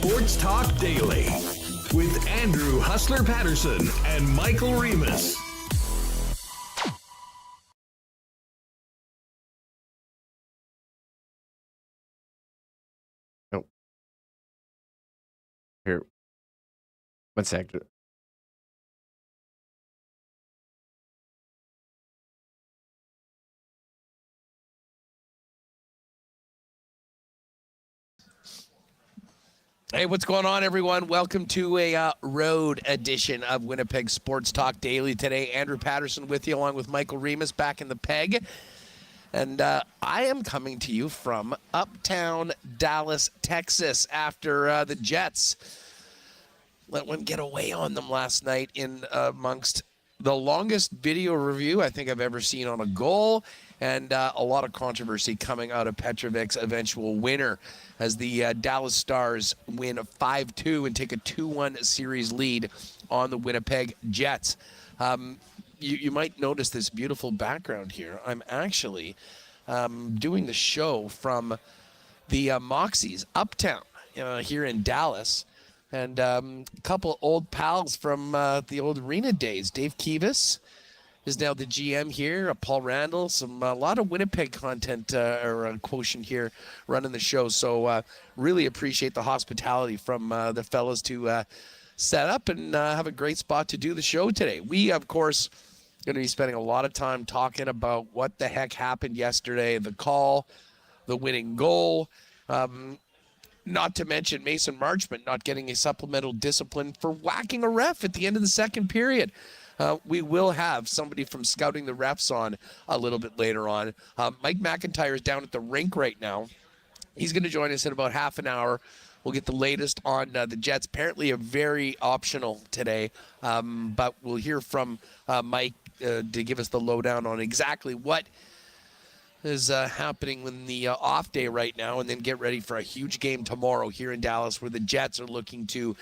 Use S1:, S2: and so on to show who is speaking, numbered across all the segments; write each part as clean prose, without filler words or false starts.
S1: Sports Talk Daily with Andrew Hustler Paterson and Michael Remis.
S2: Oh. Here. 1 sec.
S3: Hey, what's going on, everyone? Welcome to a road edition of Winnipeg Sports Talk Daily today. Andrew Paterson with you, along with Michael Remis back in the peg. And I am coming to you from uptown Dallas, Texas, after the Jets let one get away on them last night in amongst the longest video review I think I've ever seen on a goal, and a lot of controversy coming out of Petrovic's eventual winner as the Dallas Stars win 5-2 and take a 2-1 series lead on the Winnipeg Jets. You might notice this beautiful background here. I'm actually doing the show from the Moxies uptown here in Dallas. And a couple old pals from the old arena days. Dave Kivas is now the GM here. Paul Randall, a lot of Winnipeg content or quotient here running the show. So really appreciate the hospitality from the fellas to set up and have a great spot to do the show today. We, of course, going to be spending a lot of time talking about what the heck happened yesterday, the call, the winning goal. Not to mention Mason Marchment not getting a supplemental discipline for whacking a ref at the end of the second period. We will have somebody from Scouting the Refs on a little bit later on. Mike McIntyre is down at the rink right now. He's going to join us in about half an hour. We'll get the latest on the Jets. Apparently a very optional today, but we'll hear from Mike to give us the lowdown on exactly what is happening in the off day right now, and then get ready for a huge game tomorrow here in Dallas where the Jets are looking to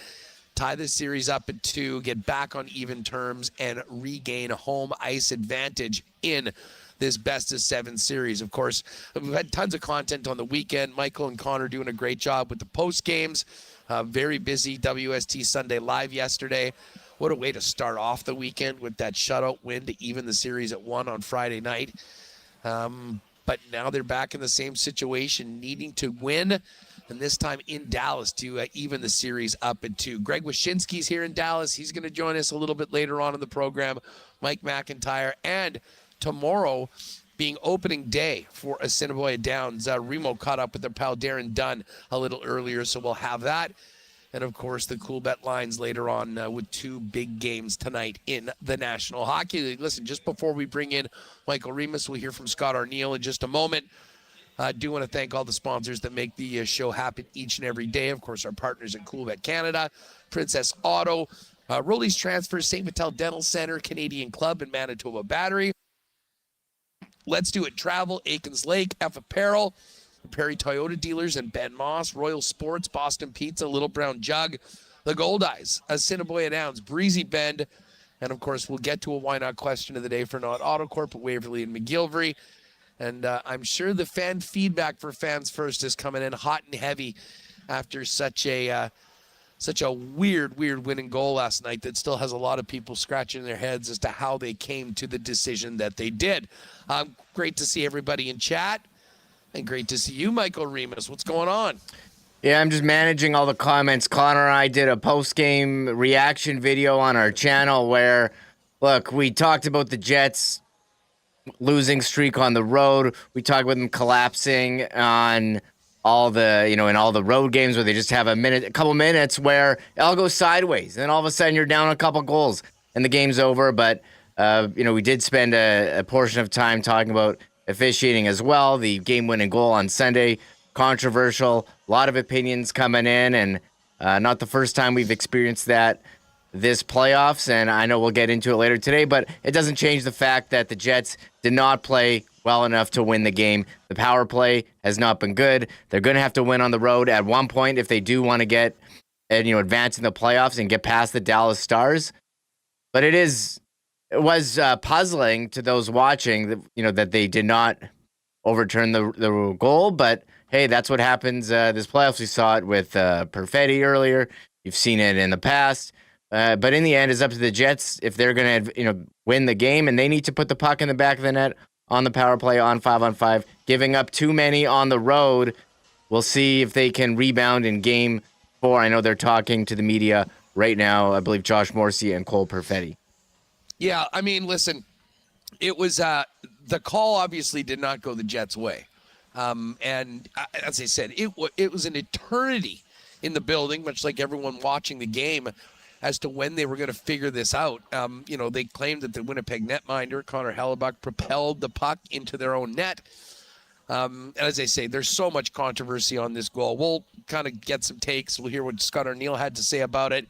S3: tie this series up at 2, get back on even terms, and regain home ice advantage in this best-of-7 series. Of course, we've had tons of content on the weekend. Michael and Connor doing a great job with the post games. Very busy WST Sunday Live yesterday. What a way to start off the weekend with that shutout win to even the series at 1 on Friday night. But now they're back in the same situation, needing to win, and this time in Dallas to even the series up at 2. Greg Wyshynski's here in Dallas. He's going to join us a little bit later on in the program. Mike McIntyre, and tomorrow being opening day for Assiniboia Downs. Remo caught up with their pal Darren Dunn a little earlier, so we'll have that. And, of course, the Coolbet lines later on with 2 big games tonight in the National Hockey League. Listen, just before we bring in Michael Remis, we'll hear from Scott Arniel in just a moment. I do want to thank all the sponsors that make the show happen each and every day. Of course, our partners at Coolbet Canada, Princess Auto, Rollies Transfer, St. Vital Dental Center, Canadian Club, and Manitoba Battery. Let's Do It Travel, Aikens Lake, F Apparel, Perry Toyota dealers and Ben Moss, Royal Sports, Boston Pizza, Little Brown Jug, the Gold Eyes, Assiniboia Downs, Breezy Bend, and of course we'll get to a why not question of the day for Not Autocorp at Waverly and McGillivray. And I'm sure the fan feedback for Fans First is coming in hot and heavy after such a weird winning goal last night that still has a lot of people scratching their heads as to how they came to the decision that they did. Great to see everybody in chat. And great to see you, Michael Remis. What's going on?
S2: Yeah, I'm just managing all the comments. Connor and I did a post-game reaction video on our channel where, look, we talked about the Jets losing streak on the road. We talked about them collapsing on all the, in all the road games where they just have a couple minutes where it all goes sideways. And then all of a sudden you're down a couple goals and the game's over. But, we did spend a portion of time talking about officiating as well. The game-winning goal on Sunday, controversial, a lot of opinions coming in, and not the first time we've experienced that this playoffs, and I know we'll get into it later today, but it doesn't change the fact that the Jets did not play well enough to win the game. The power play has not been good. They're going to have to win on the road at one point if they do want to get, advance in the playoffs and get past the Dallas Stars. But it was puzzling to those watching that, that they did not overturn the goal. But hey, that's what happens this playoffs. We saw it with Perfetti earlier. You've seen it in the past. But in the end, it's up to the Jets if they're going to win the game, and they need to put the puck in the back of the net on the power play on 5-on-5. Giving up too many on the road. We'll see if they can rebound in Game 4. I know they're talking to the media right now. I believe Josh Morrissey and Cole Perfetti.
S3: Yeah, I mean, listen, it was the call obviously did not go the Jets' way. And as I said, it was an eternity in the building, much like everyone watching the game, as to when they were going to figure this out. They claimed that the Winnipeg netminder, Connor Hellebuck, propelled the puck into their own net. And as I say, there's so much controversy on this goal. We'll kind of get some takes. We'll hear what Scott Arniel had to say about it,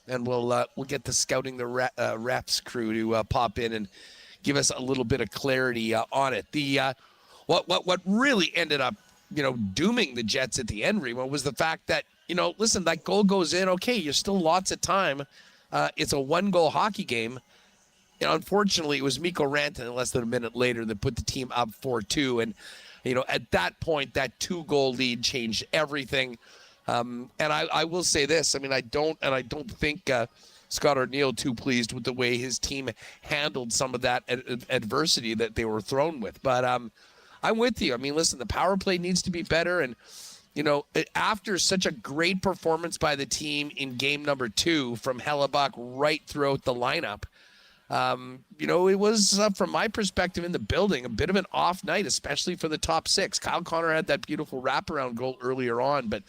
S3: and we'll get the Scouting the Refs crew to pop in and give us a little bit of clarity on it. What really ended up, dooming the Jets at the end, Remo, was the fact that, listen, that goal goes in. Okay, you're still lots of time. It's a one-goal hockey game. Unfortunately, it was Mikko Rantanen less than a minute later that put the team up 4-2. And, at that point, that 2-goal lead changed everything. And I will say this. I mean, I don't think Scott Arniel too pleased with the way his team handled some of that adversity that they were thrown with. But I'm with you. I mean, listen, the power play needs to be better. And, after such a great performance by the team in game number 2 from Hellebuck right throughout the lineup, it was, from my perspective in the building, a bit of an off night, especially for the top 6. Kyle Connor had that beautiful wraparound goal earlier on, but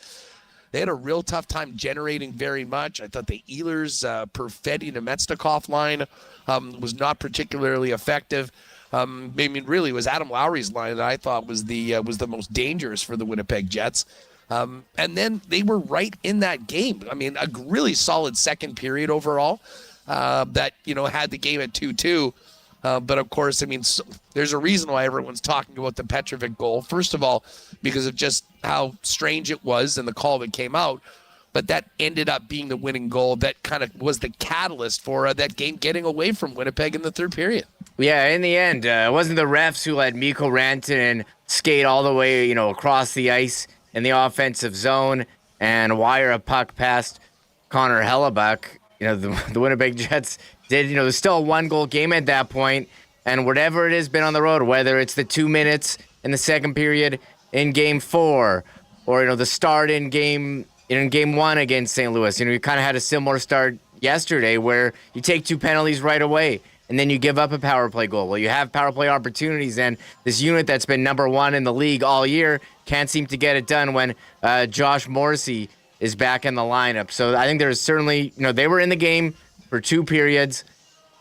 S3: they had a real tough time generating very much. I thought the Ehlers, Perfetti, Nemetsnikov line was not particularly effective. Really, it was Adam Lowry's line that I thought was the most dangerous for the Winnipeg Jets. And then they were right in that game. I mean, a really solid second period overall that, had the game at 2-2. But, of course, I mean, there's a reason why everyone's talking about the Petrovic goal. First of all, because of just how strange it was and the call that came out. But that ended up being the winning goal that kind of was the catalyst for that game getting away from Winnipeg in the third period.
S2: Yeah, in the end, it wasn't the refs who let Mikko Rantanen skate all the way, across the ice in the offensive zone and wire a puck past Connor Hellebuck. The Winnipeg Jets did, there's still a 1-goal game at that point, and whatever it has been on the road, whether it's the 2 minutes in the second period in Game 4 or, the start in Game 1 against St. Louis, you kind of had a similar start yesterday where you take 2 penalties right away and then you give up a power play goal. Well, you have power play opportunities, and this unit that's been number 1 in the league all year can't seem to get it done when Josh Morrissey is back in the lineup. So I think there's certainly, they were in the game for 2 periods,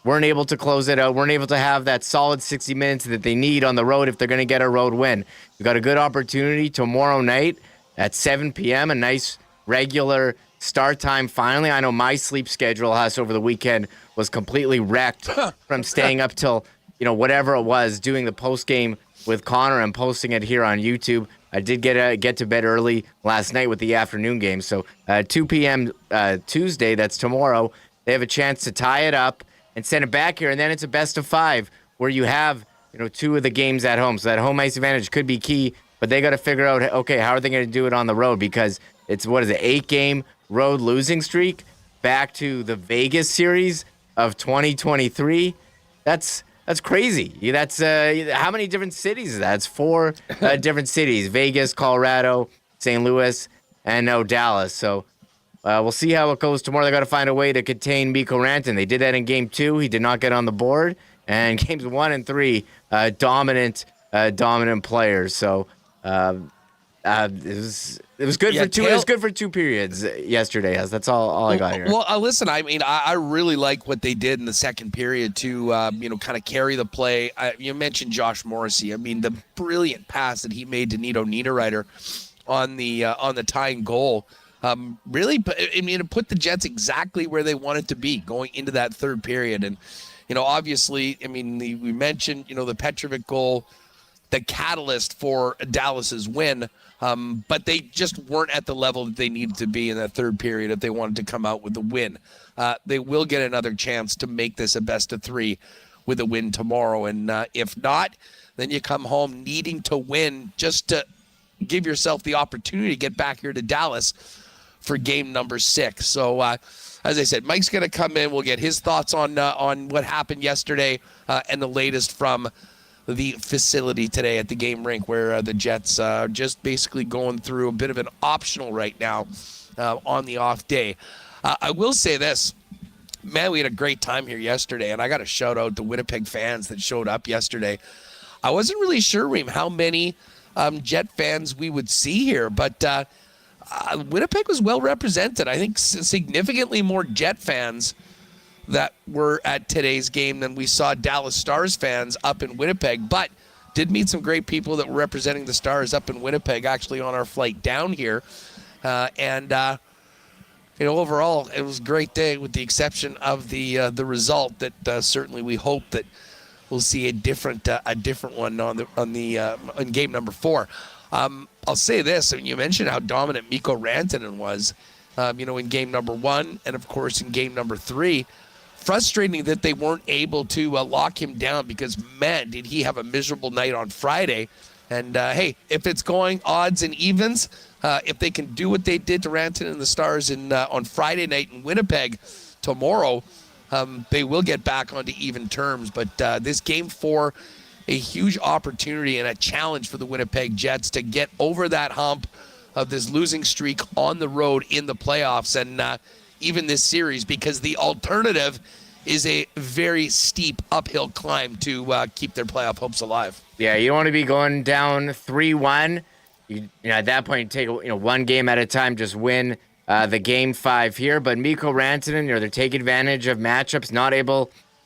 S2: weren't able to close it out, weren't able to have that solid 60 minutes that they need on the road if they're going to get a road win. We've got a good opportunity tomorrow night at 7 p.m., a nice regular start time finally. I know my sleep schedule over the weekend was completely wrecked from staying up till, whatever it was, doing the post game with Connor and posting it here on YouTube. I did get to bed early last night with the afternoon game. So 2 p.m. Tuesday, that's tomorrow, they have a chance to tie it up and send it back here. And then it's a best of 5 where you have, 2 of the games at home. So that home ice advantage could be key, but they got to figure out, okay, how are they going to do it on the road? Because it's, 8-game road losing streak back to the Vegas series of 2023. That's crazy. That's how many different cities is that? It's 4 different cities: Vegas, Colorado, St. Louis, and now Dallas. So we'll see how it goes tomorrow. They got to find a way to contain Mikko Rantanen. They did that in Game 2. He did not get on the board. And Games 1 and 3, dominant players. So it was good for 2. It was good for 2 periods yesterday. That's all I got here.
S3: Well, listen, I mean, I really like what they did in the second period to, kind of carry the play. You mentioned Josh Morrissey. I mean, the brilliant pass that he made to Nito Niederreiter on the tying goal. Really, it put the Jets exactly where they wanted to be going into that third period. And, obviously, we mentioned, the Petrovic goal, the catalyst for Dallas's win. But they just weren't at the level that they needed to be in that third period if they wanted to come out with a win. They will get another chance to make this a best of 3 with a win tomorrow. And if not, then you come home needing to win just to, give yourself the opportunity to get back here to Dallas for game number 6. So, as I said, Mike's going to come in. We'll get his thoughts on what happened yesterday and the latest from the facility today at the game rink, where the Jets just basically going through a bit of an optional right now on the off day. I will say this. Man, we had a great time here yesterday, and I got to shout out the Winnipeg fans that showed up yesterday. I wasn't really sure, Reem, how many Jet fans we would see here, but Winnipeg was well represented. I think significantly more Jet fans that were at today's game than we saw Dallas Stars fans up in Winnipeg, but did meet some great people that were representing the Stars up in Winnipeg actually on our flight down here. Overall, it was a great day with the exception of the result that certainly we hope that we'll see a different one on game number 4. I'll say this. I mean, you mentioned how dominant Mikko Rantanen was, in game number 1 and, of course, in game number 3. Frustrating that they weren't able to lock him down because, man, did he have a miserable night on Friday. And, hey, if it's going odds and evens, if they can do what they did to Rantanen and the Stars on Friday night in Winnipeg tomorrow, they will get back onto even terms. But this game 4, a huge opportunity and a challenge for the Winnipeg Jets to get over that hump of this losing streak on the road in the playoffs and even this series, because the alternative is a very steep uphill climb to keep their playoff hopes alive.
S2: Yeah, you don't want to be going down 3-1. At that point, take one game at a time, just win the game 5 here. But Mikko Rantanen, they're taking advantage of matchups.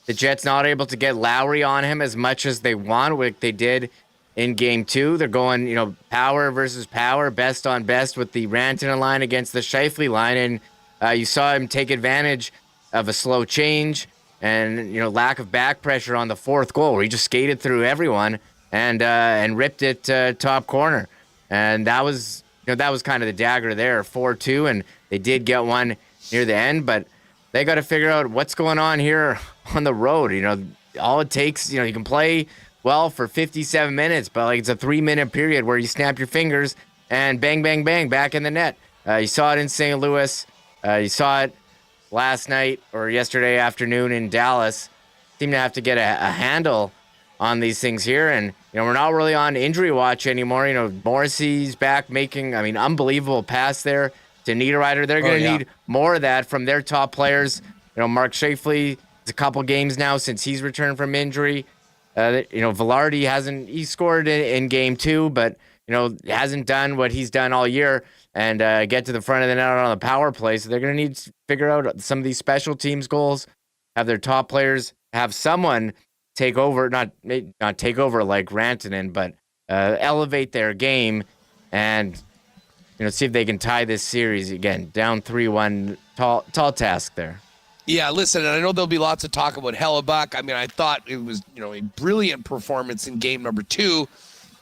S2: The Jets not able to get Lowry on him as much as they want, like they did in game 2. They're going, power versus power, best on best with the Rantanen line against the Scheifele line, and you saw him take advantage of a slow change and lack of back pressure on the 4th goal, where he just skated through everyone and ripped it top corner. And that was kind of the dagger there, 4-2, and they did get one near the end, but they got to figure out what's going on here on the road. All it takes, you can play well for 57 minutes, but it's a 3-minute period where you snap your fingers and bang, bang, bang, back in the net. You saw it in St. Louis. You saw it last night or yesterday afternoon in Dallas. Seem to have to get a handle on these things here, and we're not really on injury watch anymore. Morrissey's back making, unbelievable pass there to Niederreiter. They're going to need more of that from their top players. Mark Scheifele, it's a couple games now since he's returned from injury. Velarde he scored in game 2, but hasn't done what he's done all year and get to the front of the net on the power play. So they're going to need to figure out some of these special teams goals, have their top players have someone take over, not take over like Rantanen, but elevate their game and see if they can tie this series again. Down 3-1, tall task there.
S3: Yeah, listen, and I know there'll be lots of talk about Hellebuck. I thought it was a brilliant performance in game number 2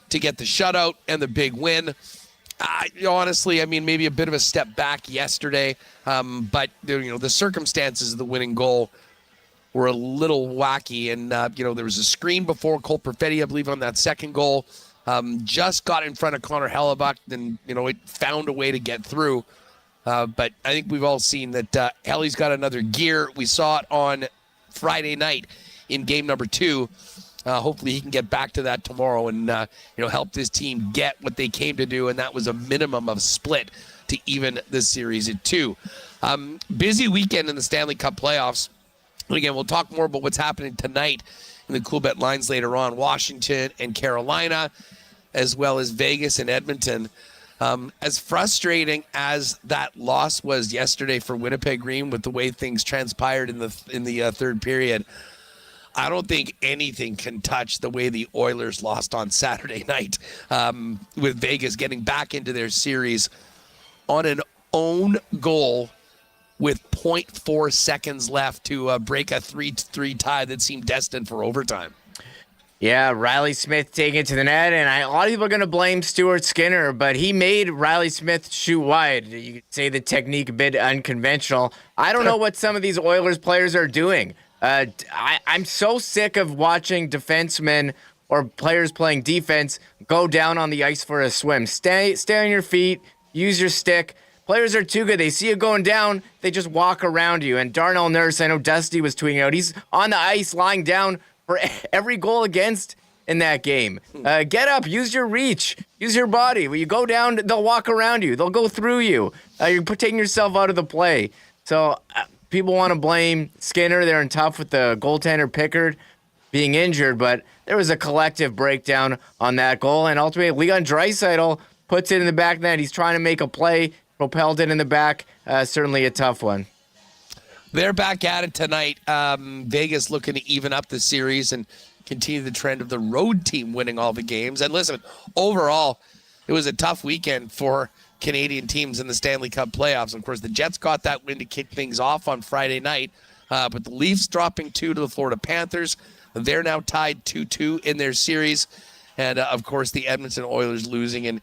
S3: to get the shutout and the big win. Honestly, maybe a bit of a step back yesterday, but the circumstances of the winning goal were a little wacky, and there was a screen before Cole Perfetti, I believe, on that second goal. Just got in front of Connor Hellebuck, and it found a way to get through. But I think we've all seen that Helly's got another gear. We saw it on Friday night in game number 2. Hopefully he can get back to that tomorrow and help this team get what they came to do, and that was a minimum of split to even the series at 2. Busy weekend in the Stanley Cup playoffs. And again, we'll talk more about what's happening tonight in the Coolbet lines later on. Washington and Carolina, as well as Vegas and Edmonton. As frustrating as that loss was yesterday for Winnipeg Green with the way things transpired in the third period, I don't think anything can touch the way the Oilers lost on Saturday night, with Vegas getting back into their series on an own goal with 0.4 seconds left to break a 3-3 tie that seemed destined for overtime.
S2: Yeah, Riley Smith taking it to the net, and a lot of people are going to blame Stuart Skinner, but he made Riley Smith shoot wide. You could say the technique a bit unconventional. I don't know what some of these Oilers players are doing. I'm so sick of watching defensemen or players playing defense, go down on the ice for a swim. Stay on your feet, use your stick. Players are too good. They see you going down, they just walk around you. And Darnell Nurse, I know Dusty was tweeting out, he's on the ice lying down for every goal against in that game. Get up, use your reach, use your body. When you go down, they'll walk around you. They'll go through you. You're taking yourself out of the play. So people want to blame Skinner. They're in tough with the goaltender Pickard being injured, but there was a collective breakdown on that goal. And ultimately, Leon Draisaitl puts it in the back net. He's trying to make a play, propelled it in the back. Certainly a tough one.
S3: They're back at it tonight. Vegas looking to even up the series and continue the trend of the road team winning all the games. And listen, overall, it was a tough weekend for Canadian teams in the Stanley Cup playoffs. Of course, the Jets got that win to kick things off on Friday night, but the Leafs dropping 2 to the Florida Panthers. They're now tied 2-2 in their series. And, of course, the Edmonton Oilers losing in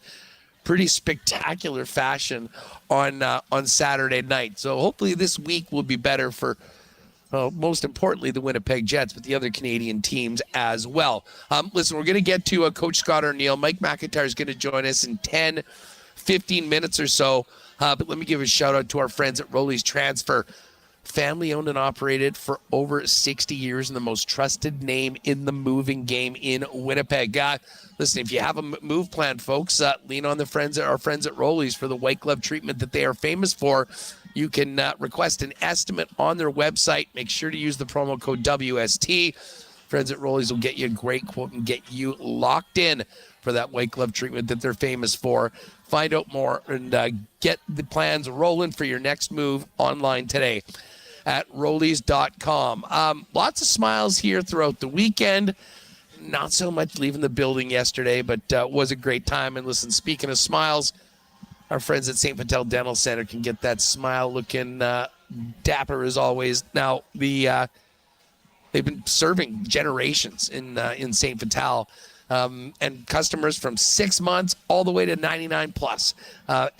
S3: pretty spectacular fashion on Saturday night. So hopefully this week will be better for, most importantly, the Winnipeg Jets, but the other Canadian teams as well. Listen, we're going to get to Coach Scott Arniel. Mike McIntyre is going to join us in 10, 15 minutes or so. But let me give a shout out to our friends at Rolly's Transfer. Family owned and operated for over 60 years and the most trusted name in the moving game in Winnipeg. Listen, if you have a move plan, folks, lean on our friends at Rolly's for the white glove treatment that they are famous for. You can request an estimate on their website. Make sure to use the promo code WST. Friends at Rolly's will get you a great quote and get you locked in for that white glove treatment that they're famous for. Find out more and get the plans rolling for your next move online today at Rollies.com. Lots of smiles here throughout the weekend. Not so much leaving the building yesterday, but was a great time. And listen, speaking of smiles, our friends at St. Vital Dental Center can get that smile looking dapper as always. Now, they've been serving generations in St. Vital. And customers from 6 months all the way to 99 plus.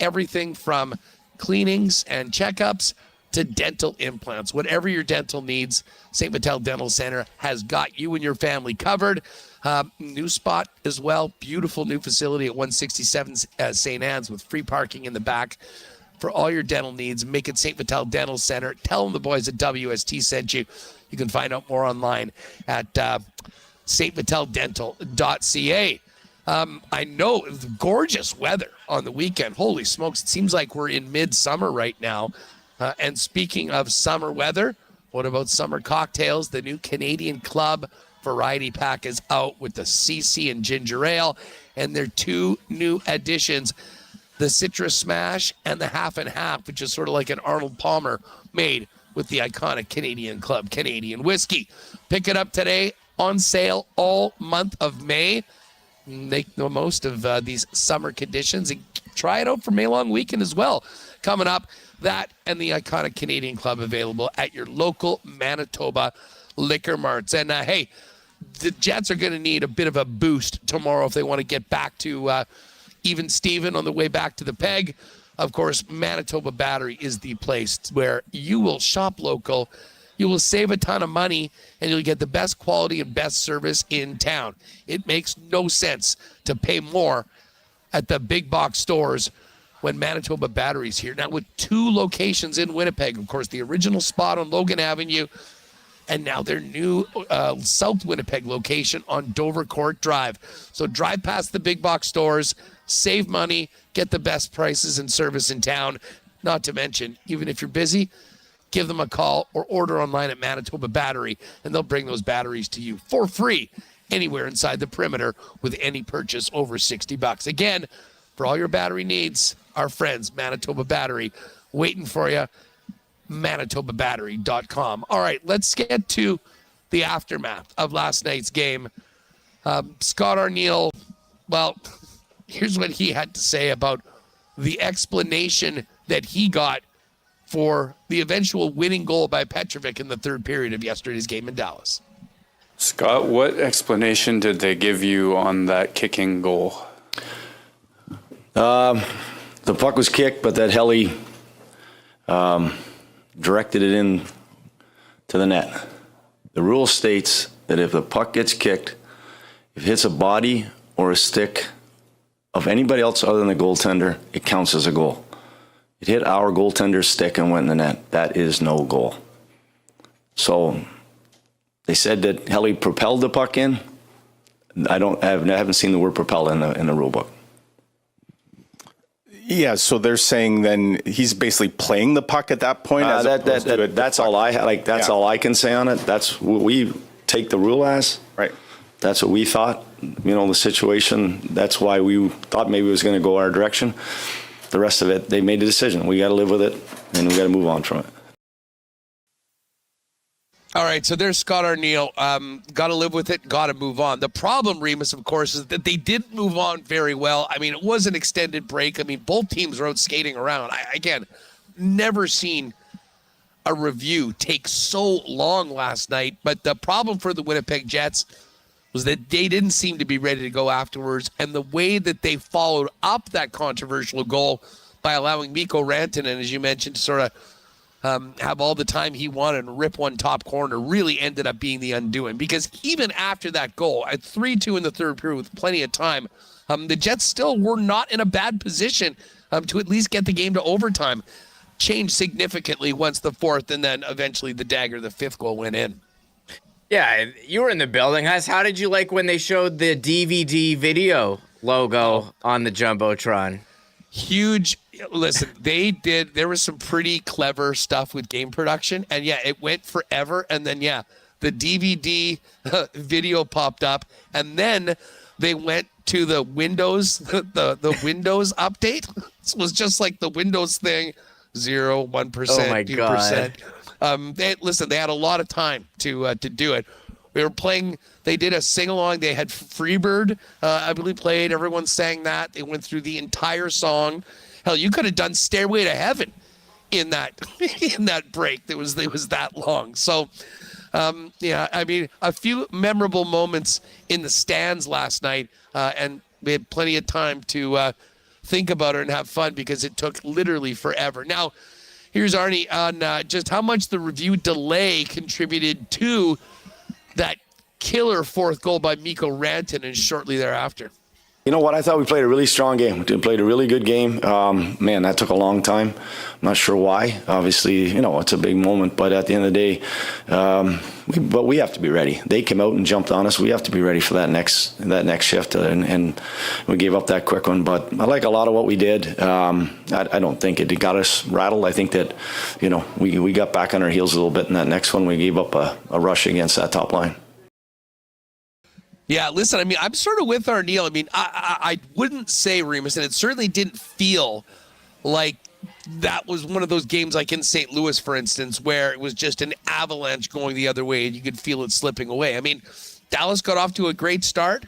S3: Everything from cleanings and checkups to dental implants. Whatever your dental needs, St. Vital Dental Center has got you and your family covered. New spot as well. Beautiful new facility at 167 St. Anne's with free parking in the back for all your dental needs. Make it St. Vital Dental Center. Tell them the boys at WST sent you. You can find out more online at stviteldental.ca. I know it was gorgeous weather on the weekend. Holy smokes, it seems like we're in midsummer right now. And speaking of summer weather, what about summer cocktails? The new Canadian Club variety pack is out with the CC and ginger ale, and their 2 new additions, the Citrus Smash and the Half and Half, which is sort of like an Arnold Palmer made with the iconic Canadian Club Canadian whiskey. Pick it up today, on sale all month of May. Make the most of these summer conditions and try it out for May long weekend as well. Coming up, that and the iconic Canadian Club available at your local Manitoba liquor marts. And hey, the Jets are going to need a bit of a boost tomorrow if they want to get back to even Steven on the way back to the peg. Of course, Manitoba Battery is the place where you will shop local, you will save a ton of money, and you'll get the best quality and best service in town. It makes no sense to pay more at the big box stores when Manitoba Battery's here. Now with 2 locations in Winnipeg, of course, the original spot on Logan Avenue, and now their new South Winnipeg location on Dover Court Drive. So drive past the big box stores, save money, get the best prices and service in town. Not to mention, even if you're busy, give them a call or order online at Manitoba Battery, and they'll bring those batteries to you for free anywhere inside the perimeter with any purchase over $60. Again, for all your battery needs, our friends, Manitoba Battery, waiting for you, manitobabattery.com. All right, let's get to the aftermath of last night's game. Scott Arniel, well, here's what he had to say about the explanation that he got for the eventual winning goal by Petrovic in the third period of yesterday's game in Dallas.
S4: Scott, what explanation did they give you on that kicking goal?
S5: The puck was kicked, but that Helly directed it in to the net. The rule states that if the puck gets kicked if it hits a body or a stick of anybody else other than the goaltender, it counts as a goal. It hit our goaltender's stick and went in the net. That is no goal. So they said that Helly propelled the puck in. I haven't seen the word propel in the rule book.
S6: Yeah, so they're saying then he's basically playing the puck at that point.
S5: That's all I like. That's all I can say on it. That's what we take the rule as.
S6: Right.
S5: That's what we thought. The situation. That's why we thought maybe it was going to go our direction. The rest of it, they made a decision. We got to live with it, and we got to move on from it.
S3: All right, so there's Scott Arniel. Got to live with it, got to move on. The problem, Remis, of course, is that they didn't move on very well. I mean, it was an extended break. I mean, both teams were out skating around. Again, never seen a review take so long last night. But the problem for the Winnipeg Jets was that they didn't seem to be ready to go afterwards. And the way that they followed up that controversial goal by allowing Mikko Rantanen, as you mentioned, to sort of have all the time he wanted and rip one top corner really ended up being the undoing. Because even after that goal, at 3-2 in the third period with plenty of time, the Jets still were not in a bad position to at least get the game to overtime. Changed significantly once the fourth and then eventually the dagger, the fifth goal went in.
S2: Yeah, you were in the building, Huss. How did you like when they showed the DVD video logo on the Jumbotron?
S3: Huge. Listen, there was some pretty clever stuff with game production, and yeah, it went forever, and then the DVD video popped up, and then they went to the Windows, the Windows update. It was just like the Windows thing, 0%, 1%, 2%. They had a lot of time to do it. We were playing, they did a sing-along. They had Freebird, I believe, played. Everyone sang that. They went through the entire song. Hell, you could have done Stairway to Heaven in that break. It was that long. So, I mean, a few memorable moments in the stands last night, and we had plenty of time to think about it and have fun because it took literally forever. Now, here's Arnie on just how much the review delay contributed to that killer fourth goal by Mikko Rantanen shortly thereafter.
S5: You know what? I thought we played a really strong game. We played a really good game. Man, that took a long time. I'm not sure why. Obviously, it's a big moment. But at the end of the day, but we have to be ready. They came out and jumped on us. We have to be ready for that next shift. And we gave up that quick one. But I like a lot of what we did. I don't think it got us rattled. I think that, we got back on our heels a little bit in that next one. We gave up a rush against that top line.
S3: Yeah, listen, I mean, I'm sort of with Arniel. I mean, I wouldn't say, Remis, and it certainly didn't feel like that was one of those games like in St. Louis, for instance, where it was just an avalanche going the other way and you could feel it slipping away. I mean, Dallas got off to a great start.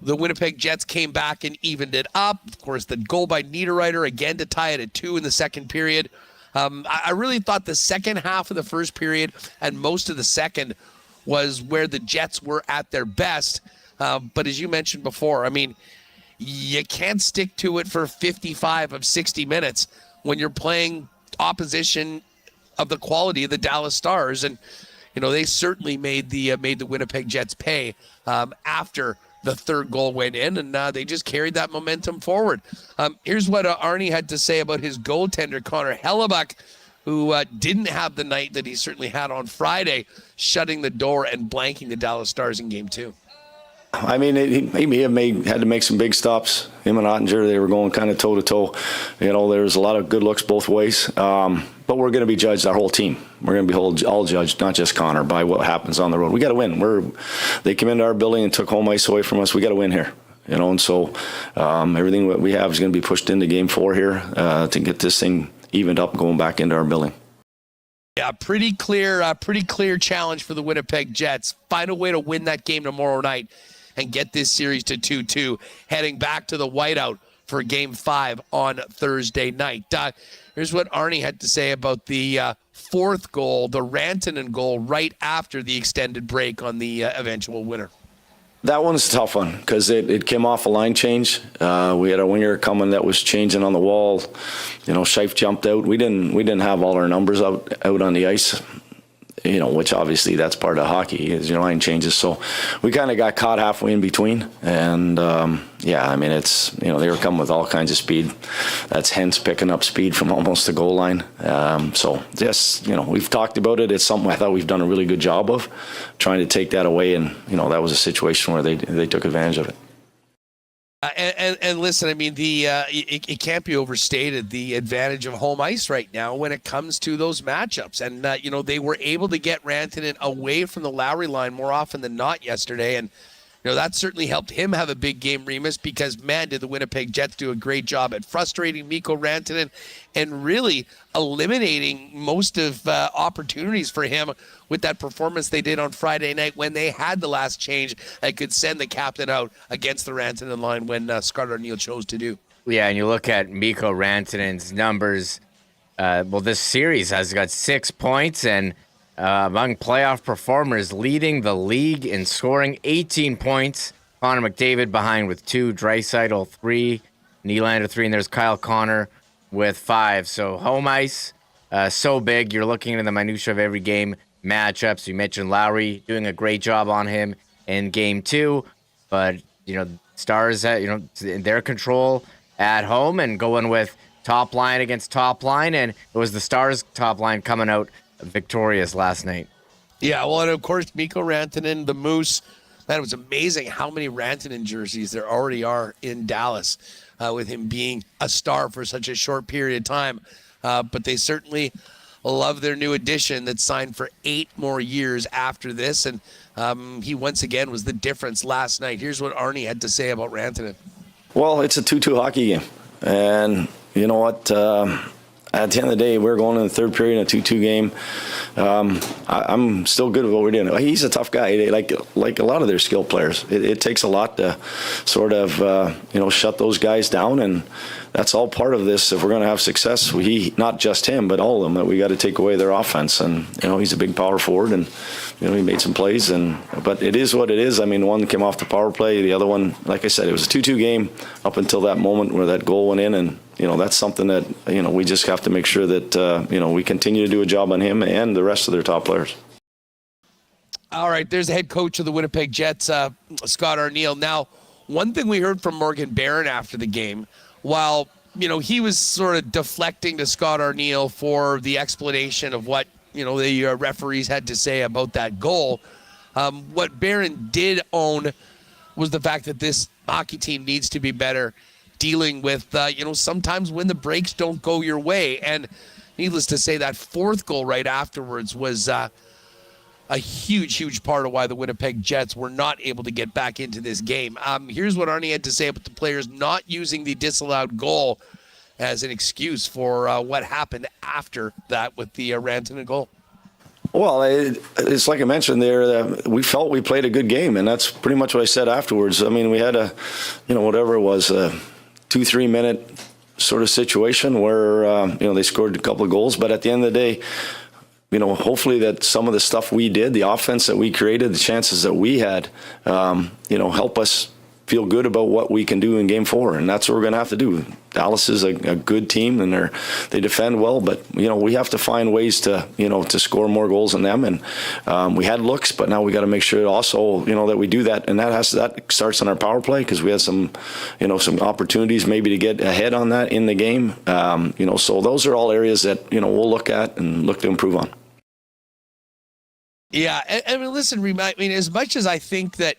S3: The Winnipeg Jets came back and evened it up. Of course, the goal by Niederreiter again to tie it at 2 in the second period. I really thought the second half of the first period and most of the second was where the Jets were at their best. But as you mentioned before, I mean, you can't stick to it for 55 of 60 minutes when you're playing opposition of the quality of the Dallas Stars. And, they certainly made the Winnipeg Jets pay after the third goal went in, and they just carried that momentum forward. Here's what Arnie had to say about his goaltender, Connor Hellebuck, who didn't have the night that he certainly had on Friday, shutting the door and blanking the Dallas Stars in Game 2.
S5: I mean, he had to make some big stops. Him and Ottinger, they were going kind of toe-to-toe. There was a lot of good looks both ways. But we're going to be judged, our whole team. We're going to be all judged, not just Connor, by what happens on the road. We got to win. They came into our building and took home ice away from us. We got to win here. And so everything that we have is going to be pushed into Game 4 here to get this thing evened up going back into our building.
S3: Yeah, pretty clear challenge for the Winnipeg Jets. Find a way to win that game tomorrow night and get this series to 2-2, heading back to the whiteout for Game 5 on Thursday night. Here's what Arnie had to say about the fourth goal, the Rantanen goal, right after the extended break on the eventual winner.
S5: That one's a tough one because it came off a line change. We had a winger coming that was changing on the wall. Scheif jumped out. We didn't have all our numbers out on the ice. which obviously that's part of hockey is your line changes. So we kind of got caught halfway in between. And it's, they were coming with all kinds of speed. That's hence picking up speed from almost the goal line. So just, we've talked about it. It's something I thought we've done a really good job of trying to take that away. And, that was a situation where they took advantage of it.
S3: And listen, I mean, it can't be overstated the advantage of home ice right now when it comes to those matchups. And, they were able to get Rantanen away from the Lowry line more often than not yesterday. And, that certainly helped him have a big game, Remis, because, man, did the Winnipeg Jets do a great job at frustrating Mikko Rantanen and really eliminating most of opportunities for him with that performance they did on Friday night when they had the last change that could send the captain out against the Rantanen line when Scott Arniel chose to do.
S2: Yeah, and you look at Mikko Rantanen's numbers. This series has got 6 points and among playoff performers, leading the league in scoring, 18 points. Connor McDavid behind with 2, Draisaitl 3, Nylander 3, and there's Kyle Connor with 5. So home ice, so big. You're looking into the minutia of every game matchups. You mentioned Lowry doing a great job on him in game 2, but Stars, in their control at home and going with top line against top line, and it was the Stars top line coming out victorious last night.
S3: Yeah, well, and of course, Mikko Rantanen, the Moose. Man, it was amazing how many Rantanen jerseys there already are in Dallas with him being a star for such a short period of time. But they certainly love their new addition that signed for 8 more years after this. And he once again was the difference last night. Here's what Arnie had to say about Rantanen.
S5: Well, it's a 2-2 hockey game. And you know what? At the end of the day, we're going in the third period in a 2-2 game. I'm still good with what we're doing. He's a tough guy, like a lot of their skilled players. It takes a lot to sort of shut those guys down, and that's all part of this. If we're going to have success, not just him, but all of them, that we got to take away their offense. And he's a big power forward, and he made some plays. But it is what it is. I mean, one came off the power play, the other one, like I said, it was a 2-2 game up until that moment where that goal went in, and that's something that, we just have to make sure that, we continue to do a job on him and the rest of their top players.
S3: All right, there's the head coach of the Winnipeg Jets, Scott Arniel. Now, one thing we heard from Morgan Barron after the game, while, he was sort of deflecting to Scott Arniel for the explanation of what, the referees had to say about that goal, what Barron did own was the fact that this hockey team needs to be better dealing with, sometimes when the breaks don't go your way. And needless to say, that 4th goal right afterwards was a huge part of why the Winnipeg Jets were not able to get back into this game. Here's what Arnie had to say about the players not using the disallowed goal as an excuse for what happened after that with the Rantanen goal.
S5: Well, it's like I mentioned there, we felt we played a good game, and that's pretty much what I said afterwards. I mean, we had whatever it was, 2-3 minute sort of situation where, they scored a couple of goals. But at the end of the day, hopefully that some of the stuff we did, the offense that we created, the chances that we had, help us feel good about what we can do in Game 4, and that's what we're going to have to do. Dallas is a good team, and they defend well, but we have to find ways to to score more goals than them. And we had looks, but now we got to make sure also that we do that, and that starts on our power play, because we had some some opportunities maybe to get ahead on that in the game. So those are all areas that we'll look at and look to improve on.
S3: Yeah, I mean, listen, as much as I think that.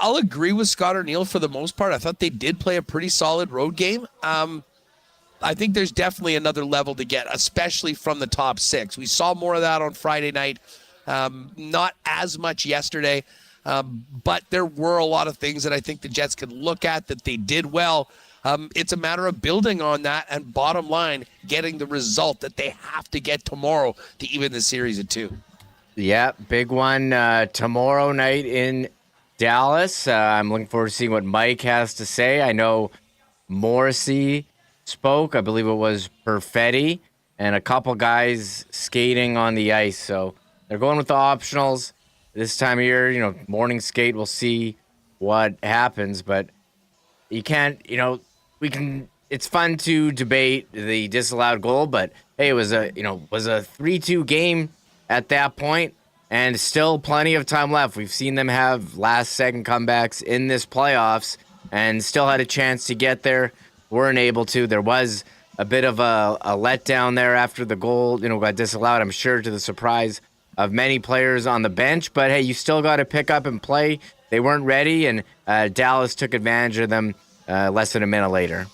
S3: I'll agree with Scott Arniel for the most part. I thought they did play a pretty solid road game. I think there's definitely another level to get, especially from the top 6. We saw more of that on Friday night. Not as much yesterday, but there were a lot of things that I think the Jets could look at that they did well. It's a matter of building on that and, bottom line, getting the result that they have to get tomorrow to even the series at 2.
S2: Yeah, big one tomorrow night in Dallas. I'm looking forward to seeing what Mike has to say. I know Morrissey spoke. I believe it was Perfetti and a couple guys skating on the ice. So they're going with the optionals this time of year. Morning skate. We'll see what happens, but you can't. It's fun to debate the disallowed goal, but hey, it was a 3-2 game at that point, and still plenty of time left. We've seen them have last-second comebacks in this playoffs and still had a chance to get there. Weren't able to. There was a bit of a letdown there after the goal, got disallowed, I'm sure, to the surprise of many players on the bench. But, hey, you still got to pick up and play. They weren't ready, and Dallas took advantage of them less than a minute later.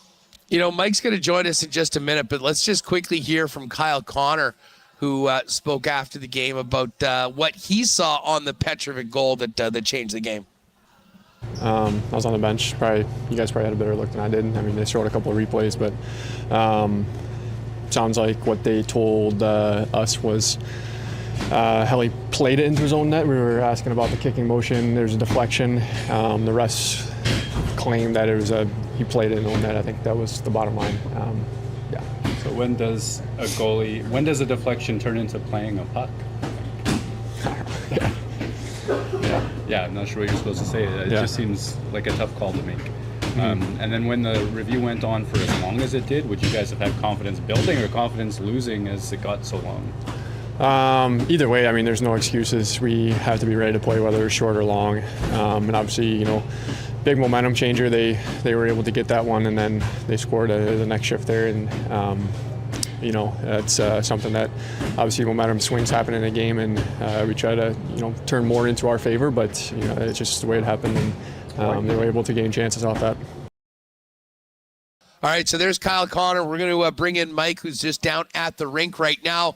S3: Mike's going to join us in just a minute, but let's just quickly hear from Kyle Connor, who spoke after the game about what he saw on the Petrovic goal that changed the game.
S7: I was on the bench. You guys probably had a better look than I did. I mean, they showed a couple of replays, but sounds like what they told us was how he played it into his own net. We were asking about the kicking motion. There's a deflection. The refs claimed that he played it in his own net. I think that was the bottom line. Yeah.
S4: So when does a deflection turn into playing a puck? Yeah, I'm not sure what you're supposed to say. It just seems like a tough call to make. And then when the review went on for as long as it did, would you guys have had confidence building or confidence losing as it got so long?
S7: Either way, I mean, there's no excuses. We have to be ready to play, whether it's short or long. And obviously, big momentum changer. They were able to get that one, and then they scored the next shift there. And it's something that obviously momentum swings happen in a game, and we try to turn more into our favor. But it's just the way it happened, and they were able to gain chances off that.
S3: All right, so there's Kyle Connor. We're going to bring in Mike, who's just down at the rink right now.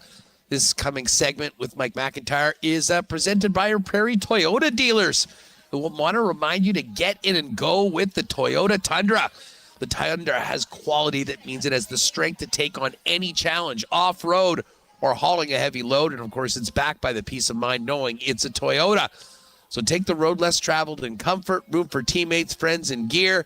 S3: This coming segment with Mike McIntyre is presented by our Prairie Toyota dealers, who want to remind you to get in and go with the Toyota Tundra. The Tundra has quality that means it has the strength to take on any challenge, off-road or hauling a heavy load. And, of course, it's backed by the peace of mind knowing it's a Toyota. So take the road less traveled in comfort, room for teammates, friends, and gear.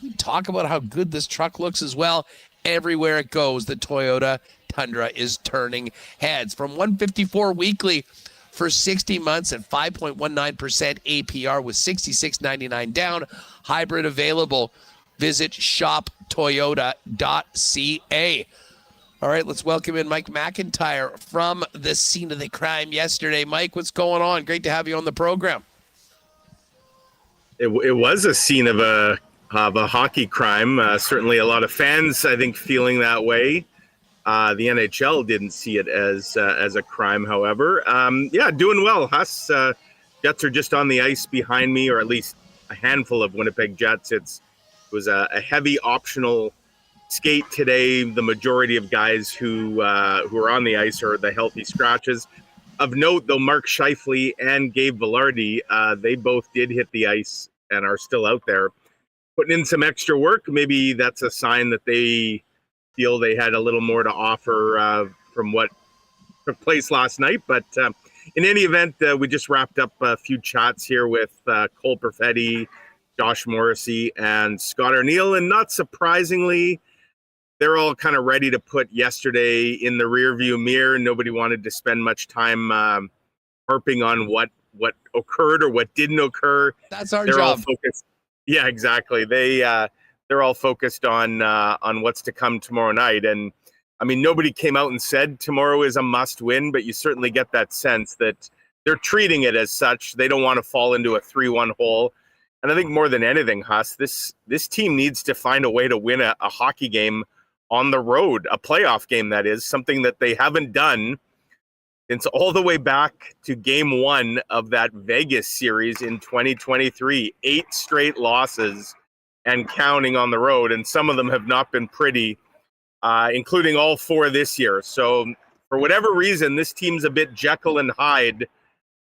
S3: We talk about how good this truck looks as well. Everywhere it goes, the Toyota Tundra is turning heads. From $154 weekly for 60 months at 5.19% APR with $66.99 down. Hybrid available. Visit shoptoyota.ca. All right, let's welcome in Mike McIntyre from the scene of the crime yesterday. Mike, what's going on? Great to have you on the program.
S8: It was a scene of a hockey crime. Certainly a lot of fans, I think, feeling that way. The NHL didn't see it as a crime, however. Doing well. Huss, Jets are just on the ice behind me, or at least a handful of Winnipeg Jets. It was a heavy optional skate today. The majority of guys who are on the ice are the healthy scratches. Of note, though, Mark Scheifele and Gabe Vilardi, they both did hit the ice and are still out there putting in some extra work. Maybe that's a sign that they feel they had a little more to offer from what took place last night. But in any event, we just wrapped up a few chats here with Cole Perfetti, Josh Morrissey, and Scott Arniel. And not surprisingly, they're all kind of ready to put yesterday in the rearview mirror. Nobody wanted to spend much time harping on what occurred or what didn't occur.
S3: That's our
S8: job.
S3: job.
S8: All focused. Yeah, exactly. They're all focused on what's to come tomorrow night. And I mean, nobody came out and said tomorrow is a must win, but you certainly get that sense that they're treating it as such. They don't want to fall into a 3-1 hole. And I think more than anything, Huss, this team needs to find a way to win a hockey game on the road, a playoff game, that is, something that they haven't done since all the way back to game 1 of that Vegas series in 2023. 8 straight losses and counting on the road, and some of them have not been pretty, including all 4 this year. So for whatever reason, this team's a bit Jekyll and Hyde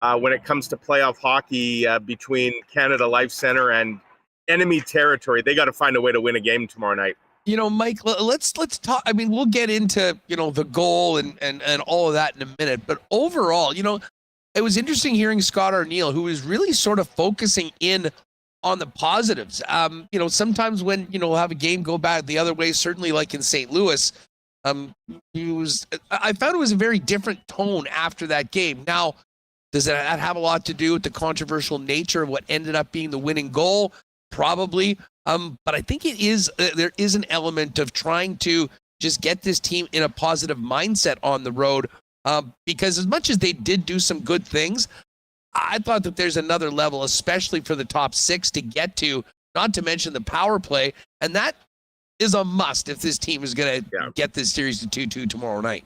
S8: when it comes to playoff hockey between Canada Life Center and enemy territory. They got to find a way to win a game tomorrow night.
S3: Mike, let's talk. I mean, we'll get into, the goal and all of that in a minute. But overall, it was interesting hearing Scott Arniel, who is really sort of focusing in on the positives. Sometimes when, we'll have a game go back the other way, certainly like in St. Louis, I found it was a very different tone after that game. Now, does that have a lot to do with the controversial nature of what ended up being the winning goal? Probably. But I think there is an element of trying to just get this team in a positive mindset on the road. because as much as they did do some good things, I thought that there's another level, especially for the top 6 to get to, not to mention the power play. And that is a must if this team is going to get this series to 2-2 tomorrow night.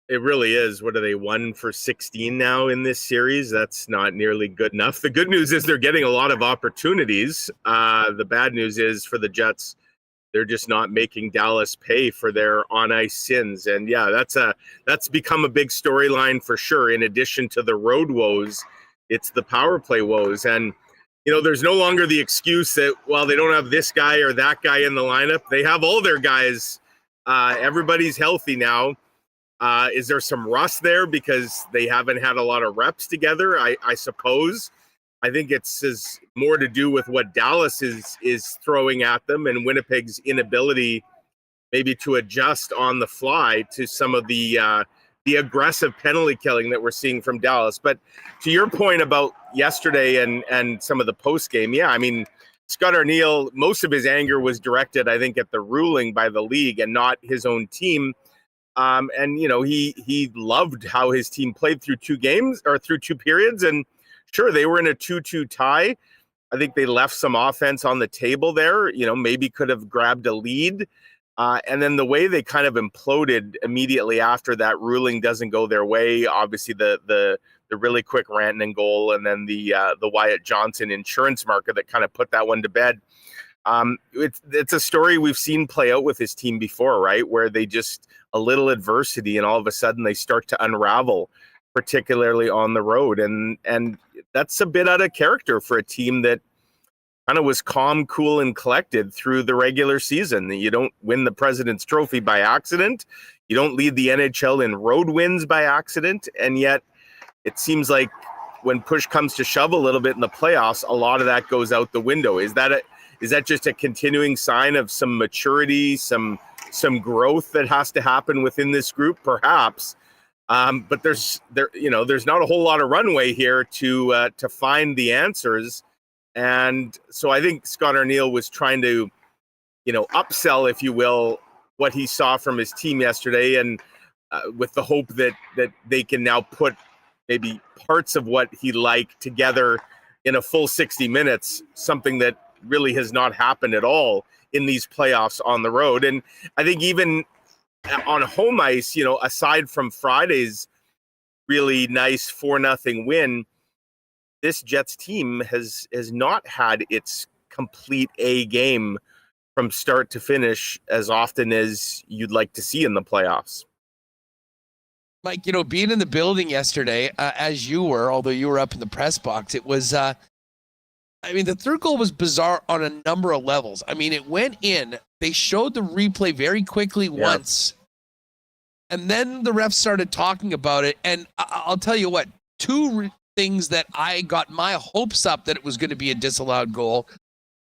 S8: It really is. What are they, 1 for 16 now in this series? That's not nearly good enough. The good news is they're getting a lot of opportunities. The bad news is for the Jets, they're just not making Dallas pay for their on-ice sins. And yeah, that's become a big storyline for sure. In addition to the road woes, it's the power play woes. And, there's no longer the excuse that, well, they don't have this guy or that guy in the lineup. They have all their guys. Everybody's healthy now. Is there some rust there because they haven't had a lot of reps together? I suppose. I think it's more to do with what Dallas is throwing at them and Winnipeg's inability maybe to adjust on the fly to some of the aggressive penalty killing that we're seeing from Dallas. But to your point about yesterday and some of the post game, Scott Arniel, most of his anger was directed, I think, at the ruling by the league and not his own team. He loved how his team played through 2 games or through 2 periods. And sure, they were in a 2-2 tie. I think they left some offense on the table there, maybe could have grabbed a lead. And then the way they kind of imploded immediately after that ruling doesn't go their way. Obviously, the really quick Rantanen goal and then the Wyatt Johnson insurance marker that kind of put that one to bed. It's a story we've seen play out with his team before, right? Where they just a little adversity and all of a sudden they start to unravel, particularly on the road. And that's a bit out of character for a team that kind of was calm, cool, and collected through the regular season. You don't win the President's Trophy by accident. You don't lead the NHL in road wins by accident. And yet it seems like when push comes to shove a little bit in the playoffs, a lot of that goes out the window. Is that just a continuing sign of some maturity, some growth that has to happen within this group? Perhaps. But there's not a whole lot of runway here to find the answers. And so I think Scott Arniel was trying to, upsell, if you will, what he saw from his team yesterday, and with the hope that they can now put maybe parts of what he liked together in a full 60 minutes, something that really has not happened at all in these playoffs on the road. And I think even on home ice, aside from Friday's really nice 4-0 win, this Jets team has not had its complete A game from start to finish as often as you'd like to see in the playoffs.
S3: Mike, being in the building yesterday, as you were, although you were up in the press box, it was, the third goal was bizarre on a number of levels. It went in. They showed the replay very quickly once, and then the refs started talking about it. And I'll tell you what, 2 things that I got my hopes up that it was going to be a disallowed goal.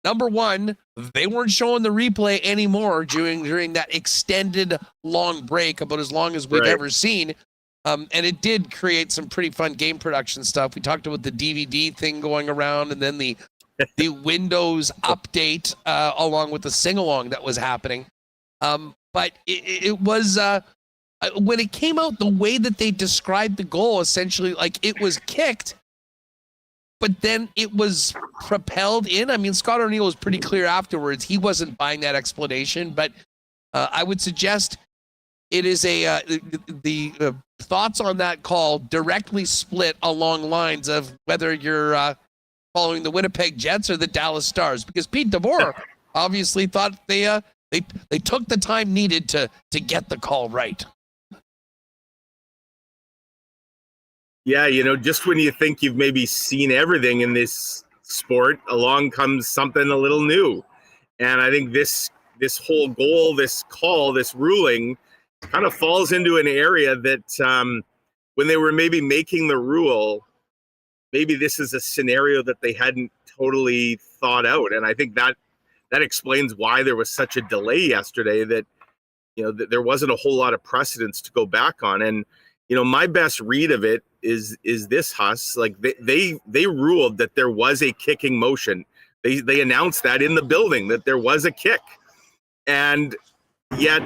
S3: Number one, they weren't showing the replay anymore during that extended long break, about as long as we've ever seen. And it did create some pretty fun game production stuff. We talked about the DVD thing going around, and then the Windows update along with the sing-along that was happening. But it was when it came out, the way that they described the goal, essentially like it was kicked, but then it was propelled in. Scott Arniel was pretty clear afterwards. He wasn't buying that explanation, but I would suggest it is the thoughts on that call directly split along lines of whether you're following the Winnipeg Jets or the Dallas Stars, because Pete DeBoer obviously thought they took the time needed to get the call right.
S8: Yeah, just when you think you've maybe seen everything in this sport, along comes something a little new. And I think this whole goal, this call, this ruling kind of falls into an area that when they were maybe making the rule, maybe this is a scenario that they hadn't totally thought out. And I think that explains why there was such a delay yesterday, that that there wasn't a whole lot of precedence to go back on. And my best read of it is this, Huss. Like they ruled that there was a kicking motion. They announced that in the building, that there was a kick, and yet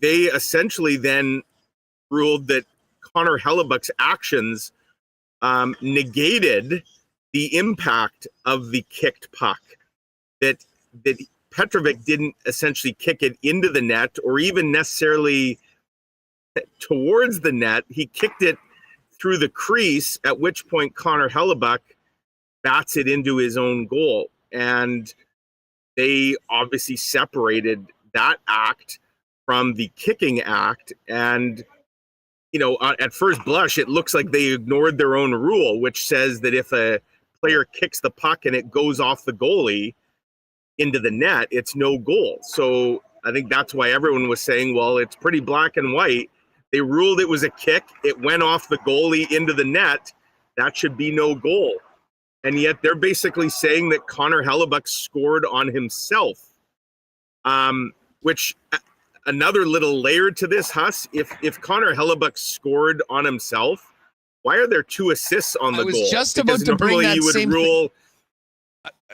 S8: they essentially then ruled that Connor Hellebuck's actions negated the impact of the kicked puck. That Petrovic didn't essentially kick it into the net or even necessarily towards the net. He kicked it through the crease, at which point Connor Hellebuck bats it into his own goal. And they obviously separated that act from the kicking act. And, you know, at first blush, it looks like they ignored their own rule, which says that if a player kicks the puck and it goes off the goalie into the net, it's no goal. So I think that's why everyone was saying, well, it's pretty black and white. They ruled it was a kick. It went off the goalie into the net. That should be no goal. And yet they're basically saying that Connor Hellebuck scored on himself, which another little layer to this, Huss, if Connor Hellebuck scored on himself, why are there 2 assists on the goal?
S3: I was just about to bring that same
S8: rule.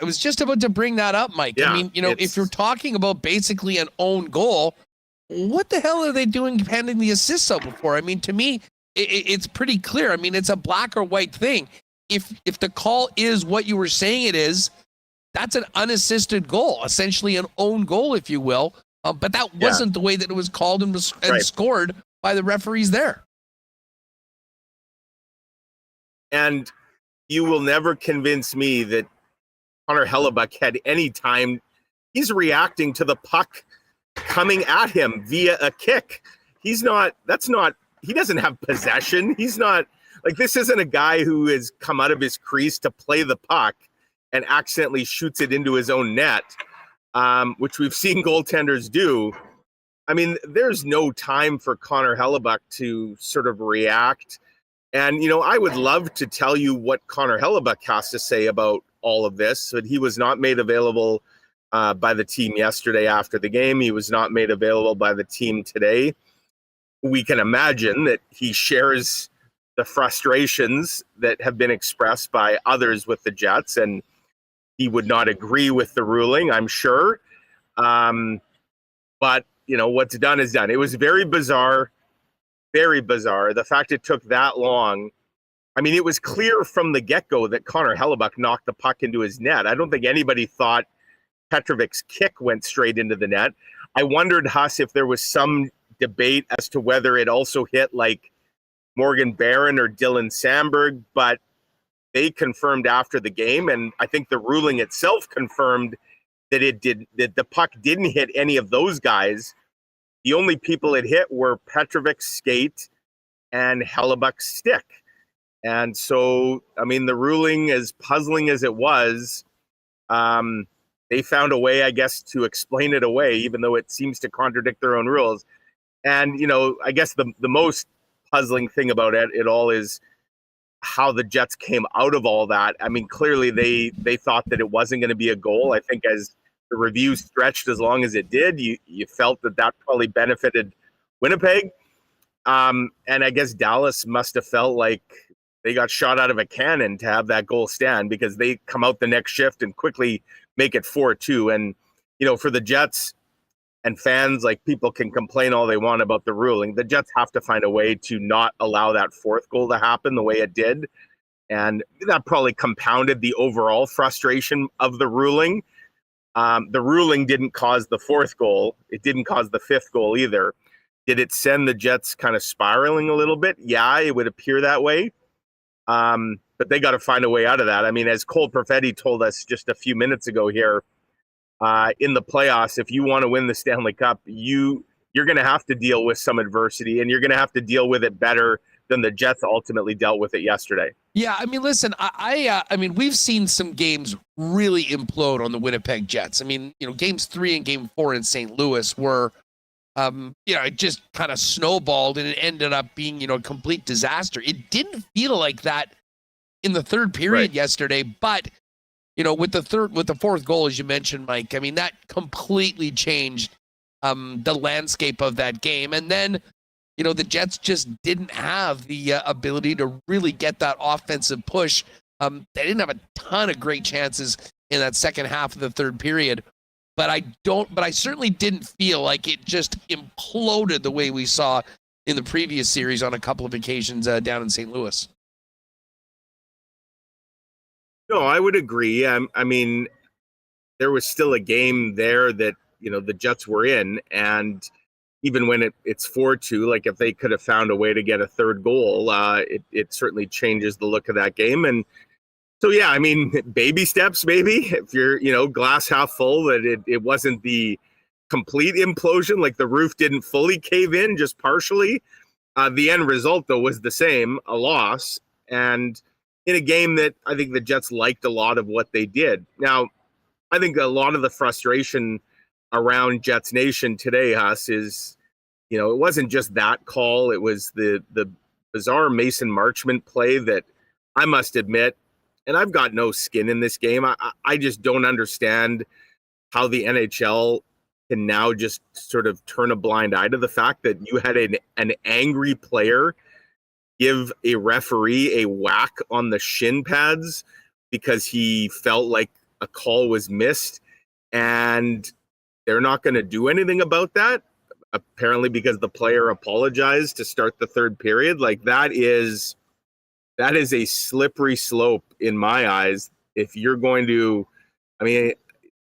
S3: I was just about to bring that up, Mike.
S8: Yeah,
S3: I mean, you know, if you're talking about basically an own goal, what the hell are they doing handing the assists out before? I mean, to me, it's pretty clear. I mean, it's a black or white thing. If the call is what you were saying it is, that's an unassisted goal, essentially an own goal, if you will. But that wasn't the way that it was called and scored by the referees there.
S8: And you will never convince me that Connor Hellebuck had any time. He's reacting to the puck coming at him via a kick. He doesn't have possession. He's not, like, this isn't a guy who has come out of his crease to play the puck and accidentally shoots it into his own net, which we've seen goaltenders do. I mean, there's no time for Connor Hellebuck to sort of react. And, you know, I would love to tell you what Connor Hellebuck has to say about all of this, but he was not made available by the team yesterday after the game. He was not made available by the team today. We can imagine that he shares the frustrations that have been expressed by others with the Jets, and he would not agree with the ruling, I'm sure. But, you know, what's done is done. It was very bizarre, very bizarre. The fact it took that long. I mean, it was clear from the get-go that Connor Hellebuck knocked the puck into his net. I don't think anybody thought Petrovic's kick went straight into the net. I wondered, Huss, if there was some debate as to whether it also hit like Morgan Barron or Dylan Sandberg, but they confirmed after the game, and I think the ruling itself confirmed that that the puck didn't hit any of those guys. The only people it hit were Petrovic's skate and Hellebuck's stick. And so, I mean, the ruling, as puzzling as it was, they found a way, I guess, to explain it away, even though it seems to contradict their own rules. And, you know, I guess the most puzzling thing about it all is how the Jets came out of all that. I mean, clearly they thought that it wasn't going to be a goal. I think as the review stretched as long as it did, you felt that probably benefited Winnipeg. And I guess Dallas must have felt like they got shot out of a cannon to have that goal stand, because they come out the next shift and quickly make it 4-2. And, you know, for the Jets and fans, like, people can complain all they want about the ruling. The Jets have to find a way to not allow that fourth goal to happen the way it did. And that probably compounded the overall frustration of the ruling. The ruling didn't cause the fourth goal. It didn't cause the fifth goal either. Did it send the Jets kind of spiraling a little bit? Yeah, it would appear that way. But they got to find a way out of that. I mean, as Cole Perfetti told us just a few minutes ago here, in the playoffs, if you want to win the Stanley Cup, you're going to have to deal with some adversity, and you're going to have to deal with it better than the Jets ultimately dealt with it yesterday.
S3: Yeah, I mean, listen, I mean, we've seen some games really implode on the Winnipeg Jets. I mean, you know, games 3 and game 4 in St. Louis were, you know, it just kind of snowballed, and it ended up being, you know, a complete disaster. It didn't feel like that in the third period yesterday, but, you know, with the fourth goal, as you mentioned, Mike, I mean, that completely changed the landscape of that game. And then, you know, the Jets just didn't have the ability to really get that offensive push. They didn't have a ton of great chances in that second half of the third period, but I certainly didn't feel like it just imploded the way we saw in the previous series on a couple of occasions down in St. Louis.
S8: No, I would agree. I mean, there was still a game there that, the Jets were in, and even when it's 4-2, like if they could have found a way to get a third goal, it certainly changes the look of that game. And so, yeah, I mean, baby steps, maybe, if you're, glass half full, that it wasn't the complete implosion, like the roof didn't fully cave in, just partially. The end result, though, was the same, a loss, and in a game that I think the Jets liked a lot of what they did. Now, I think a lot of the frustration around Jets Nation today, Huss, is, it wasn't just that call. It was the bizarre Mason Marchment play that I must admit, and I've got no skin in this game. I just don't understand how the NHL can now just sort of turn a blind eye to the fact that you had an angry player give a referee a whack on the shin pads because he felt like a call was missed, and they're not going to do anything about that, apparently because the player apologized to start the third period. Like that is a slippery slope in my eyes. If you're going to, I mean,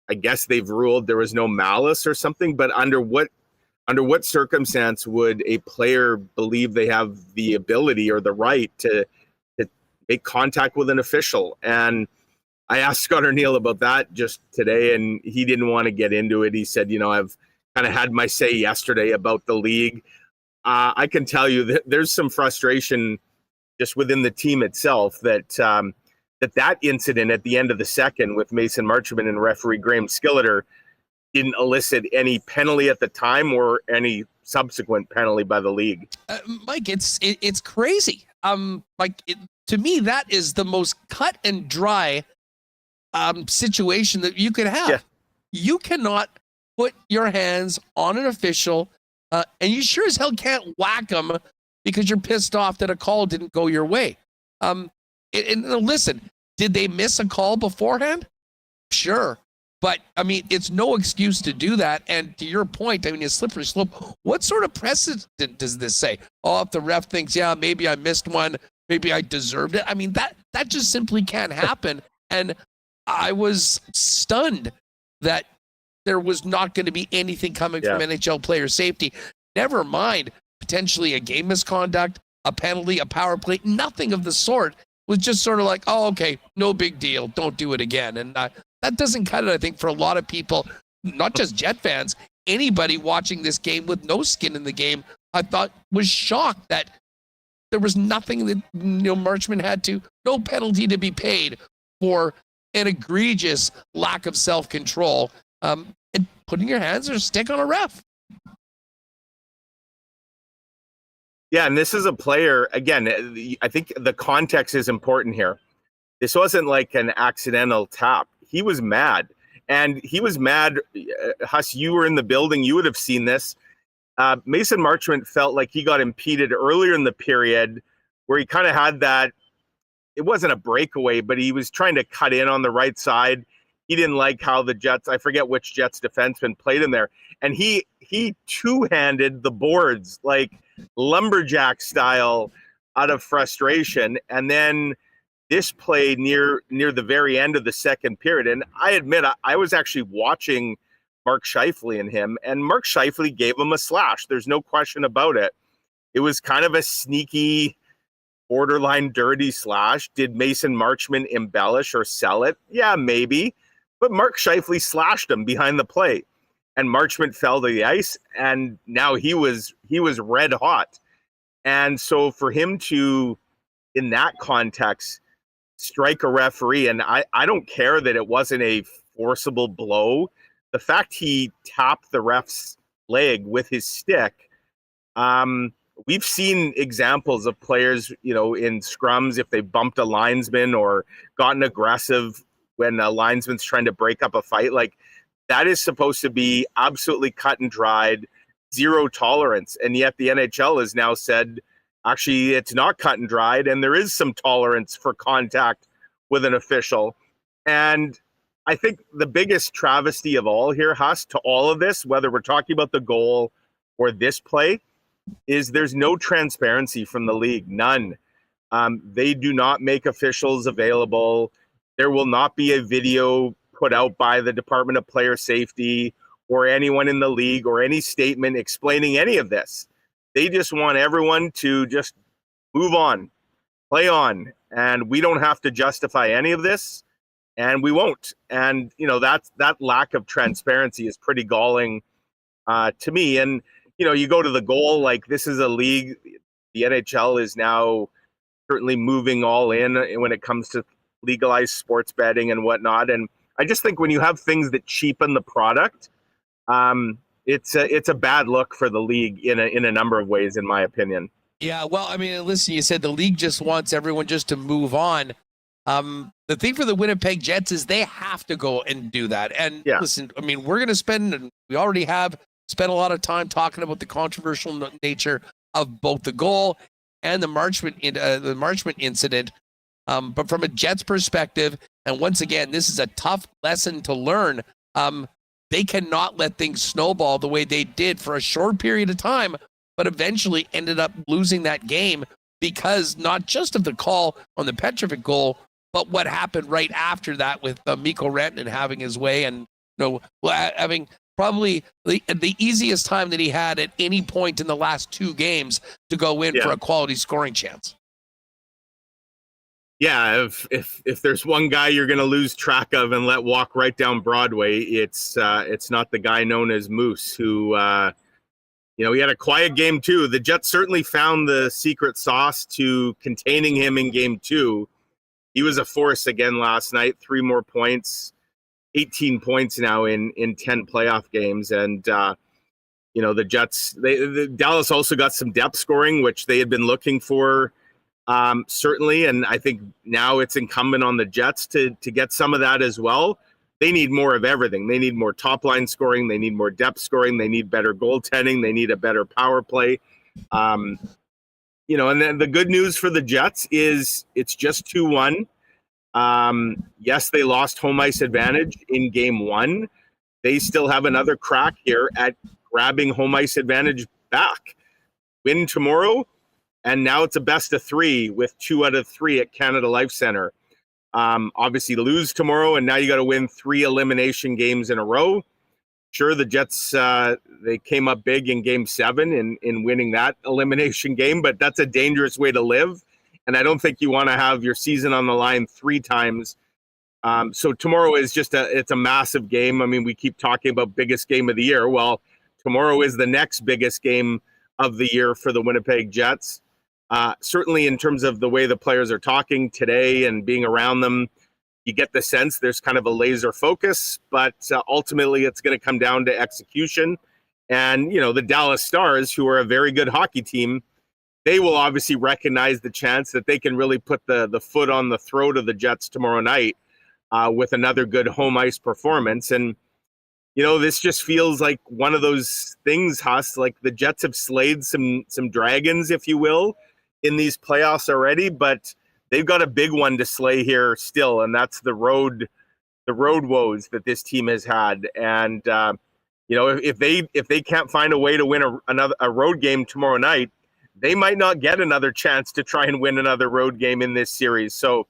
S8: I guess they've ruled there was no malice or something, but under what circumstance would a player believe they have the ability or the right to make contact with an official? And I asked Scott Arniel about that just today, and he didn't want to get into it. He said, I've kind of had my say yesterday about the league. I can tell you that there's some frustration just within the team itself that that incident at the end of the second with Mason Marchment and referee Graham Skilleter didn't elicit any penalty at the time or any subsequent penalty by the league.
S3: Mike, it's crazy. To me, that is the most cut and dry situation that you could have.
S8: Yeah.
S3: You cannot put your hands on an official, and you sure as hell can't whack them because you're pissed off that a call didn't go your way. And listen, did they miss a call beforehand? Sure. But, I mean, it's no excuse to do that. And to your point, I mean, a slippery slope, what sort of precedent does this say? Oh, if the ref thinks, yeah, maybe I missed one, maybe I deserved it. I mean, that just simply can't happen. And I was stunned that there was not going to be anything coming from NHL player safety. Never mind potentially a game misconduct, a penalty, a power play, nothing of the sort. Was just sort of like, oh, okay, no big deal. Don't do it again. And that doesn't cut it, I think, for a lot of people, not just Jet fans, anybody watching this game with no skin in the game, I thought was shocked that there was nothing that Marchment had to, no penalty to be paid for an egregious lack of self-control and putting your hands or stick on a ref.
S8: Yeah, and this is a player, again, I think the context is important here. This wasn't like an accidental tap. He was mad. And he was mad. Huss, you were in the building. You would have seen this. Mason Marchment felt like he got impeded earlier in the period where he kind of had that, it wasn't a breakaway, but he was trying to cut in on the right side. He didn't like how the Jets, I forget which Jets defenseman played in there. And he two-handed the boards, like lumberjack style, out of frustration. And then this play near the very end of the second period. And I admit, I was actually watching Mark Scheifele and him, and Mark Scheifele gave him a slash. There's no question about it. It was kind of a sneaky, borderline dirty slash. Did Mason Marchment embellish or sell it? Yeah, maybe. But Mark Scheifele slashed him behind the plate, and Marchment fell to the ice, and now he was red hot. And so for him to, in that context, strike a referee, and I don't care that it wasn't a forcible blow. The fact he tapped the ref's leg with his stick, we've seen examples of players, in scrums, if they bumped a linesman or gotten aggressive when a linesman's trying to break up a fight, like that is supposed to be absolutely cut and dried, zero tolerance. And yet the NHL has now said, actually, it's not cut and dried, and there is some tolerance for contact with an official. And I think the biggest travesty of all here, Huss, to all of this, whether we're talking about the goal or this play, is there's no transparency from the league, none. They do not make officials available. There will not be a video put out by the Department of Player Safety or anyone in the league or any statement explaining any of this. They just want everyone to just move on, play on, and we don't have to justify any of this, and we won't. And, you know, that lack of transparency is pretty galling to me. And, you know, you go to the goal, like, this is a league, the NHL is now certainly moving all in when it comes to legalized sports betting and whatnot. And I just think when you have things that cheapen the product, it's a bad look for the league in a number of ways, in my opinion.
S3: Yeah, well, I mean, listen, you said the league just wants everyone just to move on. The thing for the Winnipeg Jets is they have to go and do that. And listen, I mean, we're going to spend, and we already have spent a lot of time talking about the controversial nature of both the goal and the Marchment incident. But from a Jets perspective, and once again, this is a tough lesson to learn. They cannot let things snowball the way they did for a short period of time, but eventually ended up losing that game because not just of the call on the Petrovic goal, but what happened right after that with Miron-Imagn having his way and, you know, having probably the easiest time that he had at any point in the last two games to go in for a quality scoring chance.
S8: Yeah, if there's one guy you're going to lose track of and let walk right down Broadway, it's not the guy known as Moose, who you know, he had a quiet game too. The Jets certainly found the secret sauce to containing him in game two. He was a force again last night. 3 more points, 18 points now in 10 playoff games, and you know, the Jets. Dallas also got some depth scoring, which they had been looking for. Certainly, and I think now it's incumbent on the Jets to get some of that as well. They need more of everything. They need more top-line scoring. They need more depth scoring. They need better goaltending. They need a better power play. You know, and then the good news for the Jets is it's just 2-1. Yes, they lost home ice advantage in game one. They still have another crack here at grabbing home ice advantage back. Win tomorrow, and now it's a best of 3 with 2 out of 3 at Canada Life Center. Obviously lose tomorrow, and now you got to win 3 elimination games in a row. Sure, the Jets, they came up big in game 7 in winning that elimination game, but that's a dangerous way to live. And I don't think you want to have your season on the line 3 times. So tomorrow is it's a massive game. I mean, we keep talking about biggest game of the year. Well, tomorrow is the next biggest game of the year for the Winnipeg Jets. Certainly in terms of the way the players are talking today and being around them, you get the sense there's kind of a laser focus, but ultimately it's going to come down to execution. And, you know, the Dallas Stars, who are a very good hockey team, they will obviously recognize the chance that they can really put the foot on the throat of the Jets tomorrow night with another good home ice performance. And, you know, this just feels like one of those things, Huss, like the Jets have slayed some dragons, if you will, in these playoffs already, but they've got a big one to slay here still, and that's the road woes that this team has had. And you know, if they can't find a way to win a road game tomorrow night, they might not get another chance to try and win another road game in this series. So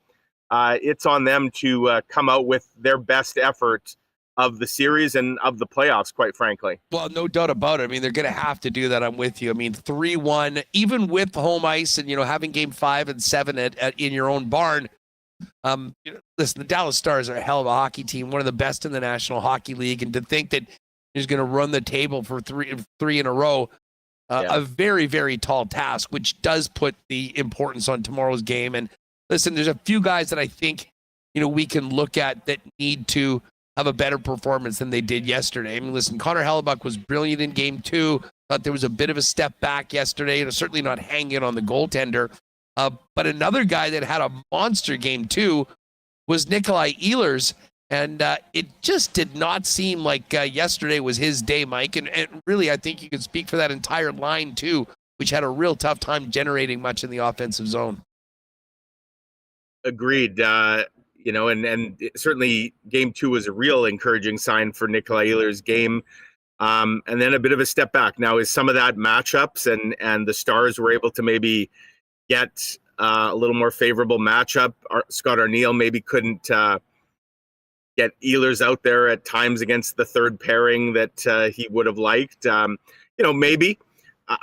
S8: it's on them to come out with their best effort of the series and of the playoffs, quite frankly.
S3: Well, no doubt about it. I mean, they're going to have to do that. I'm with you. I mean, 3-1, even with home ice and, you know, having game 5 and 7 in your own barn. Listen, the Dallas Stars are a hell of a hockey team, one of the best in the National Hockey League. And to think that he's going to run the table for three in a row, a very, very tall task, which does put the importance on tomorrow's game. And listen, there's a few guys that I think, you know, we can look at that need to have a better performance than they did yesterday. I mean, listen, Connor Hellebuyck was brilliant in game 2. Thought there was a bit of a step back yesterday, and certainly not hanging on the goaltender. But another guy that had a monster game 2 was Nikolai Ehlers, and it just did not seem like yesterday was his day, Mike. And really, I think you can speak for that entire line too, which had a real tough time generating much in the offensive zone.
S8: Agreed. You know, and certainly game 2 was a real encouraging sign for Nikolai Ehlers' game. and then a bit of a step back. Now, is some of that matchups and the Stars were able to maybe get a little more favorable matchup? Scott Arniel maybe couldn't get Ehlers out there at times against the third pairing that he would have liked. Maybe.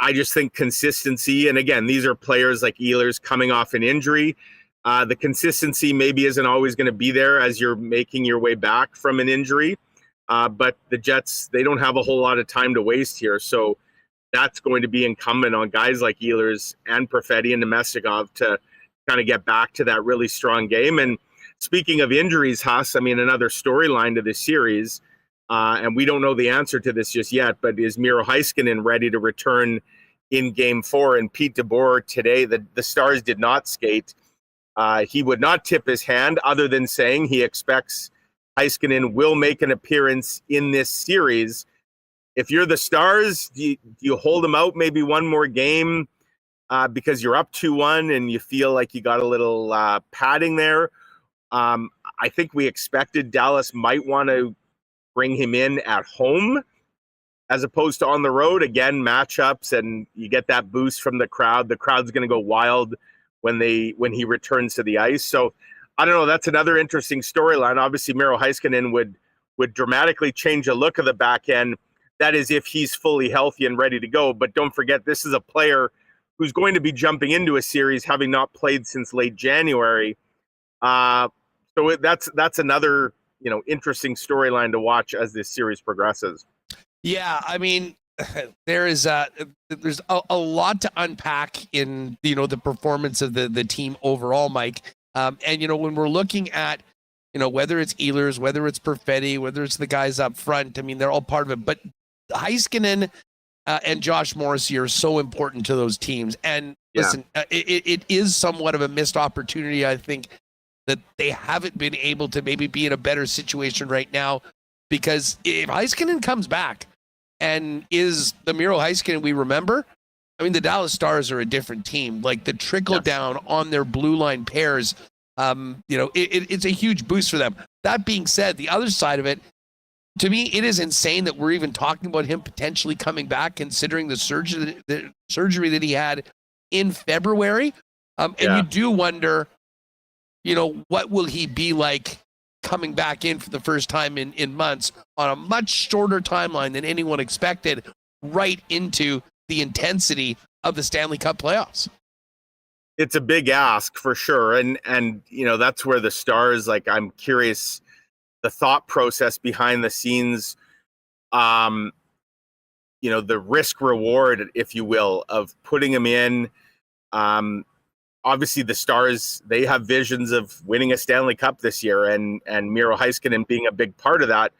S8: I just think consistency, and again, these are players like Ehlers coming off an injury. The consistency maybe isn't always going to be there as you're making your way back from an injury. But the Jets, they don't have a whole lot of time to waste here. So that's going to be incumbent on guys like Ehlers and Perfetti and Nemestikov to kind of get back to that really strong game. And speaking of injuries, Huss, I mean, another storyline to this series, and we don't know the answer to this just yet, but is Miro Heiskanen ready to return in Game 4? And Pete DeBoer today, the Stars did not skate. He would not tip his hand other than saying he expects Heiskanen will make an appearance in this series. If you're the Stars, do you hold him out maybe one more game because you're up 2-1 and you feel like you got a little padding there? I think we expected Dallas might want to bring him in at home as opposed to on the road. Again, matchups, and you get that boost from the crowd. The crowd's going to go wild when he returns to the ice. So I don't know. That's another interesting storyline. Obviously, Miro Heiskanen would dramatically change the look of the back end. That is if he's fully healthy and ready to go. But don't forget, this is a player who's going to be jumping into a series having not played since late January. So that's another interesting storyline to watch as this series progresses. Yeah,
S3: I mean, there's a lot to unpack in the performance of the team overall, Mike. And when we're looking at whether it's Ehlers, whether it's Perfetti, whether it's the guys up front, I mean, they're all part of it. But Heiskanen and Josh Morrissey are so important to those teams. And listen, it is somewhat of a missed opportunity, I think, that they haven't been able to maybe be in a better situation right now, because if Heiskanen comes back and is the Miro Heiskanen we remember, I mean, the Dallas Stars are a different team. Like the trickle down on their blue line pairs, it's a huge boost for them. That being said, the other side of it, to me, it is insane that we're even talking about him potentially coming back, considering the surgery that he had in February. And you do wonder, what will he be like coming back in for the first time in months on a much shorter timeline than anyone expected, right into the intensity of the Stanley Cup playoffs?
S8: It's a big ask for sure. And that's where the Stars, like, I'm curious, the thought process behind the scenes, the risk reward, if you will, of putting him in. Obviously, the Stars, they have visions of winning a Stanley Cup this year, and Miro Heiskanen being a big part of that.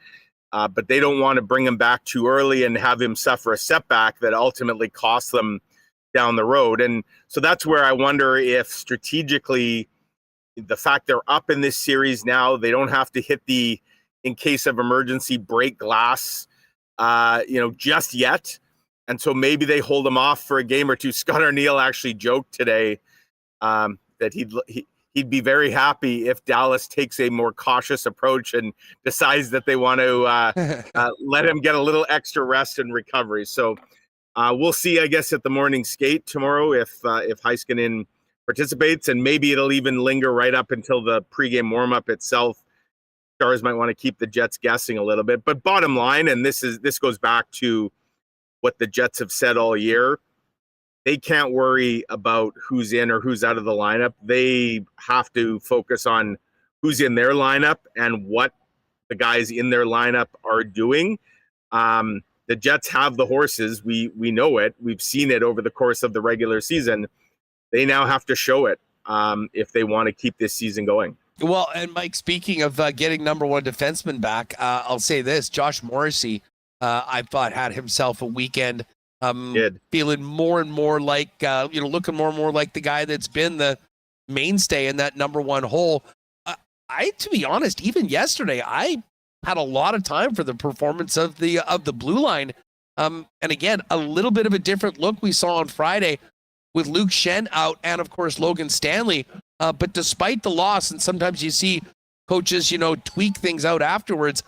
S8: But they don't want to bring him back too early and have him suffer a setback that ultimately costs them down the road. And so that's where I wonder if strategically, the fact they're up in this series now, they don't have to hit the, in case of emergency, break glass, just yet. And so maybe they hold him off for a game or two. Scott Arniel actually joked today that he'd be very happy if Dallas takes a more cautious approach and decides that they want to let him get a little extra rest and recovery. So we'll see, I guess, at the morning skate tomorrow if Heiskanen participates, and maybe it'll even linger right up until the pregame warm-up itself. Stars might want to keep the Jets guessing a little bit. But bottom line, and this goes back to what the Jets have said all year, they can't worry about who's in or who's out of the lineup. They have to focus on who's in their lineup and what the guys in their lineup are doing. The Jets have the horses. We know it. We've seen it over the course of the regular season. They now have to show it if they want to keep this season going.
S3: Well, and Mike, speaking of getting number one defenseman back, I'll say this: Josh Morrissey, I thought, had himself a weekend. Feeling more and more like, looking more and more like the guy that's been the mainstay in that number one hole. To be honest, even yesterday, I had a lot of time for the performance of the blue line. And again, a little bit of a different look we saw on Friday with Luke Schenn out and, of course, Logan Stanley. But despite the loss, and sometimes you see coaches, tweak things out afterwards,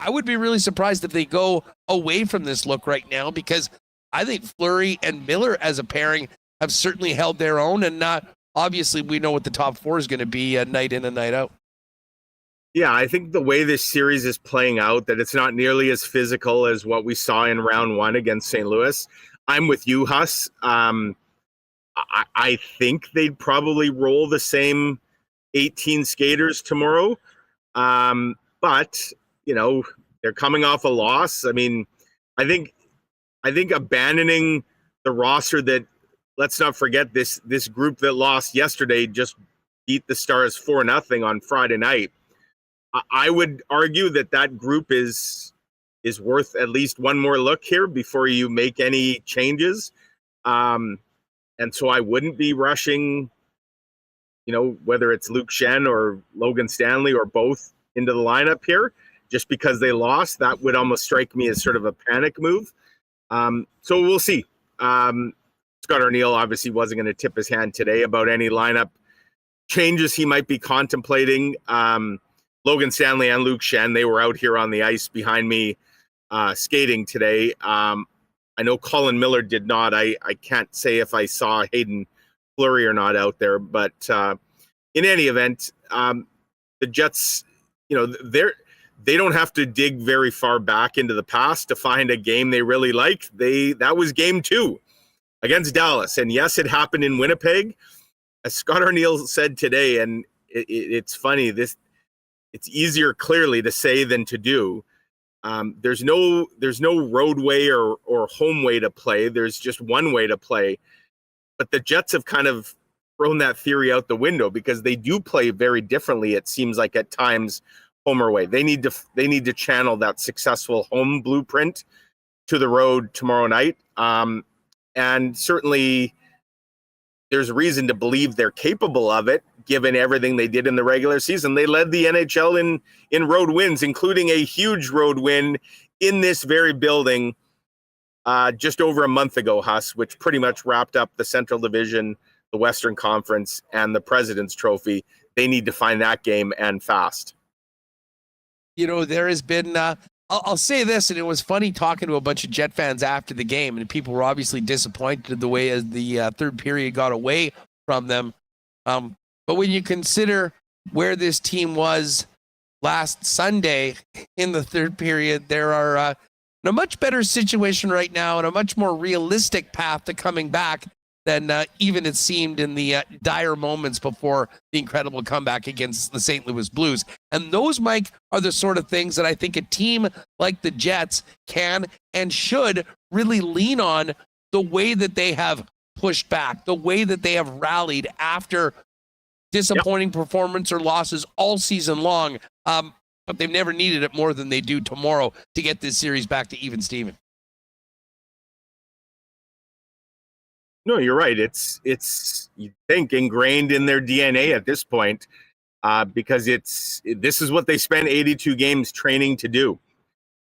S3: I would be really surprised if they go away from this look right now, because I think Fleury and Miller as a pairing have certainly held their own. And obviously, we know what the top four is going to be night in and night out.
S8: Yeah, I think the way this series is playing out, that it's not nearly as physical as what we saw in round one against St. Louis. I'm with you, Huss. I think they'd probably roll the same 18 skaters tomorrow. But, they're coming off a loss. I mean, I think abandoning the roster that, let's not forget, this group that lost yesterday just beat the Stars 4-0 on Friday night. I would argue that group is worth at least one more look here before you make any changes. And so I wouldn't be rushing, whether it's Luke Schenn or Logan Stanley or both into the lineup here, just because they lost. That would almost strike me as sort of a panic move. So we'll see. Scott Arniel obviously wasn't going to tip his hand today about any lineup changes he might be contemplating. Logan Stanley and Luke Schenn, they were out here on the ice behind me skating today. I know Colin Miller did not. I can't say if I saw Hayden Fleury or not out there, but in any event, the Jets, they don't have to dig very far back into the past to find a game they really liked. That was game 2 against Dallas. And yes, it happened in Winnipeg. As Scott Arniel said today, and it's funny, it's easier clearly to say than to do. There's no roadway or home way to play. There's just one way to play. But the Jets have kind of thrown that theory out the window, because they do play very differently, it seems like, at times, home or away. They need to channel that successful home blueprint to the road tomorrow night. And certainly there's reason to believe they're capable of it, given everything they did in the regular season. They led the NHL in road wins, including a huge road win in this very building just over a month ago, Huss, which pretty much wrapped up the Central Division, the Western Conference, and the President's Trophy. They need to find that game, and fast.
S3: There has been, I'll say this, and it was funny talking to a bunch of Jet fans after the game, and people were obviously disappointed the way as the third period got away from them. But when you consider where this team was last Sunday in the third period, there are in a much better situation right now and a much more realistic path to coming back than even it seemed in the dire moments before the incredible comeback against the St. Louis Blues. And those, Mike, are the sort of things that I think a team like the Jets can and should really lean on, the way that they have pushed back, the way that they have rallied after disappointing performance or losses all season long. But they've never needed it more than they do tomorrow to get this series back to even Steven.
S8: No, you're right. It's you think ingrained in their DNA at this point, because this is what they spent 82 games training to do.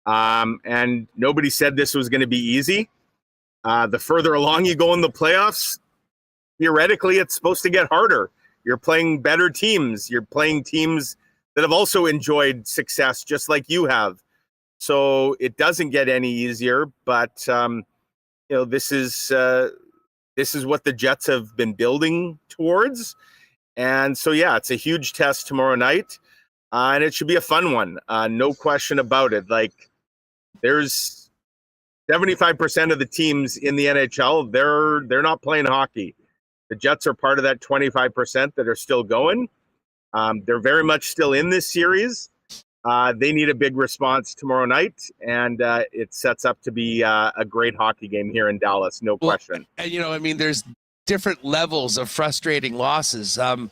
S8: And nobody said this was going to be easy. The further along you go in the playoffs, theoretically, it's supposed to get harder. You're playing better teams. You're playing teams that have also enjoyed success just like you have. So it doesn't get any easier, but this is what the Jets have been building towards. And so, yeah, it's a huge test tomorrow night, and it should be a fun one. No question about it. Like, there's 75% of the teams in the NHL, they're not playing hockey. The Jets are part of that 25% that are still going. They're very much still in this series. They need a big response tomorrow night, and it sets up to be a great hockey game here in Dallas, no question.
S3: And, there's different levels of frustrating losses. I don't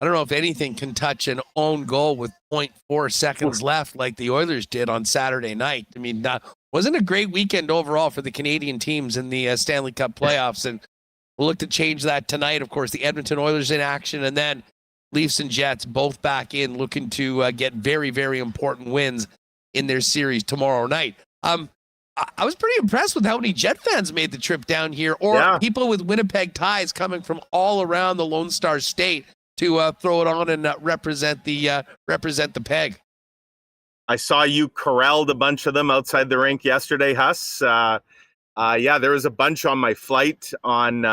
S3: know if anything can touch an own goal with 0.4 seconds left like the Oilers did on Saturday night. Wasn't a great weekend overall for the Canadian teams in the Stanley Cup playoffs, and we'll look to change that tonight. Of course, the Edmonton Oilers in action, and then Leafs and Jets both back in, looking to get very, very important wins in their series tomorrow night. I was pretty impressed with how many Jet fans made the trip down here, or people with Winnipeg ties coming from all around the Lone Star State to throw it on and represent the Peg.
S8: I saw you corralled a bunch of them outside the rink yesterday, Huss. Yeah, there was a bunch on my flight on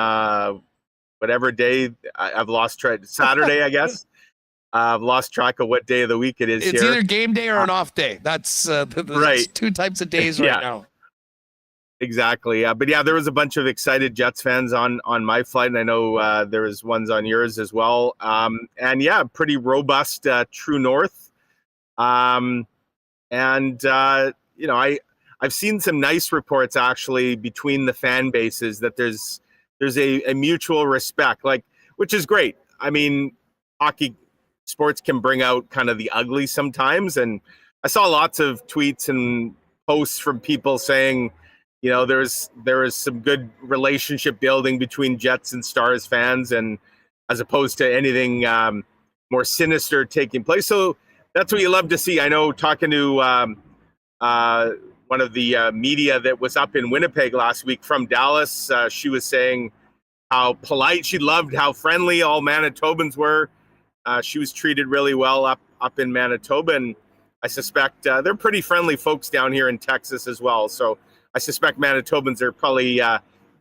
S8: whatever day. I've lost track. Saturday, I guess. I've lost track of what day of the week it is
S3: It's
S8: here.
S3: either game day or an off day. That's
S8: right.
S3: Two types of days right now.
S8: Exactly. But yeah, there was a bunch of excited Jets fans on my flight, and I know there was ones on yours as well. And yeah, pretty robust True North. You know, I've seen some nice reports actually between the fan bases that there's a mutual respect, like, which is great. I mean, hockey sports can bring out kind of the ugly sometimes, and I saw lots of tweets and posts from people saying, you know, there is some good relationship building between Jets and Stars fans, and as opposed to anything more sinister taking place. So that's what you love to see. I know talking to one of the media that was up in Winnipeg last week from Dallas, she was saying how polite, she loved how friendly all Manitobans were. She was treated really well up in Manitoba, and I suspect they're pretty friendly folks down here in Texas as well. So I suspect Manitobans are probably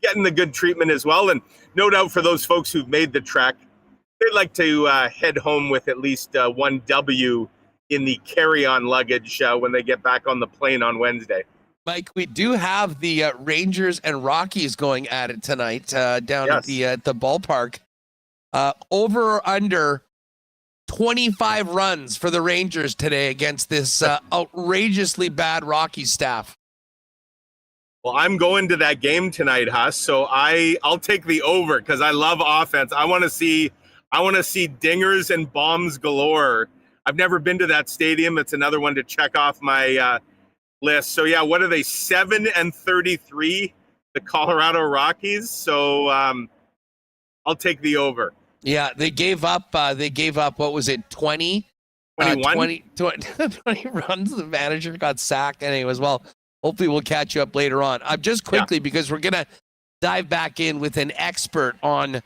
S8: getting the good treatment as well. And no doubt for those folks who've made the trek, they'd like to head home with at least one W in the carry-on luggage when they get back on the plane on Wednesday.
S3: Mike, we do have the Rangers and Rockies going at it tonight down at the ballpark. Over or under 25 runs for the Rangers today against this outrageously bad Rockies staff.
S8: Well, I'm going to that game tonight, Huss. So I'll take the over because I love offense. I want to see dingers and bombs galore. I've never been to that stadium. It's another one to check off my list. So yeah, what are they? 7-33, the Colorado Rockies. So I'll take the over.
S3: Yeah, they gave up. What was it? 20 runs. The manager got sacked. Anyways, well, hopefully we'll catch you up later on. Just quickly, because we're going to dive back in with an expert on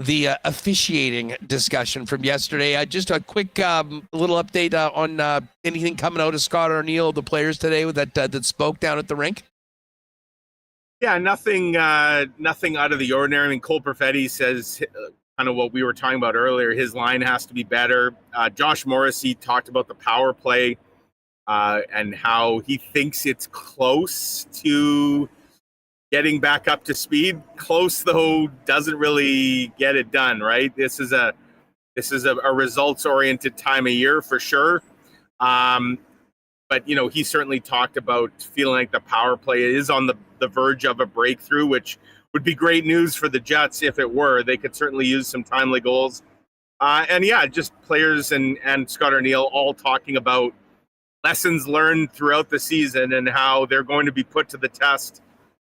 S3: the officiating discussion from yesterday. Just a quick little update on anything coming out of Scott Arniel, the players today that spoke down at the rink.
S8: Yeah, nothing out of the ordinary. I mean, Cole Perfetti says kind of what we were talking about earlier. His line has to be better. Josh Morrissey talked about the power play and how he thinks it's close to getting back up to speed. Close, though, doesn't really get it done, right? This is a results-oriented time of year for sure. But, you know, he certainly talked about feeling like the power play is on the verge of a breakthrough, which would be great news for the Jets if it were. They could certainly use some timely goals. And, yeah, just players and Scott Arniel all talking about lessons learned throughout the season and how they're going to be put to the test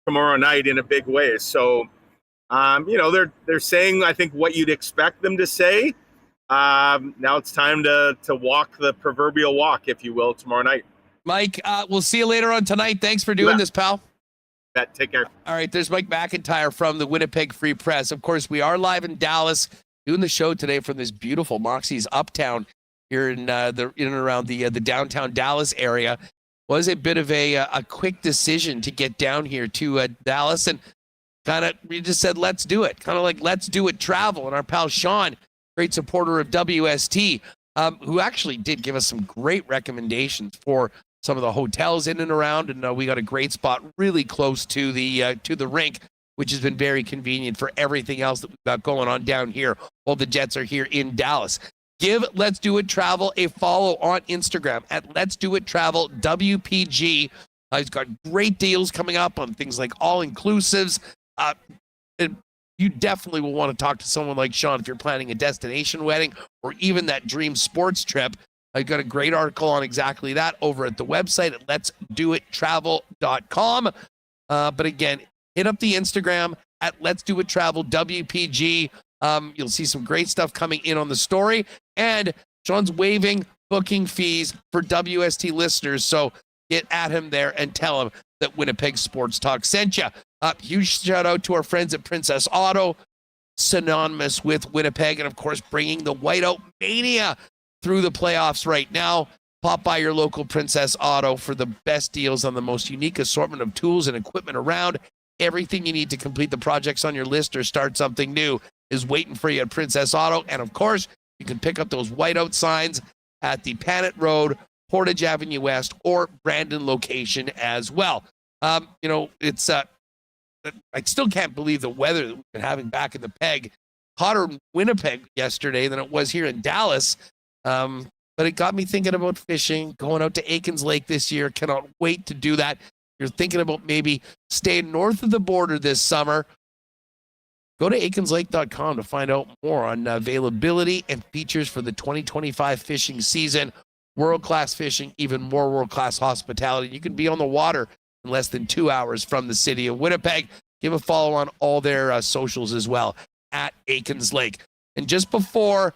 S8: tomorrow night in a big way. So, you know, they're saying, I think, what you'd expect them to say. Now it's time to walk the proverbial walk, if you will, tomorrow night.
S3: Mike, we'll see you later on tonight. Thanks for doing this, pal.
S8: Take care.
S3: All right, there's Mike McIntyre from the Winnipeg Free Press. Of course, we are live in Dallas doing the show today from this beautiful Moxie's Uptown here in and around the downtown Dallas area. Was a bit of a quick decision to get down here to Dallas, and kind of we just said let's do it, kind of like let's do it travel. And our pal Sean, great supporter of WST, who actually did give us some great recommendations for some of the hotels in and around, and we got a great spot really close to the rink, which has been very convenient for everything else that we've got going on down here while the Jets are here in Dallas. Give Let's Do It Travel a follow on Instagram at Let's Do It Travel WPG. He's got great deals coming up on things like all-inclusives. And you definitely will want to talk to someone like Sean if you're planning a destination wedding or even that dream sports trip. I've got a great article on exactly that over at the website at letsdoittravel.com. But again, hit up the Instagram at Let's Do It Travel WPG. You'll see some great stuff coming in on the story. And Sean's waiving booking fees for WST listeners. So get at him there and tell him that Winnipeg Sports Talk sent you. Huge shout out to our friends at Princess Auto, synonymous with Winnipeg, and of course bringing the Whiteout Mania through the playoffs right now. Pop by your local Princess Auto for the best deals on the most unique assortment of tools and equipment around. Everything you need to complete the projects on your list or start something new is waiting for you at Princess Auto. And of course, you can pick up those whiteout signs at the Panet Road, Portage Avenue West, or Brandon location as well. It's I still can't believe the weather that we've been having back in the Peg. Hotter in Winnipeg yesterday than it was here in Dallas. But it got me thinking about fishing, going out to Aikens Lake this year. Cannot wait to do that. You're thinking about maybe staying north of the border this summer. Go to aikenslake.com to find out more on availability and features for the 2025 fishing season. World-class fishing, even more world-class hospitality. You can be on the water in less than 2 hours from the city of Winnipeg. Give a follow on all their socials as well at Aikens Lake. And just before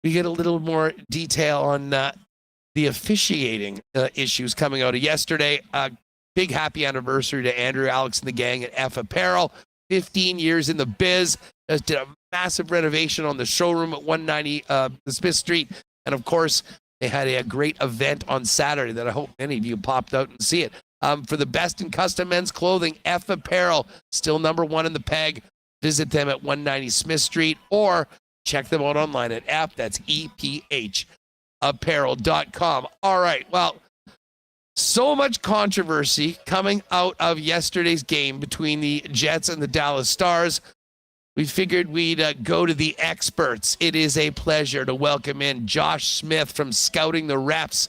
S3: we get a little more detail on the officiating issues coming out of yesterday, big happy anniversary to Andrew, Alex, and the gang at F Apparel. 15 years in the biz. Just did a massive renovation on the showroom at 190 Smith Street. And of course, they had a great event on Saturday that I hope many of you popped out and see it. For the best in custom men's clothing, F Apparel, still number one in the Peg. Visit them at 190 Smith Street or check them out online at that's EPH apparel.com. All right. Well, so much controversy coming out of yesterday's game between the Jets and the Dallas Stars. We figured we'd go to the experts. It is a pleasure to welcome in Josh Smith from Scouting the Reps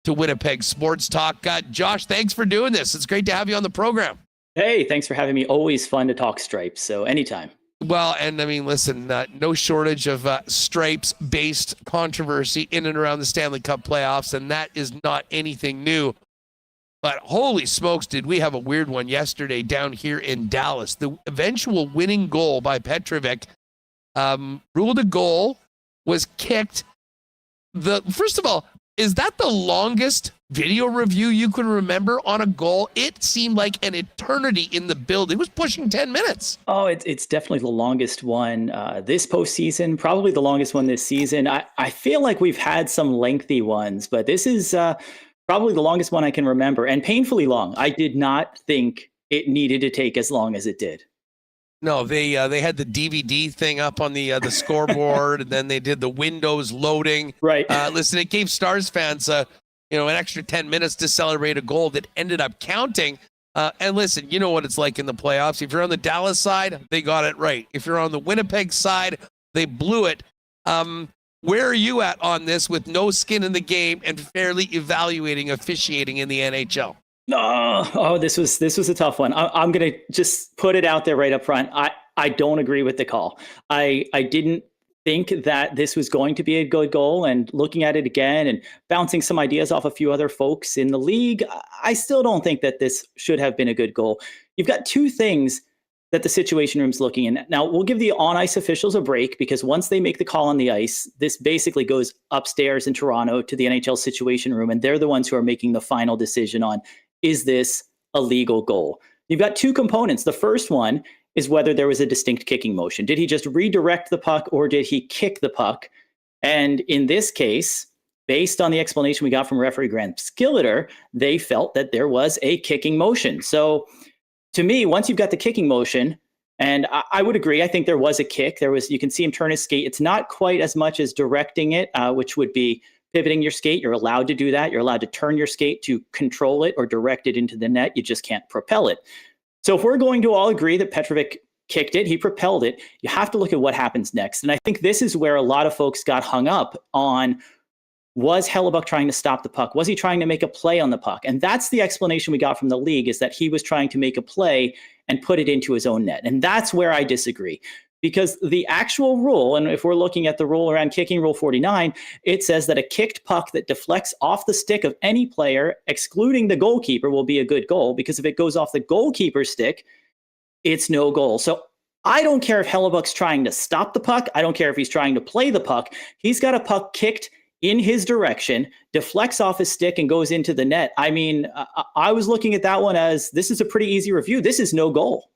S3: to Winnipeg Sports Talk. Josh, thanks for doing this. It's great to have you on the program.
S9: Hey, thanks for having me. Always fun to talk stripes, so anytime.
S3: Well, and I mean, listen, no shortage of stripes-based controversy in and around the Stanley Cup playoffs, and that is not anything new. But holy smokes, did we have a weird one yesterday down here in Dallas. The eventual winning goal by Petrovic, ruled a goal, was kicked. First of all, is that the longest video review you can remember on a goal? It seemed like an eternity in the build. It was pushing 10 minutes.
S9: Oh, it's definitely the longest one this postseason, probably the longest one this season. I feel like we've had some lengthy ones, but this is probably the longest one I can remember, and painfully long. I did not think it needed to take as long as it did.
S3: No, they had the DVD thing up on the scoreboard, and then they did the windows loading.
S9: Right.
S3: Listen, it gave Stars fans an extra 10 minutes to celebrate a goal that ended up counting. And listen, you know what it's like in the playoffs. If you're on the Dallas side, they got it right. If you're on the Winnipeg side, they blew it. Where are you at on this with no skin in the game and fairly evaluating officiating in the NHL?
S9: Oh, this was a tough one. I'm going to just put it out there right up front. I don't agree with the call. I didn't think that this was going to be a good goal, and looking at it again and bouncing some ideas off a few other folks in the league, I still don't think that this should have been a good goal. You've got two things that the Situation Room's looking in. Now, we'll give the on-ice officials a break, because once they make the call on the ice, this basically goes upstairs in Toronto to the NHL Situation Room, and they're the ones who are making the final decision on, is this a legal goal? You've got two components. The first one is whether there was a distinct kicking motion. Did he just redirect the puck, or did he kick the puck? And in this case, based on the explanation we got from referee Grant Skilleter, they felt that there was a kicking motion. So to me, once you've got the kicking motion, and I would agree, I think there was a kick. You can see him turn his skate. It's not quite as much as directing it, which would be pivoting your skate. You're allowed to do that. You're allowed to turn your skate to control it or direct it into the net. You just can't propel it. So if we're going to all agree that Petrovic kicked it, he propelled it, you have to look at what happens next. And I think this is where a lot of folks got hung up on, was Hellebuyck trying to stop the puck? Was he trying to make a play on the puck? And that's the explanation we got from the league, is that he was trying to make a play and put it into his own net. And that's where I disagree. Because the actual rule, and if we're looking at the rule around kicking, Rule 49, it says that a kicked puck that deflects off the stick of any player, excluding the goalkeeper, will be a good goal, because if it goes off the goalkeeper's stick, it's no goal. So I don't care if Hellebuck's trying to stop the puck. I don't care if he's trying to play the puck. He's got a puck kicked in his direction, deflects off his stick, and goes into the net. I mean, I was looking at that one as, this is a pretty easy review. This is no goal.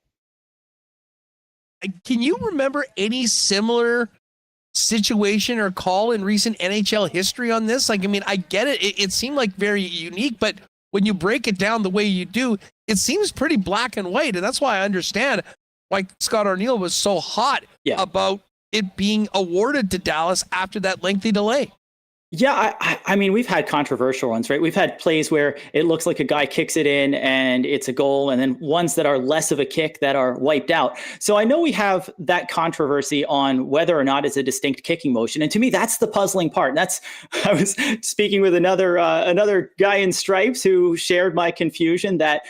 S3: Can you remember any similar situation or call in recent NHL history on this? Like, I mean, I get it. It seemed like very unique, but when you break it down the way you do, it seems pretty black and white. And that's why I understand why Scott Arniel was so hot about it being awarded to Dallas after that lengthy delay.
S9: Yeah, I mean, we've had controversial ones, right? We've had plays where it looks like a guy kicks it in and it's a goal, and then ones that are less of a kick that are wiped out. So I know we have that controversy on whether or not it's a distinct kicking motion. And to me, that's the puzzling part. And that's, I was speaking with another guy in stripes who shared my confusion that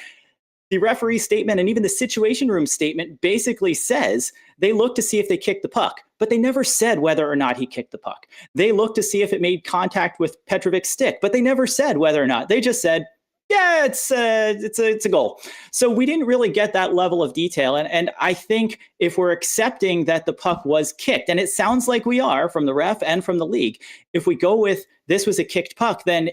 S9: the referee statement and even the situation room statement basically says they look to see if they kicked the puck, but they never said whether or not he kicked the puck. They looked to see if it made contact with Petrovic's stick, but they never said whether or not. They just said, yeah, it's a goal. So we didn't really get that level of detail. And I think if we're accepting that the puck was kicked, and it sounds like we are from the ref and from the league, if we go with this was a kicked puck, then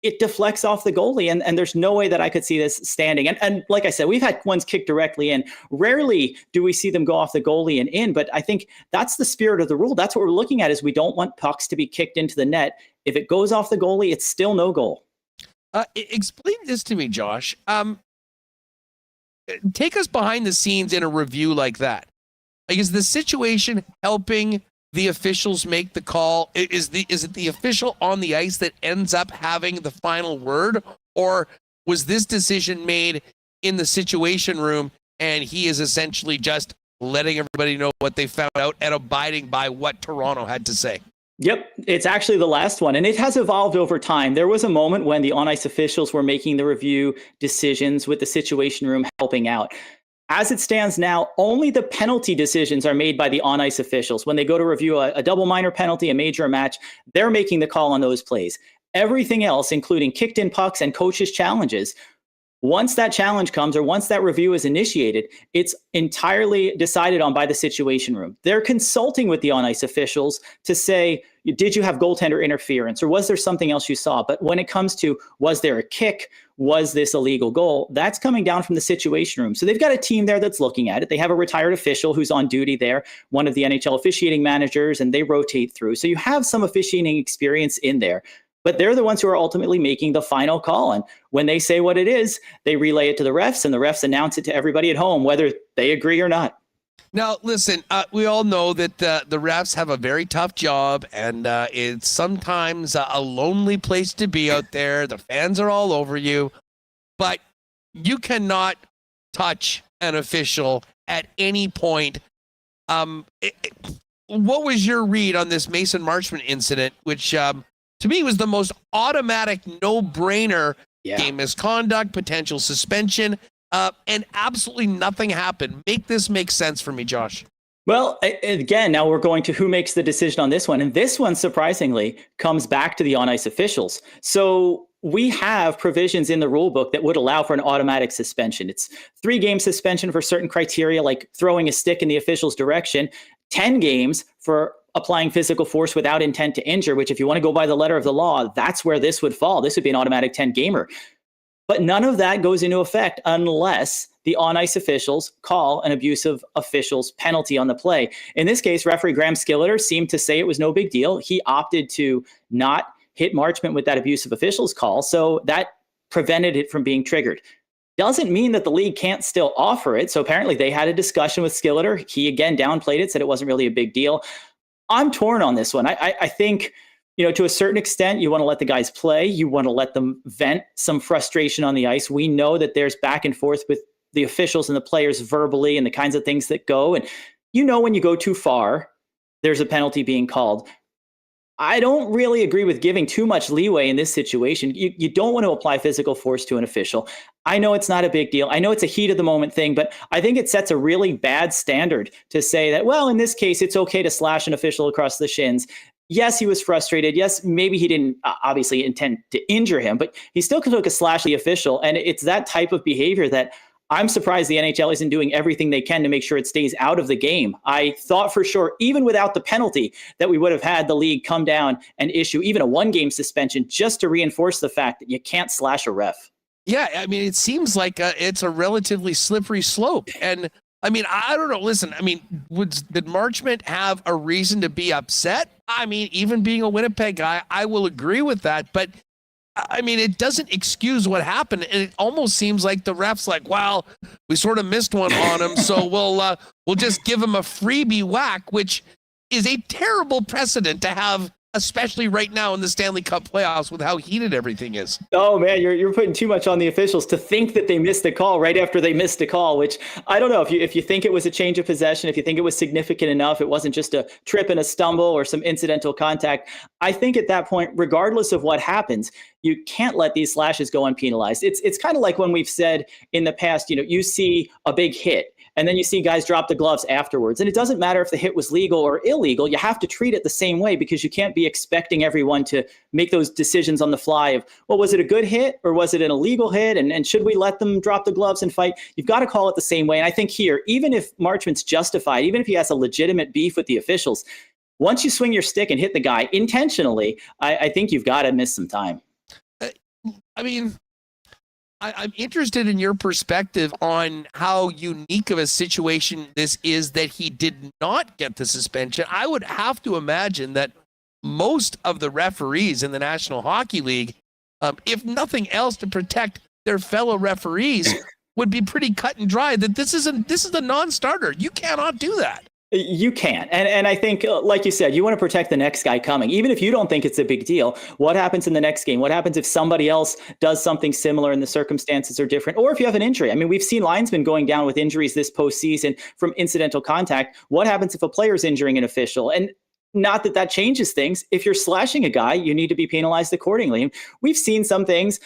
S9: it deflects off the goalie, and there's no way that I could see this standing. And like I said, we've had ones kicked directly in. Rarely do we see them go off the goalie and in, but I think that's the spirit of the rule. That's what we're looking at, is we don't want pucks to be kicked into the net. If it goes off the goalie, it's still no goal.
S3: Explain this to me, Josh. Take us behind the scenes in a review like that. Like, is the situation helping the officials make the call? Is it the official on the ice that ends up having the final word, or was this decision made in the situation room and he is essentially just letting everybody know what they found out and abiding by what Toronto had to say?
S9: Yep, it's actually the last one, and it has evolved over time. There was a moment when the on-ice officials were making the review decisions with the situation room helping out. As it stands now, only the penalty decisions are made by the on-ice officials. When they go to review a double minor penalty, a major match, they're making the call on those plays. Everything else, including kicked-in pucks and coaches' challenges, once that challenge comes or once that review is initiated, it's entirely decided on by the situation room. They're consulting with the on-ice officials to say, did you have goaltender interference, or was there something else you saw? But when it comes to, was there a kick, was this a legal goal, that's coming down from the situation room. So they've got a team there that's looking at it. They have a retired official who's on duty there, one of the NHL officiating managers, and they rotate through. So you have some officiating experience in there. But they're the ones who are ultimately making the final call. And when they say what it is, they relay it to the refs, and the refs announce it to everybody at home, whether they agree or not.
S3: Now, listen, we all know that the refs have a very tough job, and it's sometimes a lonely place to be out there. The fans are all over you, but you cannot touch an official at any point. What was your read on this Mason Marchment incident, which to me was the most automatic no-brainer? Game misconduct, potential suspension, and absolutely nothing happened. Make this make sense for me, Josh.
S9: Well, again, now we're going to who makes the decision on this one. And this one, surprisingly, comes back to the on-ice officials. So we have provisions in the rule book that would allow for an automatic suspension. It's 3-game suspension for certain criteria, like throwing a stick in the official's direction, 10 games for applying physical force without intent to injure, which if you want to go by the letter of the law, that's where this would fall. This would be an automatic 10-gamer. But none of that goes into effect unless the on-ice officials call an abusive official's penalty on the play. In this case, referee Graham Skilleter seemed to say it was no big deal. He opted to not hit Marchment with that abusive official's call, so that prevented it from being triggered. Doesn't mean that the league can't still offer it. So apparently they had a discussion with Skilleter. He again downplayed it, said it wasn't really a big deal. I'm torn on this one. I think, to a certain extent, you want to let the guys play. You want to let them vent some frustration on the ice. We know that there's back and forth with the officials and the players verbally and the kinds of things that go. And when you go too far, there's a penalty being called. I don't really agree with giving too much leeway in this situation. You don't want to apply physical force to an official. I know it's not a big deal. I know it's a heat of the moment thing, but I think it sets a really bad standard to say that, well, in this case, it's okay to slash an official across the shins. Yes, he was frustrated. Yes, maybe he didn't obviously intend to injure him, but he still took a slash at the official. And it's that type of behavior that I'm surprised the NHL isn't doing everything they can to make sure it stays out of the game. I thought for sure, even without the penalty, that we would have had the league come down and issue even a 1-game suspension just to reinforce the fact that you can't slash a ref.
S3: Yeah, I mean, it seems like it's a relatively slippery slope. And I mean, I don't know. Listen, I mean, did Marchment have a reason to be upset? I mean, even being a Winnipeg guy, I will agree with that. But, I mean, it doesn't excuse what happened. And it almost seems like the ref's like, well, we sort of missed one on him, so we'll just give him a freebie whack, which is a terrible precedent to have, especially right now in the Stanley Cup playoffs with how heated everything is.
S9: Oh man, you're putting too much on the officials to think that they missed a call right after they missed a call, which I don't know if you think it was a change of possession, if you think it was significant enough, it wasn't just a trip and a stumble or some incidental contact. I think at that point, regardless of what happens, you can't let these slashes go unpenalized. It's kind of like when we've said in the past, you see a big hit, and then you see guys drop the gloves afterwards. And it doesn't matter if the hit was legal or illegal. You have to treat it the same way, because you can't be expecting everyone to make those decisions on the fly of, well, was it a good hit or was it an illegal hit? And should we let them drop the gloves and fight? You've got to call it the same way. And I think here, even if Marchment's justified, even if he has a legitimate beef with the officials, once you swing your stick and hit the guy intentionally, I think you've got to miss some time.
S3: I mean, I'm interested in your perspective on how unique of a situation this is that he did not get the suspension. I would have to imagine that most of the referees in the National Hockey League, if nothing else to protect their fellow referees, would be pretty cut and dry that this is a non-starter. You cannot do that.
S9: You can. And I think, like you said, you want to protect the next guy coming. Even if you don't think it's a big deal, what happens in the next game? What happens if somebody else does something similar and the circumstances are different? Or if you have an injury? I mean, we've seen linesmen going down with injuries this postseason from incidental contact. What happens if a player's injuring an official? And not that changes things. If you're slashing a guy, you need to be penalized accordingly. We've seen some things.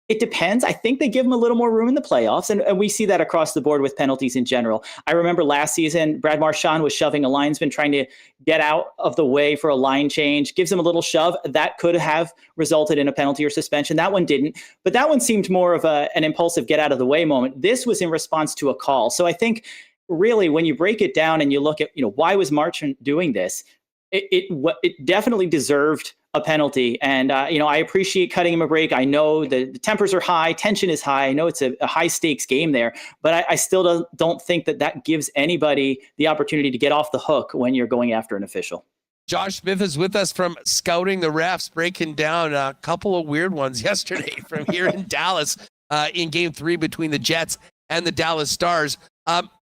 S9: It depends. I think they give him a little more room in the playoffs, and we see that across the board with penalties in general. I remember last season, Brad Marchand was shoving a linesman trying to get out of the way for a line change, gives him a little shove. That could have resulted in a penalty or suspension. That one didn't, but that one seemed more of an impulsive get out of the way moment. This was in response to a call. So I think really when you break it down and you look at, why was Marchand doing this? It definitely deserved a penalty. And, I appreciate cutting him a break. I know the tempers are high, tension is high. I know it's a high stakes game there, but I still don't think that gives anybody the opportunity to get off the hook when you're going after an official.
S3: Josh Smith is with us from Scouting the Refs, breaking down a couple of weird ones yesterday from here in Dallas in Game 3 between the Jets and the Dallas Stars.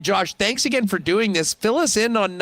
S3: Josh, thanks again for doing this. Fill us in on,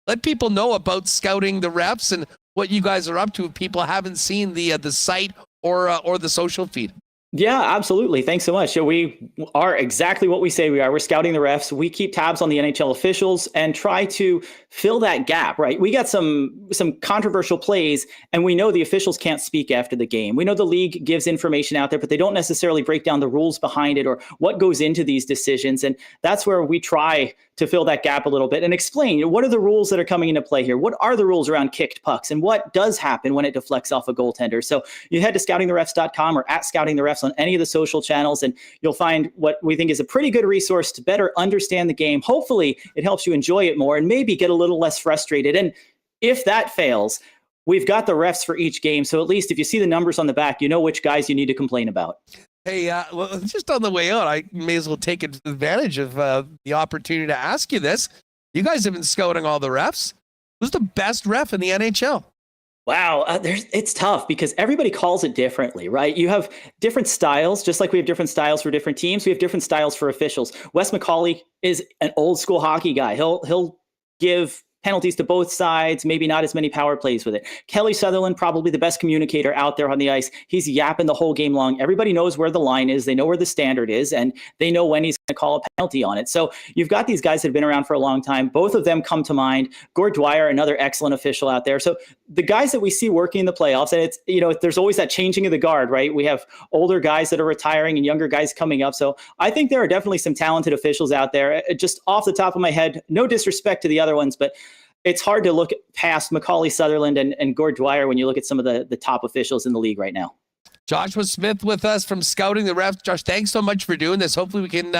S3: let people know about Scouting the Refs and what you guys are up to if people haven't seen the site or the social feed.
S9: Yeah, absolutely. Thanks so much. So we are exactly what we say we are. We're scouting the refs. We keep tabs on the NHL officials and try to fill that gap, right? We got some controversial plays, and we know the officials can't speak after the game. We know the league gives information out there, but they don't necessarily break down the rules behind it or what goes into these decisions. And that's where we try to fill that gap a little bit and explain, what are the rules that are coming into play here? What are the rules around kicked pucks, and what does happen when it deflects off a goaltender? So you head to scoutingtherefs.com or at scoutingtherefs on any of the social channels, and you'll find what we think is a pretty good resource to better understand the game. Hopefully it helps you enjoy it more and maybe get a little less frustrated. And if that fails, we've got the refs for each game. So at least if you see the numbers on the back, you know which guys you need to complain about.
S3: Hey, well, just on the way out, I may as well take advantage of the opportunity to ask you this. You guys have been scouting all the refs. Who's the best ref in the NHL?
S9: Wow, it's tough because everybody calls it differently, right? You have different styles, just like we have different styles for different teams. We have different styles for officials. Wes McCauley is an old school hockey guy. He'll give penalties to both sides, maybe not as many power plays with it. Kelly Sutherland, probably the best communicator out there on the ice. He's yapping the whole game long. Everybody knows where the line is. They know where the standard is, and they know when he's going to call a penalty on it. So you've got these guys that have been around for a long time. Both of them come to mind. Gord Dwyer, another excellent official out there. So the guys that we see working in the playoffs, and it's, there's always that changing of the guard, right? We have older guys that are retiring and younger guys coming up. So I think there are definitely some talented officials out there. Just off the top of my head, no disrespect to the other ones, but it's hard to look past McCauley, Sutherland, and Gord Dwyer when you look at some of the top officials in the league right now.
S3: Joshua Smith with us from Scouting the Refs. Josh, thanks so much for doing this. Hopefully we can,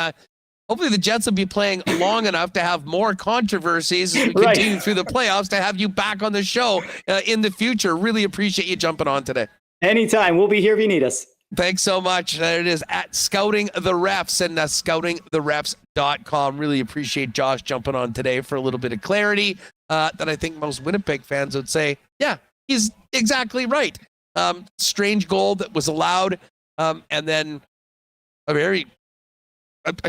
S3: hopefully the Jets will be playing long enough to have more controversies as we continue through the playoffs to have you back on the show in the future. Really appreciate you jumping on today.
S9: Anytime. We'll be here if you need us.
S3: Thanks so much. There it is at Scouting the Refs and scoutingtherefs.com. Really appreciate Josh jumping on today for a little bit of clarity that I think most Winnipeg fans would say, yeah, he's exactly right. Strange goal that was allowed, and then a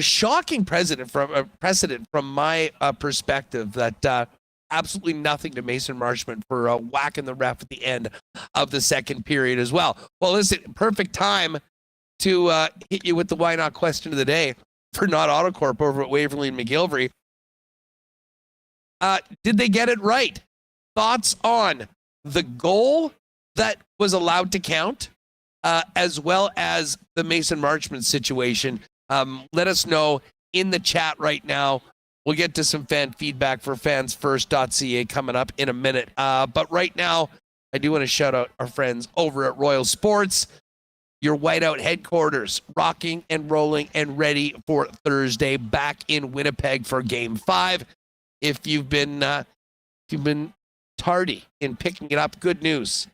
S3: shocking precedent from my perspective that absolutely nothing to Mason Marchment for whacking the ref at the end of the second period as well. Well, listen, perfect time to hit you with the why not question of the day for Not Autocorp over at Waverly and McGillivray. Did they get it right? Thoughts on the goal that was allowed to count, as well as the Mason Marchment situation? Let us know in the chat right now. We'll get to some fan feedback for fansfirst.ca coming up in a minute. But right now, I do want to shout out our friends over at Royal Sports, your whiteout headquarters, rocking and rolling and ready for Thursday, back in Winnipeg for Game 5. If you've been tardy in picking it up, good news.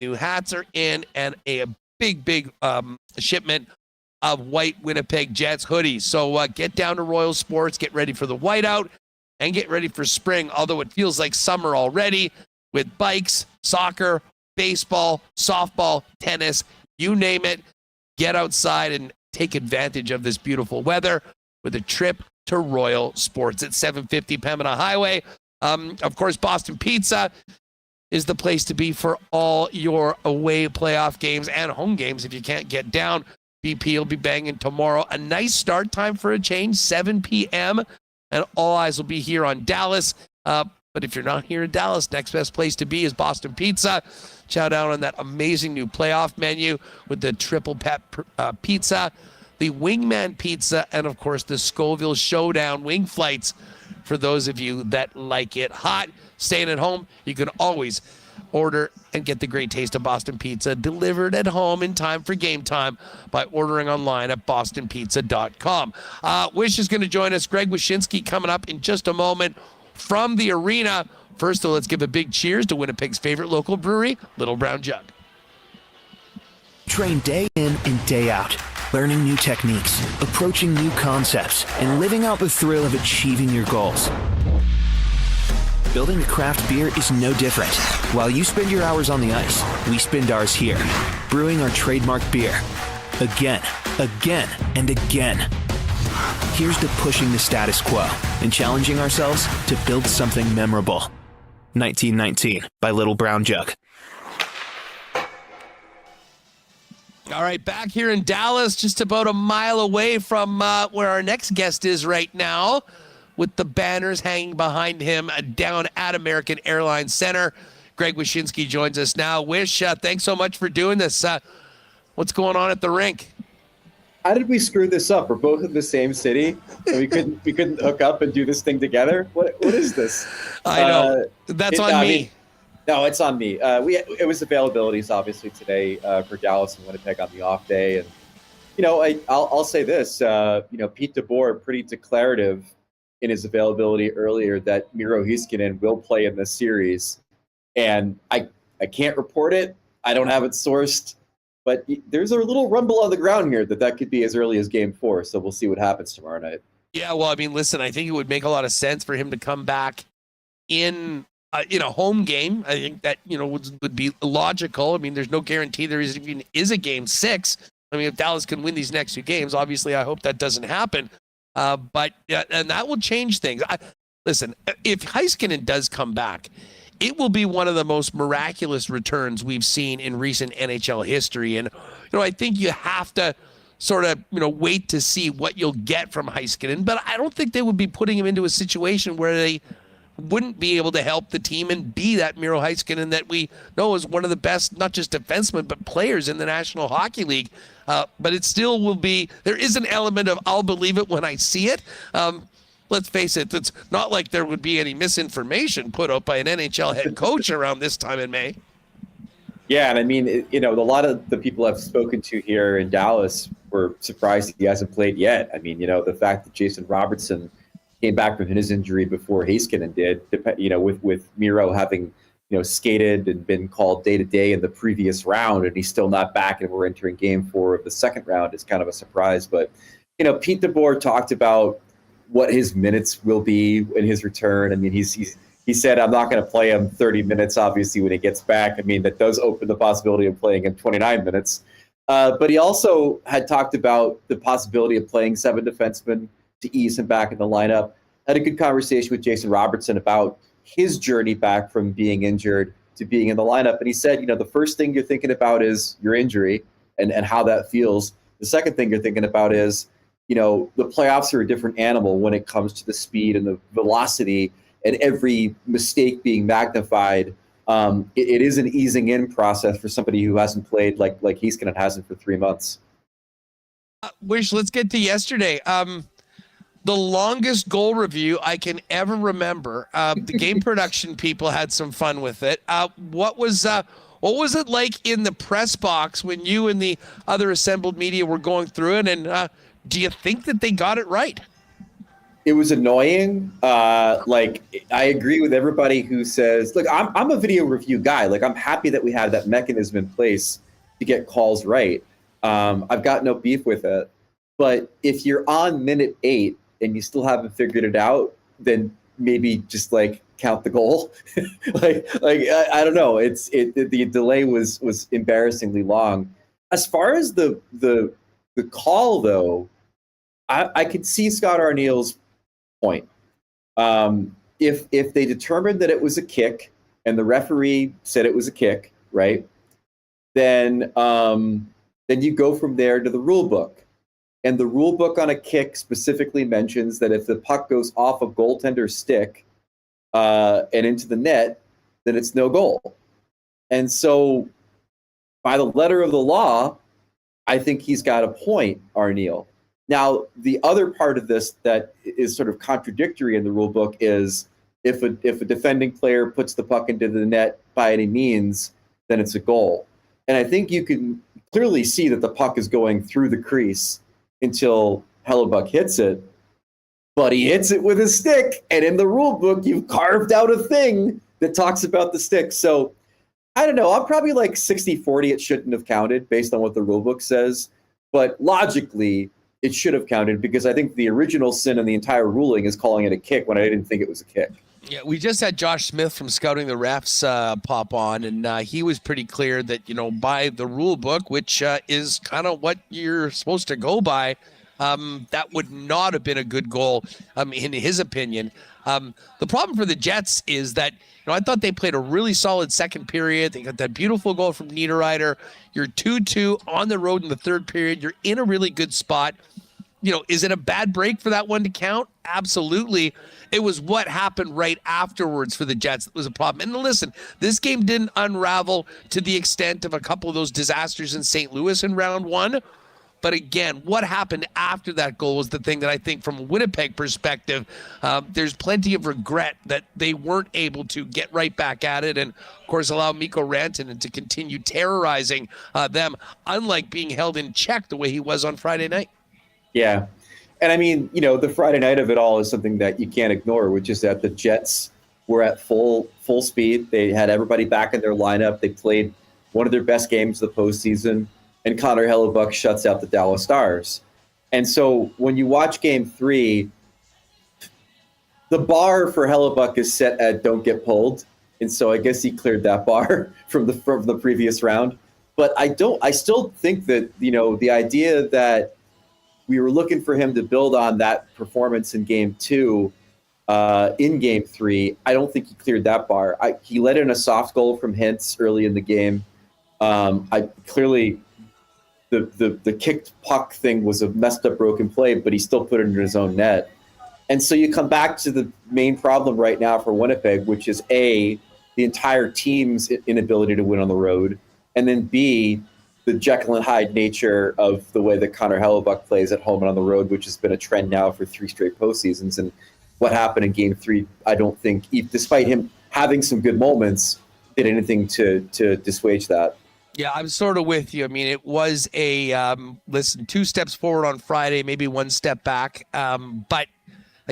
S3: New hats are in, and a big shipment of white Winnipeg Jets hoodies. So get down to Royal Sports, get ready for the whiteout, and get ready for spring, although it feels like summer already, with bikes, soccer, baseball, softball, tennis, you name it. Get outside and take advantage of this beautiful weather with a trip to Royal Sports at 750 Pembina Highway. Of course, Boston Pizza is the place to be for all your away playoff games and home games if you can't get down. BP will be banging tomorrow. A nice start time for a change, 7 p.m., and all eyes will be here on Dallas. But if you're not here in Dallas, next best place to be is Boston Pizza. Shout out on that amazing new playoff menu with the triple pep pizza, the Wingman pizza, and of course the Scoville Showdown wing flights for those of you that like it hot. Staying at home, you can always order and get the great taste of Boston Pizza delivered at home in time for game time by ordering online at bostonpizza.com. Wish is going to join us. Greg Wyshynski coming up in just a moment from the arena. First, though, let's give a big cheers to Winnipeg's favorite local brewery, Little Brown Jug.
S10: Train day in and day out, learning new techniques, approaching new concepts, and living out the thrill of achieving your goals. Building a craft beer is no different. While you spend your hours on the ice, we spend ours here, brewing our trademark beer. Again, and again. Here's to pushing the status quo and challenging ourselves to build something memorable. 1919 by Little Brown Jug.
S3: All right, back here in Dallas, just about a mile away from where our next guest is right now, with the banners hanging behind him down at American Airlines Center. Greg Wyshynski joins us now. Wish, thanks so much for doing this. What's going on at the rink?
S11: How did we screw this up? We're both in the same city, and we couldn't hook up and do this thing together. What is this?
S3: I know that's on me.
S11: I mean, no, it's on me. It was availabilities obviously today for Dallas and Winnipeg on the off day, and I'll say this. Pete DeBoer pretty declarative in his availability earlier that Miro Heiskanen will play in this series. And I can't report it. I don't have it sourced. But there's a little rumble on the ground here that could be as early as Game 4. So we'll see what happens tomorrow night.
S3: Yeah, well, I mean, listen, I think it would make a lot of sense for him to come back in a home game. I think that, would be logical. I mean, there's no guarantee there is a Game 6. I mean, if Dallas can win these next 2 games, obviously I hope that doesn't happen. But that will change things. Listen, if Heiskanen does come back, it will be one of the most miraculous returns we've seen in recent NHL history. And, I think you have to sort of, wait to see what you'll get from Heiskanen. But I don't think they would be putting him into a situation where they wouldn't be able to help the team and be that Miro Heiskanen that we know is one of the best, not just defensemen, but players in the National Hockey League. But it still will be, there is an element of I'll believe it when I see it. Let's face it, it's not like there would be any misinformation put out by an NHL head coach around this time in May.
S11: Yeah, and I mean, a lot of the people I've spoken to here in Dallas were surprised he hasn't played yet. I mean, the fact that Jason Robertson came back from his injury before Heiskanen did, with Miro having, skated and been called day to day in the previous round, and he's still not back, and we're entering game 4 of the second round is kind of a surprise. But Pete DeBoer talked about what his minutes will be in his return. I mean, he said, I'm not going to play him 30 minutes, obviously, when he gets back. I mean, that does open the possibility of playing him 29 minutes. But he also had talked about the possibility of playing 7 defensemen to ease him back in the lineup. Had a good conversation with Jason Robertson about his journey back from being injured to being in the lineup. And he said, the first thing you're thinking about is your injury and how that feels. The second thing you're thinking about is, the playoffs are a different animal when it comes to the speed and the velocity and every mistake being magnified. It is an easing in process for somebody who hasn't played like Heiskanen hasn't for 3 months.
S3: Wish, let's get to yesterday. The longest goal review I can ever remember. The game production people had some fun with it. What was it like in the press box when you and the other assembled media were going through it? And do you think that they got it right?
S11: It was annoying. I agree with everybody who says, look, I'm a video review guy. Like, I'm happy that we have that mechanism in place to get calls right. I've got no beef with it. But if you're on minute 8 and you still haven't figured it out, then maybe just count the goal. I don't know. The delay was embarrassingly long. As far as the call though, I could see Scott Arniel's point. If they determined that it was a kick and the referee said it was a kick, right? Then you go from there to the rule book. And the rule book on a kick specifically mentions that if the puck goes off a goaltender's stick and into the net, then it's no goal. And so by the letter of the law, I think he's got a point, Arniel. Now, the other part of this that is sort of contradictory in the rule book is if a defending player puts the puck into the net by any means, then it's a goal. And I think you can clearly see that the puck is going through the crease until Hellebuyck hits it, but he hits it with his stick. And in the rule book, you've carved out a thing that talks about the stick. So I don't know. I'm probably 60-40. It shouldn't have counted based on what the rule book says. But logically, it should have counted because I think the original sin in the entire ruling is calling it a kick when I didn't think it was a kick.
S3: Yeah, we just had Josh Smith from Scouting the Refs pop on, and he was pretty clear that, by the rule book, which is kind of what you're supposed to go by, that would not have been a good goal, in his opinion. The problem for the Jets is that, I thought they played a really solid second period. They got that beautiful goal from Niederreiter. You're 2-2 on the road in the third period. You're in a really good spot. Is it a bad break for that one to count? Absolutely. It was what happened right afterwards for the Jets that was a problem. And listen, this game didn't unravel to the extent of a couple of those disasters in St. Louis in round 1. But again, what happened after that goal was the thing that I think from a Winnipeg perspective, there's plenty of regret that they weren't able to get right back at it and, of course, allow Mikko Rantanen to continue terrorizing them, unlike being held in check the way he was on Friday night.
S11: Yeah. And I mean, the Friday night of it all is something that you can't ignore, which is that the Jets were at full speed. They had everybody back in their lineup. They played one of their best games of the postseason, and Connor Hellebuyck shuts out the Dallas Stars. And so when you watch Game 3, the bar for Hellebuyck is set at don't get pulled. And so I guess he cleared that bar from the previous round. But I still think that, the idea that we were looking for him to build on that performance in Game 2, in Game 3. I don't think he cleared that bar. He let in a soft goal from Hintz early in the game. Clearly, the kicked puck thing was a messed up broken play, but he still put it in his own net. And so you come back to the main problem right now for Winnipeg, which is A, the entire team's inability to win on the road, and then B, the Jekyll and Hyde nature of the way that Connor Hellebuyck plays at home and on the road, which has been a trend now for 3 straight postseasons. And what happened in Game 3, I don't think, despite him having some good moments, did anything to dissuade that.
S3: Yeah, I'm sort of with you. I mean, it was a, 2 steps forward on Friday, maybe 1 step back. But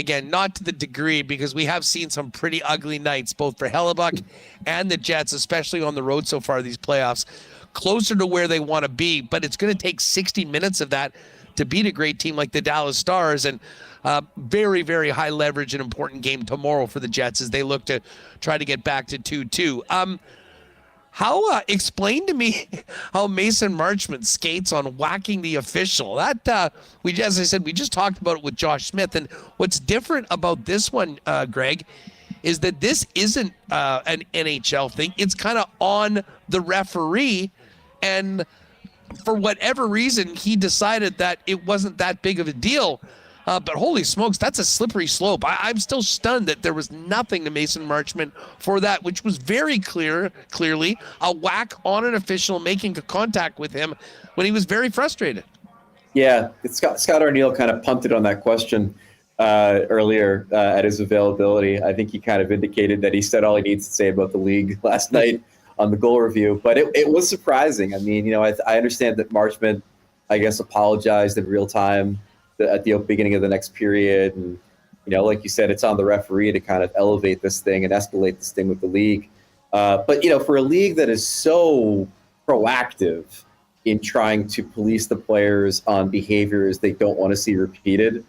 S3: Again, not to the degree, because we have seen some pretty ugly nights, both for Hellebuck and the Jets, especially on the road so far these playoffs, closer to where they want to be. But it's going to take 60 minutes of that to beat a great team like the Dallas Stars. And very, very high leverage and important game tomorrow for the Jets as they look to try to get back to 2-2. Explain to me how Mason Marchment skates on whacking the official. That as I said, we just talked about it with Josh Smith, and what's different about this one, Greg, is that this isn't an NHL thing. It's kind of on the referee, and for whatever reason, he decided that it wasn't that big of a deal. But holy smokes, that's a slippery slope. I'm still stunned that there was nothing to Mason Marchment for that, which was very clearly a whack on an official making a contact with him when he was very frustrated.
S11: Yeah, Scott Arniel kind of punted on that question earlier at his availability. I think he kind of indicated that he said all he needs to say about the league last night on the goal review. But it was surprising. I mean, I understand that Marchment, I guess, apologized in real time at the beginning of the next period. And, like you said, it's on the referee to kind of elevate this thing and escalate this thing with the league. But for a league that is so proactive in trying to police the players on behaviors they don't want to see repeated,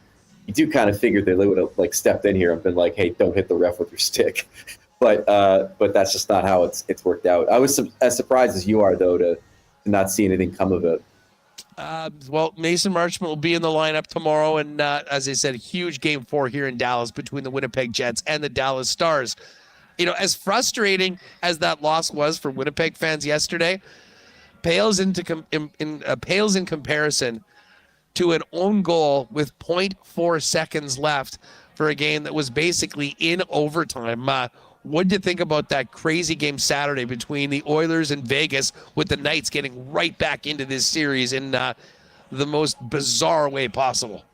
S11: you do kind of figure they would have stepped in here and been like, hey, don't hit the ref with your stick. But that's just not how it's worked out. I was as surprised as you are, though, to not see anything come of it.
S3: Well, Mason Marchment will be in the lineup tomorrow, and as I said, huge Game 4 here in Dallas between the Winnipeg Jets and the Dallas Stars. As frustrating as that loss was for Winnipeg fans yesterday, pales in comparison to an own goal with 0.4 seconds left for a game that was basically in overtime. What did you think about that crazy game Saturday between the Oilers and Vegas, with the Knights getting right back into this series in the most bizarre way possible?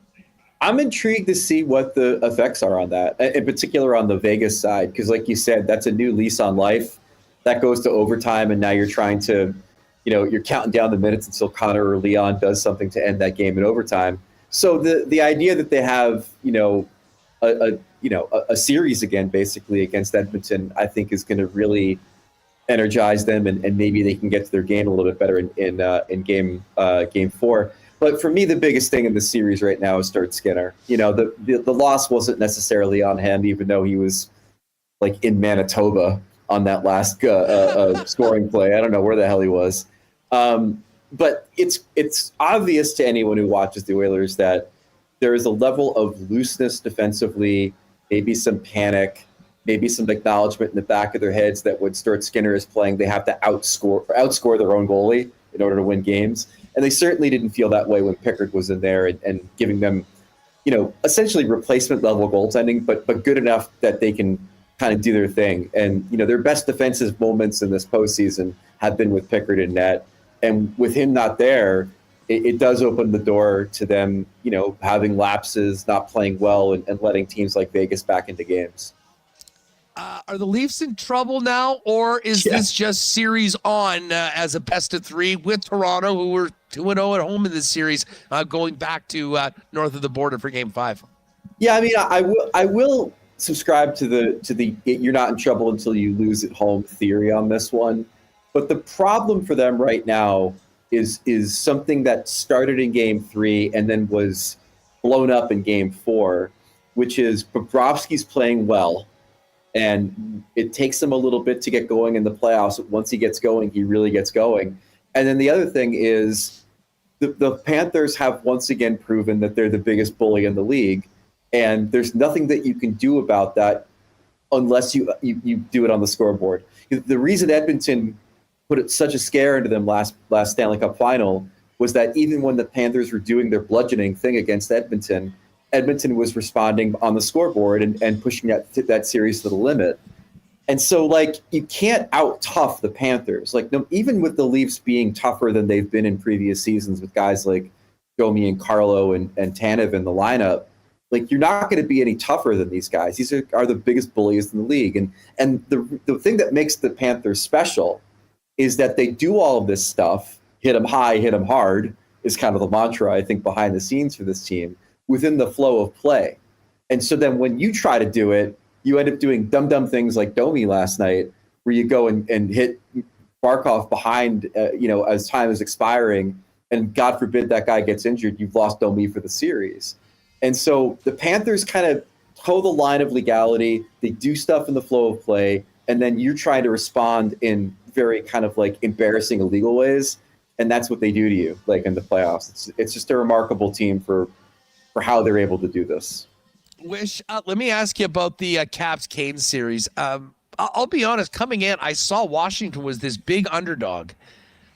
S11: I'm intrigued to see what the effects are on that, in particular on the Vegas side, because like you said, that's a new lease on life. That goes to overtime, and now you're trying to, you're counting down the minutes until Connor or Leon does something to end that game in overtime. So the idea that they have, a series again, basically against Edmonton, I think is going to really energize them, and maybe they can get to their game a little bit better in game 4. But for me, the biggest thing in the series right now is Stuart Skinner. The loss wasn't necessarily on him, even though he was in Manitoba on that last scoring play. I don't know where the hell he was. But it's obvious to anyone who watches the Oilers that there is a level of looseness defensively, maybe some panic, maybe some acknowledgement in the back of their heads that when Stuart Skinner is playing, they have to outscore their own goalie in order to win games. And they certainly didn't feel that way when Pickard was in there and giving them, essentially replacement level goaltending, but good enough that they can kind of do their thing. And, their best defensive moments in this postseason have been with Pickard in net. And with him not there, it does open the door to them, having lapses, not playing well, and letting teams like Vegas back into games.
S3: Are the Leafs in trouble now, or is this just series on as a best of 3 with Toronto, who were 2-0 at home in this series, going back to north of the border for Game 5?
S11: Yeah, I mean, I will subscribe to the you're not in trouble until you lose at home theory on this one. But the problem for them right now is something that started in Game 3 and then was blown up in Game 4, which is Bobrovsky's playing well, and it takes him a little bit to get going in the playoffs. Once he gets going, he really gets going. And then the other thing is the Panthers have once again proven that they're the biggest bully in the league, and there's nothing that you can do about that unless you do it on the scoreboard. The reason Edmonton put such a scare into them last Stanley Cup final was that even when the Panthers were doing their bludgeoning thing against Edmonton was responding on the scoreboard and pushing that series to the limit. And so, you can't out-tough the Panthers. Even with the Leafs being tougher than they've been in previous seasons with guys like Domi and Carlo and Tanev in the lineup, you're not going to be any tougher than these guys. These are the biggest bullies in the league. And the thing that makes the Panthers special is that they do all of this stuff, hit them high, hit them hard, is kind of the mantra, I think, behind the scenes for this team, within the flow of play. And so then when you try to do it, you end up doing dumb things like Domi last night, where you go and hit Barkov behind, as time is expiring, and God forbid that guy gets injured, you've lost Domi for the series. And so the Panthers kind of toe the line of legality. They do stuff in the flow of play, and then you're trying to respond in very kind of like embarrassing illegal ways, and that's what they do to you, like in the playoffs. It's just a remarkable team for how they're able to do this.
S3: Wish, let me ask you about the Caps-Canes series. I'll be honest, coming in, I saw Washington was this big underdog.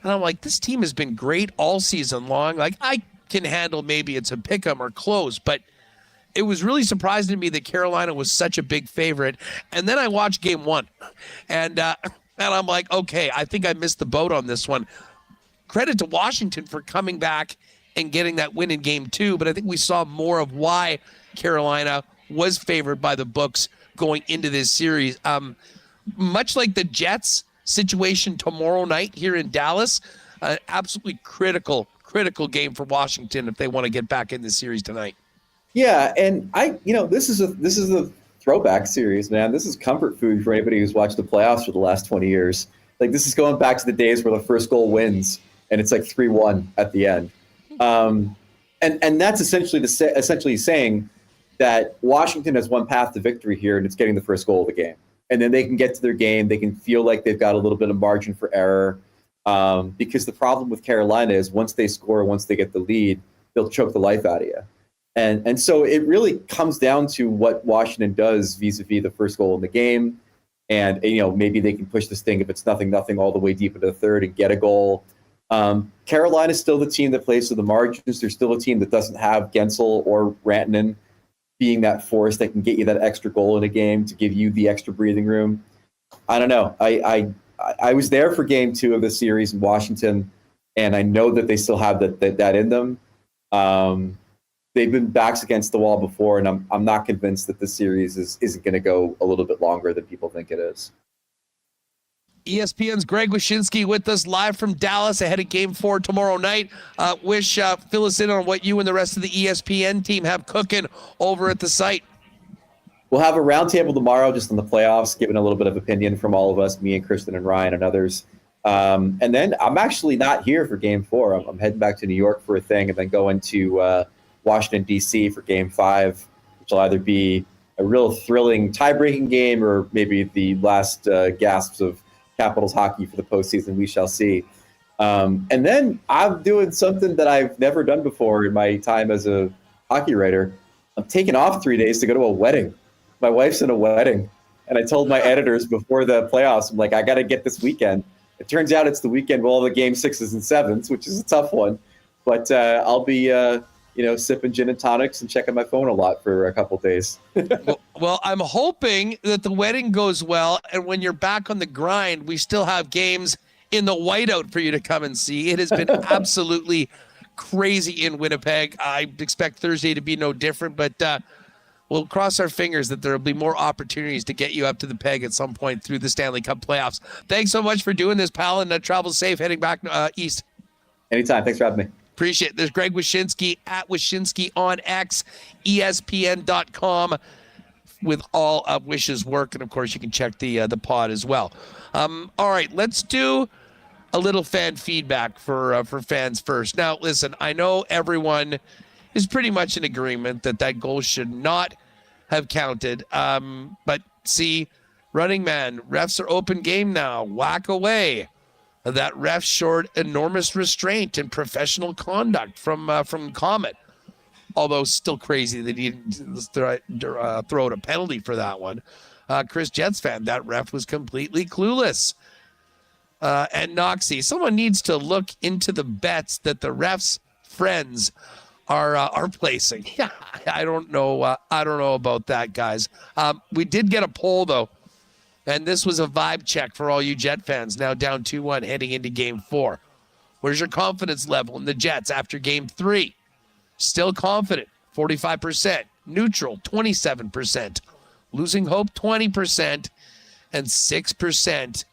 S3: And I'm like, this team has been great all season long. Like, I can handle maybe it's a pick 'em or close, but it was really surprising to me that Carolina was such a big favorite. And then I watched game one, and I'm like, okay, I think I missed the boat on this one. Credit to Washington for coming back and getting that win in game two, but I think we saw more of why Carolina was favored by the books going into this series. Much like the Jets situation tomorrow night here in Dallas, absolutely critical game for Washington if they want to get back in this series tonight.
S11: Yeah, and this is a throwback series, man. This is comfort food for anybody who's watched the playoffs for the last 20 years. Like, this is going back to the days where the first goal wins and it's like 3-1 at the end. And that's essentially saying that Washington has one path to victory here, and it's getting the first goal of the game. And then they can get to their game. They can feel like they've got a little bit of margin for error, because the problem with Carolina is once they score, once they get the lead, they'll choke the life out of you. And so it really comes down to what Washington does vis-a-vis the first goal in the game. And maybe they can push this thing if it's 0-0 all the way deep into the third and get a goal. Carolina's still the team that plays to the margins. They're still a team that doesn't have Gensel or Rantanen being that force that can get you that extra goal in a game to give you the extra breathing room. I don't know. I was there for game two of the series in Washington, and I know that they still have that in them. They've been backs against the wall before, and I'm not convinced that this series isn't going to go a little bit longer than people think it is.
S3: ESPN's Greg Wyshynski with us live from Dallas ahead of Game 4 tomorrow night. Wish, fill us in on what you and the rest of the ESPN team have cooking over at the site.
S11: We'll have a roundtable tomorrow just on the playoffs, giving a little bit of opinion from all of us, me and Kristen and Ryan and others. And then I'm actually not here for Game 4. I'm heading back to New York for a thing and then going to Washington, D.C. for Game 5, which will either be a real thrilling tie-breaking game or maybe the last gasps of Capitals hockey for the postseason. We shall see. And then I'm doing something that I've never done before in my time as a hockey writer. I'm taking off 3 days to go to a wedding. My wife's in a wedding. And I told my editors before the playoffs, I'm like, I got to get this weekend. It turns out it's the weekend with all the game 6s and 7s, which is a tough one. But I'll be, sipping gin and tonics and checking my phone a lot for a couple days.
S3: Well, I'm hoping that the wedding goes well, and when you're back on the grind, we still have games in the whiteout for you to come and see. It has been absolutely crazy in Winnipeg. I expect Thursday to be no different, but we'll cross our fingers that there will be more opportunities to get you up to the peg at some point through the Stanley Cup playoffs. Thanks so much for doing this, pal, and travel safe heading back east.
S11: Anytime. Thanks for having me.
S3: Appreciate it. There's Greg Wyshynski at Wyshynski on X, ESPN.com with all of Wish's work. And, of course, you can check the pod as well. All right, let's do a little fan feedback for fans first. Now, listen, I know everyone is pretty much in agreement that goal should not have counted. But, see, running man, refs are open game now. Whack away. That ref showed enormous restraint and professional conduct from Comet. Although still crazy that he didn't throw out a penalty for that one. Chris Jets fan, that ref was completely clueless. And Noxie, someone needs to look into the bets that the refs' friends are placing. Yeah, I don't know about that, guys. We did get a poll though. And this was a vibe check for all you Jet fans, now down 2-1 heading into Game 4. Where's your confidence level in the Jets after Game 3? Still confident, 45%. Neutral, 27%. Losing hope, 20%. And 6%,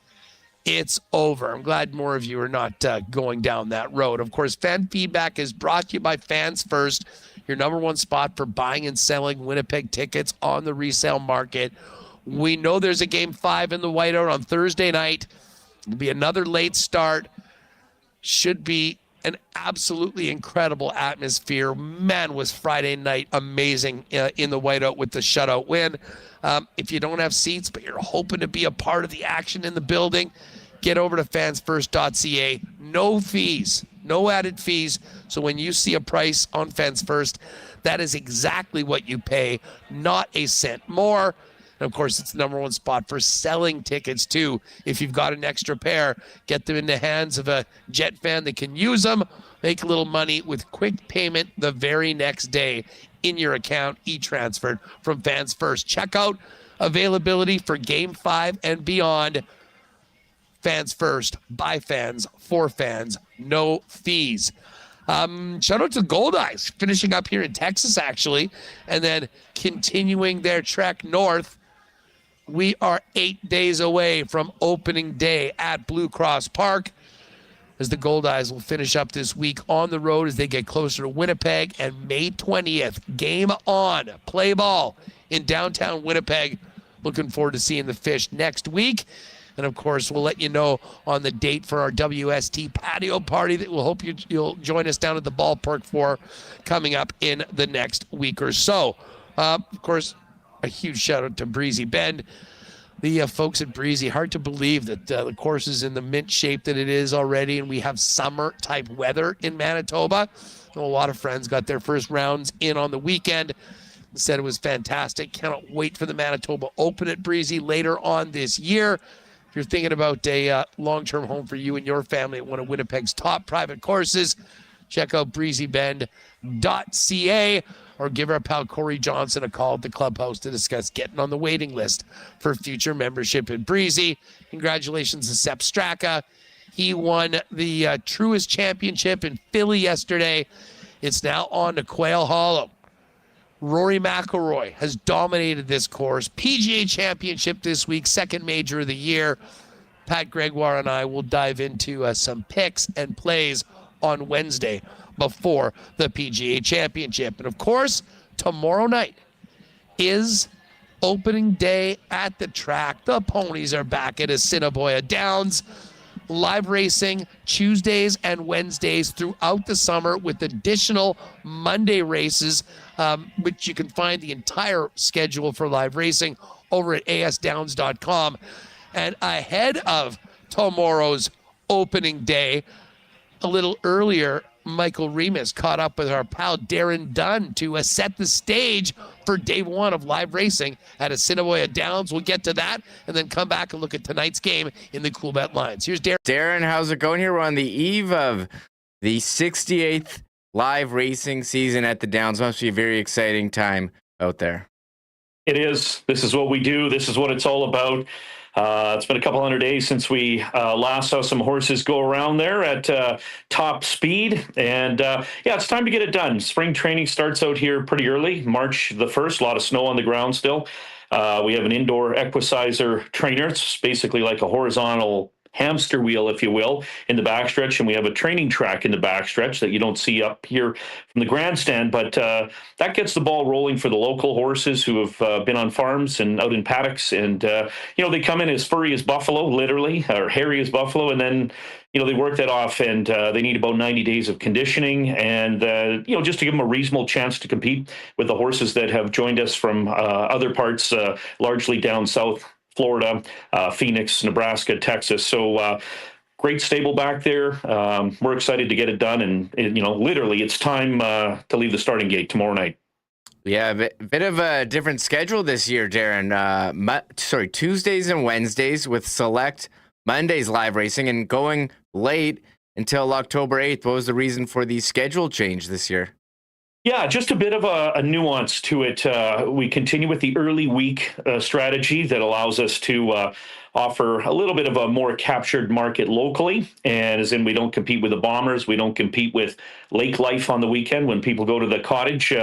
S3: it's over. I'm glad more of you are not going down that road. Of course, fan feedback is brought to you by Fans First, your number one spot for buying and selling Winnipeg tickets on the resale market. We know there's a Game 5 in the Whiteout on Thursday night. It'll be another late start. Should be an absolutely incredible atmosphere. Man, was Friday night amazing in the Whiteout with the shutout win. If you don't have seats, but you're hoping to be a part of the action in the building, get over to fansfirst.ca. No fees, no added fees. So when you see a price on Fans First, that is exactly what you pay, not a cent more. And of course, it's the number one spot for selling tickets too. If you've got an extra pair, get them in the hands of a Jet fan that can use them, make a little money with quick payment the very next day in your account, e-transferred from Fans First. Check out availability for Game 5 and beyond. Fans First, by fans, for fans, no fees. Shout out to Gold Eyes, finishing up here in Texas, actually, and then continuing their trek north. We are 8 days away from opening day at Blue Cross Park, as the Gold Eyes will finish up this week on the road as they get closer to Winnipeg. And May 20th, game on, play ball in downtown Winnipeg. Looking forward to seeing the Fish next week. And of course, we'll let you know on the date for our WST patio party that we'll hope you'll join us down at the ballpark for coming up in the next week or so. Of course, a huge shout out to Breezy Bend. The folks at Breezy, hard to believe that the course is in the mint shape that it is already, and we have summer type weather in Manitoba. A lot of friends got their first rounds in on the weekend. Said it was fantastic. Cannot wait for the Manitoba Open at Breezy later on this year. If you're thinking about a long-term home for you and your family at one of Winnipeg's top private courses, check out breezybend.ca or give our pal Corey Johnson a call at the clubhouse to discuss getting on the waiting list for future membership at Breezy. Congratulations to Sepp Straka. He won the Truist Championship in Philly yesterday. It's now on to Quail Hollow. Rory McIlroy has dominated this course. PGA Championship this week, second major of the year. Pat Gregoire and I will dive into some picks and plays on Wednesday before the PGA Championship. And of course, tomorrow night is opening day at the track. The ponies are back at Assiniboia Downs. Live racing Tuesdays and Wednesdays throughout the summer with additional Monday races, which you can find the entire schedule for live racing over at asdowns.com. And ahead of tomorrow's opening day, a little earlier, Michael Remis caught up with our pal Darren Dunn to set the stage for day one of live racing at Assiniboia Downs. We'll get to that and then come back and look at tonight's game in the Coolbet lines. Here's Darren.
S2: Darren, how's it going here? We're on the eve of the 68th live racing season at the Downs. Must be a very exciting time out there.
S12: It is. This is what we do. This is what it's all about. It's been a couple hundred days since we last saw some horses go around there at top speed. And yeah, it's time to get it done. Spring training starts out here pretty early, March the 1st. A lot of snow on the ground still. We have an indoor equisizer trainer. It's basically like a horizontal hamster wheel, if you will, in the backstretch, and we have a training track in the backstretch that you don't see up here from the grandstand, but that gets the ball rolling for the local horses who have been on farms and out in paddocks, and they come in as furry as buffalo, literally, or hairy as buffalo, and then they work that off, and they need about 90 days of conditioning, and just to give them a reasonable chance to compete with the horses that have joined us from other parts, largely down south, Florida, Phoenix, Nebraska, Texas. So great stable back there. We're excited to get it done. And, literally it's time to leave the starting gate tomorrow night.
S2: Yeah, a bit of a different schedule this year, Darren. Tuesdays and Wednesdays with select Mondays live racing and going late until October 8th. What was the reason for the schedule change this year?
S12: Yeah, just a bit of a nuance to it. We continue with the early week strategy that allows us to offer a little bit of a more captured market locally. And as in, we don't compete with the Bombers. We don't compete with lake life on the weekend when people go to the cottage.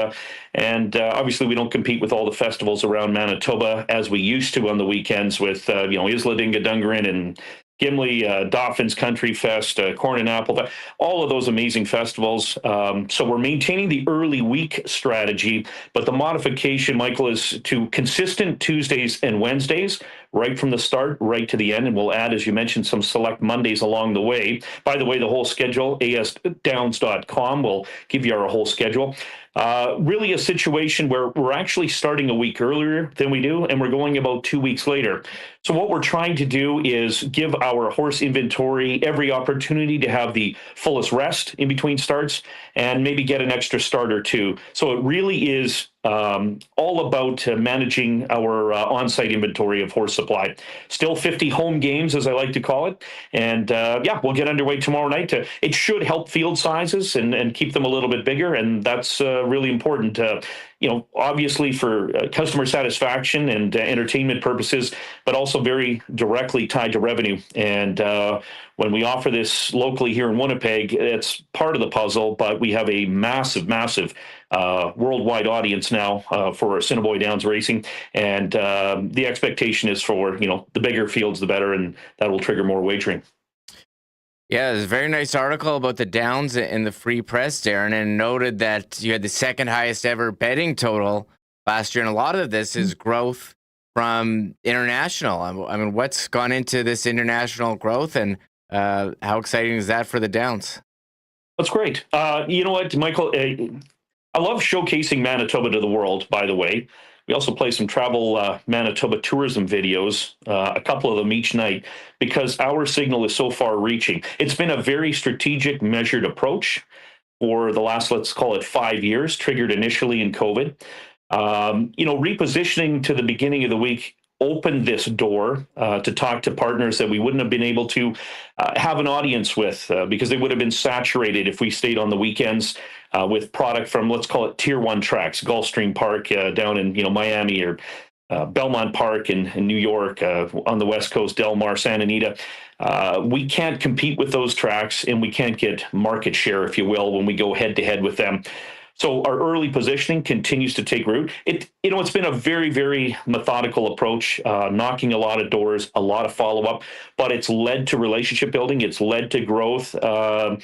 S12: And obviously, we don't compete with all the festivals around Manitoba as we used to on the weekends with, Isla Dingadungarin and Gimli, Dauphin's Country Fest, Corn and Apple, all of those amazing festivals. So we're maintaining the early week strategy, but the modification, Michael, is to consistent Tuesdays and Wednesdays, right from the start, right to the end. And we'll add, as you mentioned, some select Mondays along the way. By the way, the whole schedule, asdowns.com will give you our whole schedule. Really a situation where we're actually starting a week earlier than we do, and we're going about 2 weeks later. So what we're trying to do is give our horse inventory every opportunity to have the fullest rest in between starts and maybe get an extra start or two. So it really is all about managing our on-site inventory of horse supply. Still 50 home games, as I like to call it. And we'll get underway tomorrow night. It should help field sizes and keep them a little bit bigger. And that's really important, obviously for customer satisfaction and entertainment purposes, but also very directly tied to revenue. And when we offer this locally here in Winnipeg, it's part of the puzzle, but we have a massive worldwide audience now for Assiniboia Downs racing. And the expectation is for, the bigger fields, the better, and that will trigger more wagering.
S2: Yeah, there's a very nice article about the Downs in the Free Press, Darren, and noted that you had the second highest ever betting total last year. And a lot of this is growth from international. I mean, what's gone into this international growth, and how exciting is that for the Downs?
S12: That's great. You know what, Michael? I love showcasing Manitoba to the world, by the way. We also play some travel Manitoba tourism videos, a couple of them each night, because our signal is so far reaching. It's been a very strategic, measured approach for the last, let's call it 5 years, triggered initially in COVID. Repositioning to the beginning of the week opened this door to talk to partners that we wouldn't have been able to have an audience with because they would have been saturated if we stayed on the weekends with product from, let's call it tier one tracks, Gulfstream Park down in Miami, or Belmont Park in New York, on the West Coast, Del Mar, Santa Anita. We can't compete with those tracks, and we can't get market share, if you will, when we go head to head with them. So our early positioning continues to take root. It's been a very, very methodical approach, knocking a lot of doors, a lot of follow-up, but it's led to relationship building. It's led to growth. I'm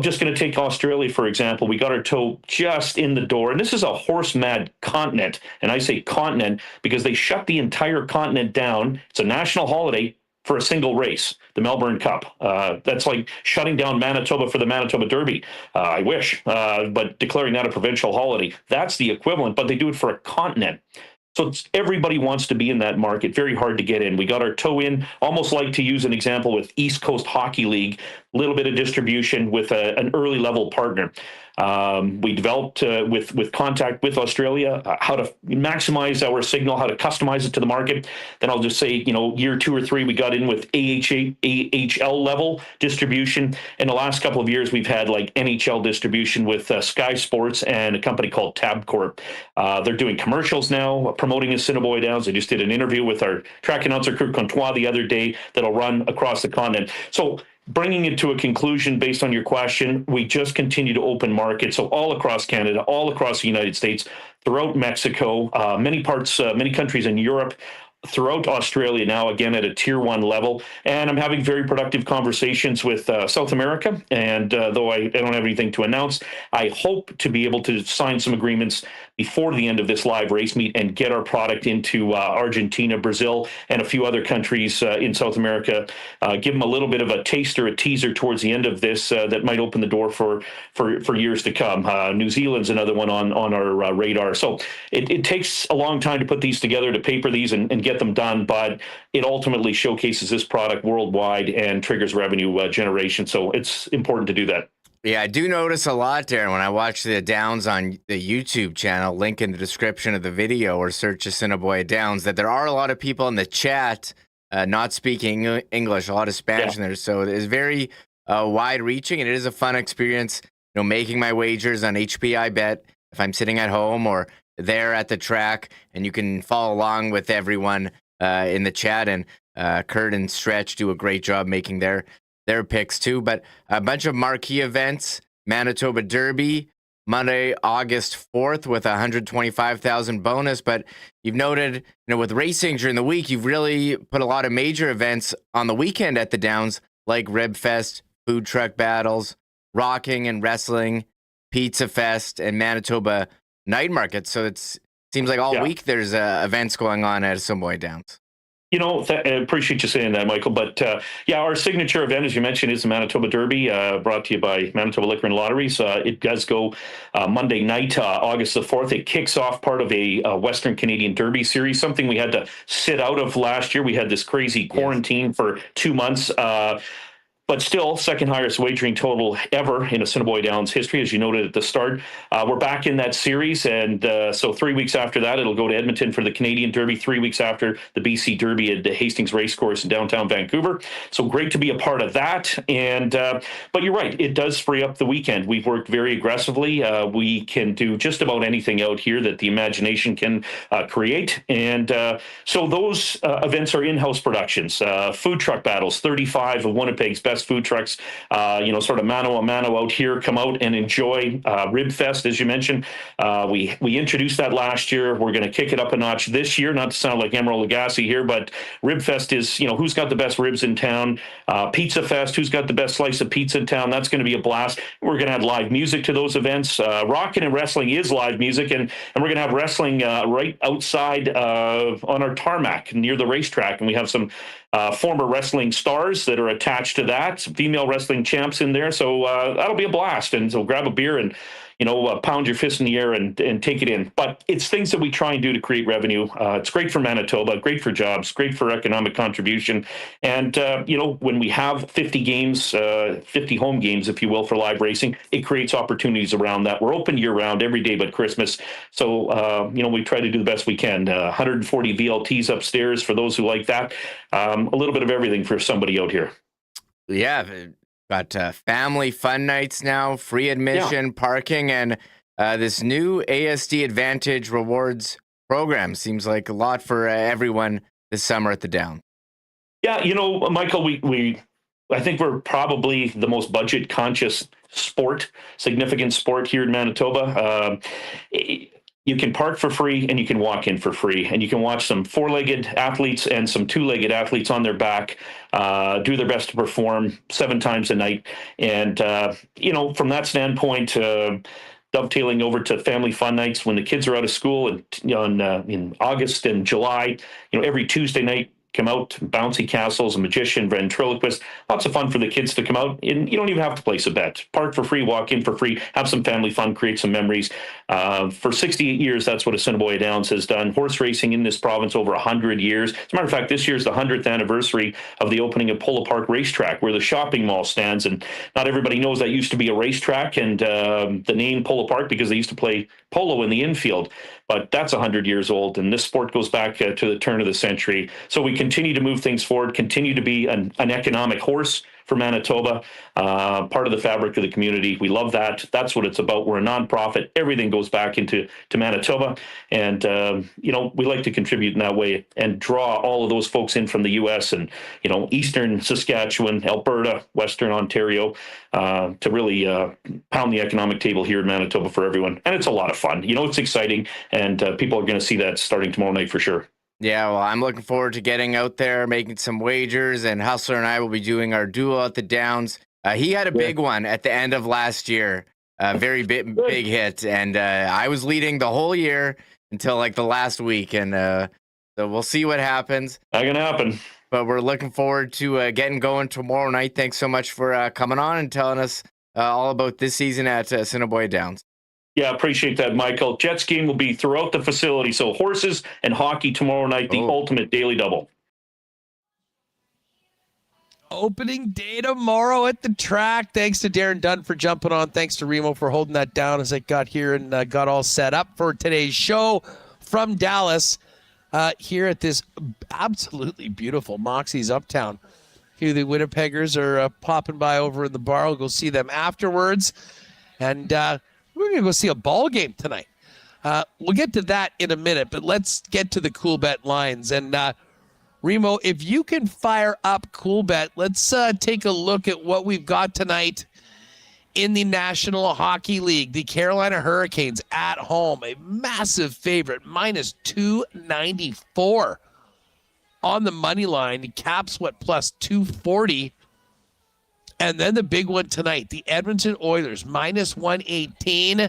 S12: just going to take Australia, for example. We got our toe just in the door, and this is a horse-mad continent. And I say continent because they shut the entire continent down. It's a national holiday for a single race, the Melbourne Cup. That's like shutting down Manitoba for the Manitoba Derby. I wish, but declaring that a provincial holiday, that's the equivalent, but they do it for a continent. So everybody wants to be in that market. Very hard to get in. We got our toe in, almost like, to use an example, with East Coast Hockey League, a little bit of distribution with an early level partner. We developed with contact with Australia how to maximize our signal, how to customize it to the market. Then I'll just say, year 2 or 3, we got in with AHL level distribution. In the last couple of years, we've had like NHL distribution with Sky Sports and a company called Tabcorp. They're doing commercials now, promoting Assiniboia Downs. I just did an interview with our track announcer, Kurt Comtois, the other day that'll run across the continent. So bringing it to a conclusion based on your question, we just continue to open markets. So all across Canada, all across the United States, throughout Mexico, many countries in Europe, throughout Australia now, again, at a tier 1 level. And I'm having very productive conversations with South America. And though I don't have anything to announce, I hope to be able to sign some agreements before the end of this live race meet and get our product into Argentina, Brazil, and a few other countries in South America. Give them a little bit of a taster, a teaser towards the end of this that might open the door for years to come. New Zealand's another one on our radar. So it takes a long time to put these together, to paper these and get them done, but it ultimately showcases this product worldwide and triggers revenue generation. So it's important to do that.
S2: Yeah, I do notice a lot, Darren, when I watch the Downs on the YouTube channel, link in the description of the video, or search Assiniboia Downs, that there are a lot of people in the chat not speaking English, a lot of Spanish in there. So it's very wide-reaching, and it is a fun experience, making my wagers on HPI Bet if I'm sitting at home or there at the track, and you can follow along with everyone in the chat. And Kurt and Stretch do a great job making their picks too. But a bunch of marquee events: Manitoba Derby, Monday, August 4th with a $125,000 bonus. But you've noted, with racing during the week, you've really put a lot of major events on the weekend at the Downs, like Rib Fest, food truck battles, rocking and wrestling, Pizza Fest, and Manitoba Night Market. So it seems like all week there's events going on at Assiniboia Downs.
S12: I appreciate you saying that, Michael. But our signature event, as you mentioned, is the Manitoba Derby, brought to you by Manitoba Liquor and Lotteries. It does go Monday night, August the 4th. It kicks off part of a Western Canadian Derby series, something we had to sit out of last year. We had this crazy quarantine for 2 months. But still, second highest wagering total ever in Assiniboia Downs history, as you noted at the start. We're back in that series, and so 3 weeks after that, it'll go to Edmonton for the Canadian Derby, 3 weeks after the BC Derby at the Hastings Racecourse in downtown Vancouver. So great to be a part of that. And but you're right, it does free up the weekend. We've worked very aggressively. We can do just about anything out here that the imagination can create. And so those events are in-house productions. Food truck battles, 35 of Winnipeg's best food trucks, sort of mano a mano out here, come out and enjoy Rib Fest, as you mentioned. We introduced that last year. We're going to kick it up a notch this year, not to sound like Emerald Lagasse here, but Rib Fest is, who's got the best ribs in town. Pizza Fest, who's got the best slice of pizza in town. That's going to be a blast. We're going to add live music to those events. Rockin' and wrestling is live music, and we're going to have wrestling right outside on our tarmac near the racetrack, and we have some former wrestling stars that are attached to that, some female wrestling champs in there. So that'll be a blast. And so grab a beer and, pound your fist in the air and take it in. But it's things that we try and do to create revenue. It's great for Manitoba, great for jobs, great for economic contribution. And, when we have 50 games, 50 home games, if you will, for live racing, it creates opportunities around that. We're open year round, every day but Christmas. So, we try to do the best we can. 140 VLTs upstairs for those who like that. A little bit of everything for somebody out here.
S2: Yeah, got family fun nights now, free admission, parking, and this new ASD Advantage Rewards program seems like a lot for everyone this summer at the Downs.
S12: Yeah, Michael, I think we're probably the most budget conscious significant sport here in Manitoba. You can park for free and you can walk in for free, and you can watch some four-legged athletes and some two-legged athletes on their back do their best to perform 7 times a night. And, from that standpoint, dovetailing over to family fun nights when the kids are out of school and in August and July, every Tuesday night, come out, bouncy castles, a magician, ventriloquist, lots of fun for the kids to come out. And you don't even have to place a bet. Park for free, walk in for free, have some family fun, create some memories. For 68 years, that's what Assiniboia Downs has done. Horse racing in this province over 100 years. As a matter of fact, this year's the 100th anniversary of the opening of Polo Park Racetrack, where the shopping mall stands. And not everybody knows that used to be a racetrack, and the name Polo Park because they used to play polo in the infield. But that's 100 years old, and this sport goes back to the turn of the century. So we continue to move things forward, continue to be an economic horse for Manitoba, part of the fabric of the community. We love that. That's what it's about. We're a nonprofit. Everything goes back into Manitoba, and we like to contribute in that way and draw all of those folks in from the U.S. and Eastern Saskatchewan, Alberta, Western Ontario, to really pound the economic table here in Manitoba for everyone. And it's a lot of fun. It's exciting, and people are going to see that starting tomorrow night for sure.
S2: Yeah, well, I'm looking forward to getting out there, making some wagers, and Hustler and I will be doing our duel at the Downs. He had a big one at the end of last year, a very big hit, and I was leading the whole year until like the last week, and so we'll see what happens.
S12: Not gonna happen.
S2: But we're looking forward to getting going tomorrow night. Thanks so much for coming on and telling us all about this season at Assiniboia Downs.
S12: Yeah, appreciate that, Michael. Jets game will be throughout the facility. So horses and hockey tomorrow night, the ultimate daily double.
S3: Opening day tomorrow at the track. Thanks to Darren Dunn for jumping on. Thanks to Remo for holding that down as I got here and got all set up for today's show from Dallas here at this absolutely beautiful Moxie's Uptown. Here the Winnipeggers are popping by over in the bar. We'll go see them afterwards. And we're going to go see a ball game tonight. We'll get to that in a minute, but let's get to the Coolbet lines. And Remo, if you can fire up Coolbet, let's take a look at what we've got tonight In the National Hockey League, the Carolina Hurricanes at home, a massive favorite, minus 294 on the money line. The Caps, plus 240. And then the big one tonight, the Edmonton Oilers, minus 118.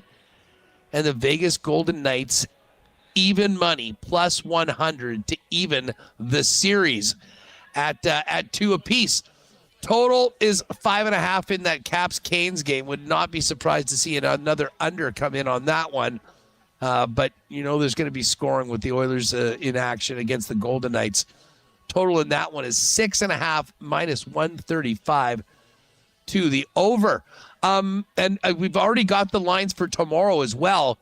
S3: And the Vegas Golden Knights, even money, plus 100 to even the series at 2 apiece. Total is 5.5 in that Caps-Canes game. Would not be surprised to see another under come in on that one. But, there's going to be scoring with the Oilers in action against the Golden Knights. Total in that one is 6.5 minus 135 to the over. And we've already got the lines for tomorrow as well.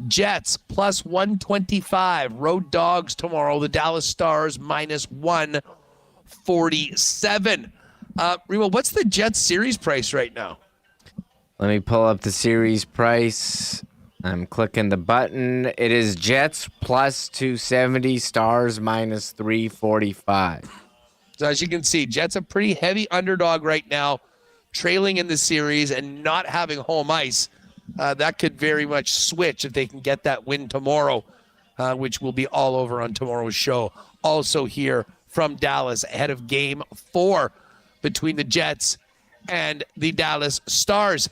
S3: Jets plus 125. Road Dogs tomorrow. The Dallas Stars minus 147. Remo, what's the Jets series price right now?
S2: Let me pull up the series price. I'm clicking the button. It is Jets plus 270, Stars minus 345.
S3: So as you can see, Jets a pretty heavy underdog right now, trailing in the series and not having home ice. That could very much switch if they can get that win tomorrow, which will be all over on tomorrow's show. Also here from Dallas ahead of Game 4 between the Jets and the Dallas Stars.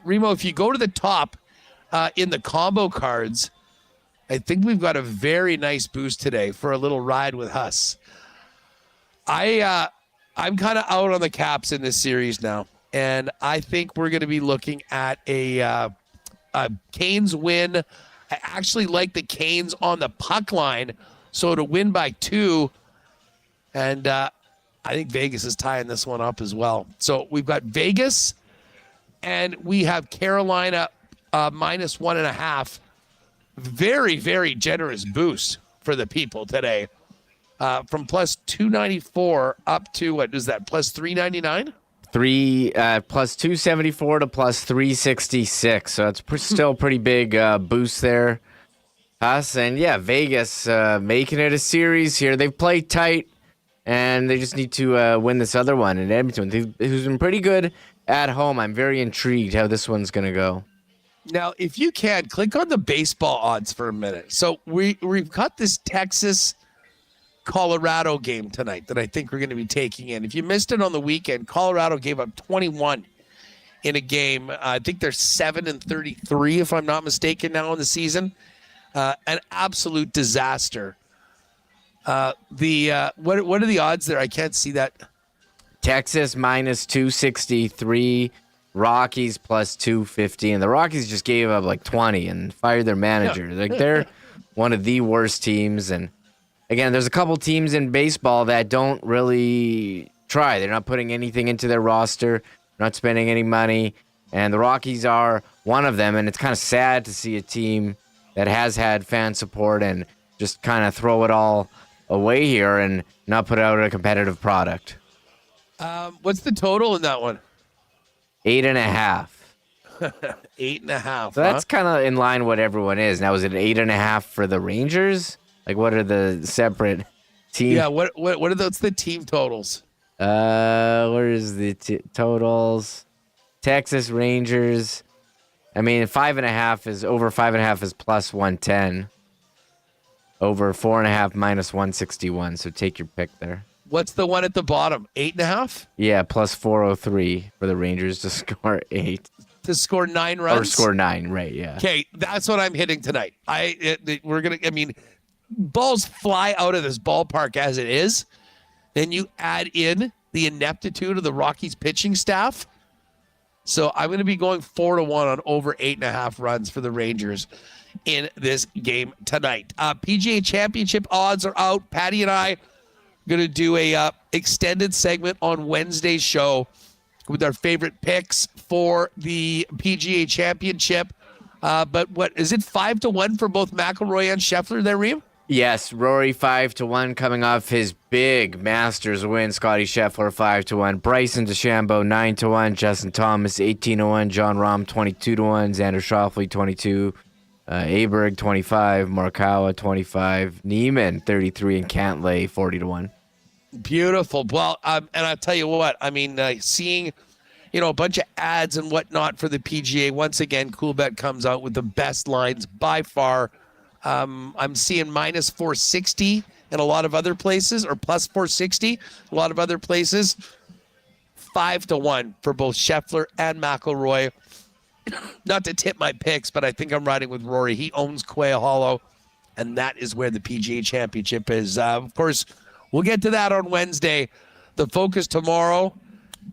S3: Remo, if you go to the top in the combo cards, I think we've got a very nice boost today for a little ride with Huss. I'm kind of out on the Caps in this series now, and I think we're going to be looking at a Canes win. I actually like the Canes on the puck line, so to win by 2, and I think Vegas is tying this one up as well. So we've got Vegas, and we have Carolina minus 1.5. Very, very generous boost for the people today. From plus 294 up to, what is that, plus 399?
S2: Plus 274 to plus 366. So it's still pretty big boost there. Us and Vegas making it a series here. They've played tight, and they just need to win this other one in Edmonton, who's been pretty good at home. I'm very intrigued how this one's going to go.
S3: Now, if you can, click on the baseball odds for a minute. So we've got this Texas-Colorado game tonight that I think we're going to be taking in. If you missed it on the weekend, Colorado gave up 21 in a game. I think they're 7-33, if I'm not mistaken, now in the season. An absolute disaster. What are the odds there? I can't see that.
S2: Texas minus 263, Rockies plus 250, and the Rockies just gave up like 20 and fired their manager. They're one of the worst teams. And again, there's a couple teams in baseball that don't really try. They're not putting anything into their roster, not spending any money, and the Rockies are one of them. And it's kind of sad to see a team that has had fan support and just kind of throw it all away here and not put out a competitive product.
S3: What's the total in that one?
S2: 8.5.
S3: 8.5.
S2: So that's kind of in line what everyone is. Now, is it 8.5 for the Rangers? Like, what are the separate teams?
S3: Yeah, what are those the team totals?
S2: Where is the totals? Texas Rangers. I mean, 5.5 is over 5.5 is plus 110. Over 4.5 minus 161. So take your pick there.
S3: What's the one at the bottom? 8.5?
S2: Yeah, plus 403 for the Rangers to score 8.
S3: To score 9 runs?
S2: Or score 9, right, yeah.
S3: Okay, that's what I'm hitting tonight. Balls fly out of this ballpark as it is. Then you add in the ineptitude of the Rockies pitching staff. So I'm going to be going 4-1 on over 8.5 runs for the Rangers in this game tonight. PGA Championship odds are out. Patty and I going to do a extended segment on Wednesday's show with our favorite picks for the PGA Championship. But what is it, 5-1 for both McIlroy and Scheffler there, Reem?
S2: Yes, Rory 5-1 coming off his big Masters win. Scotty Scheffler 5-1. Bryson DeChambeau 9-1. Justin Thomas 18-1. John Rahm 22-1. Xander Schauffele 22. Aberg 25. Morikawa 25. Neiman 33 and Cantlay 40-1.
S3: Beautiful. Well, and I'll tell you what, I mean, seeing a bunch of ads and whatnot for the PGA. Once again, Coolbet comes out with the best lines by far. I'm seeing minus 460 in a lot of other places, or plus 460 a lot of other places. 5-1 for both Scheffler and McIlroy. Not to tip my picks, but I think I'm riding with Rory. He owns Quail Hollow, and that is where the PGA Championship is. Of course, we'll get to that on Wednesday. The focus tomorrow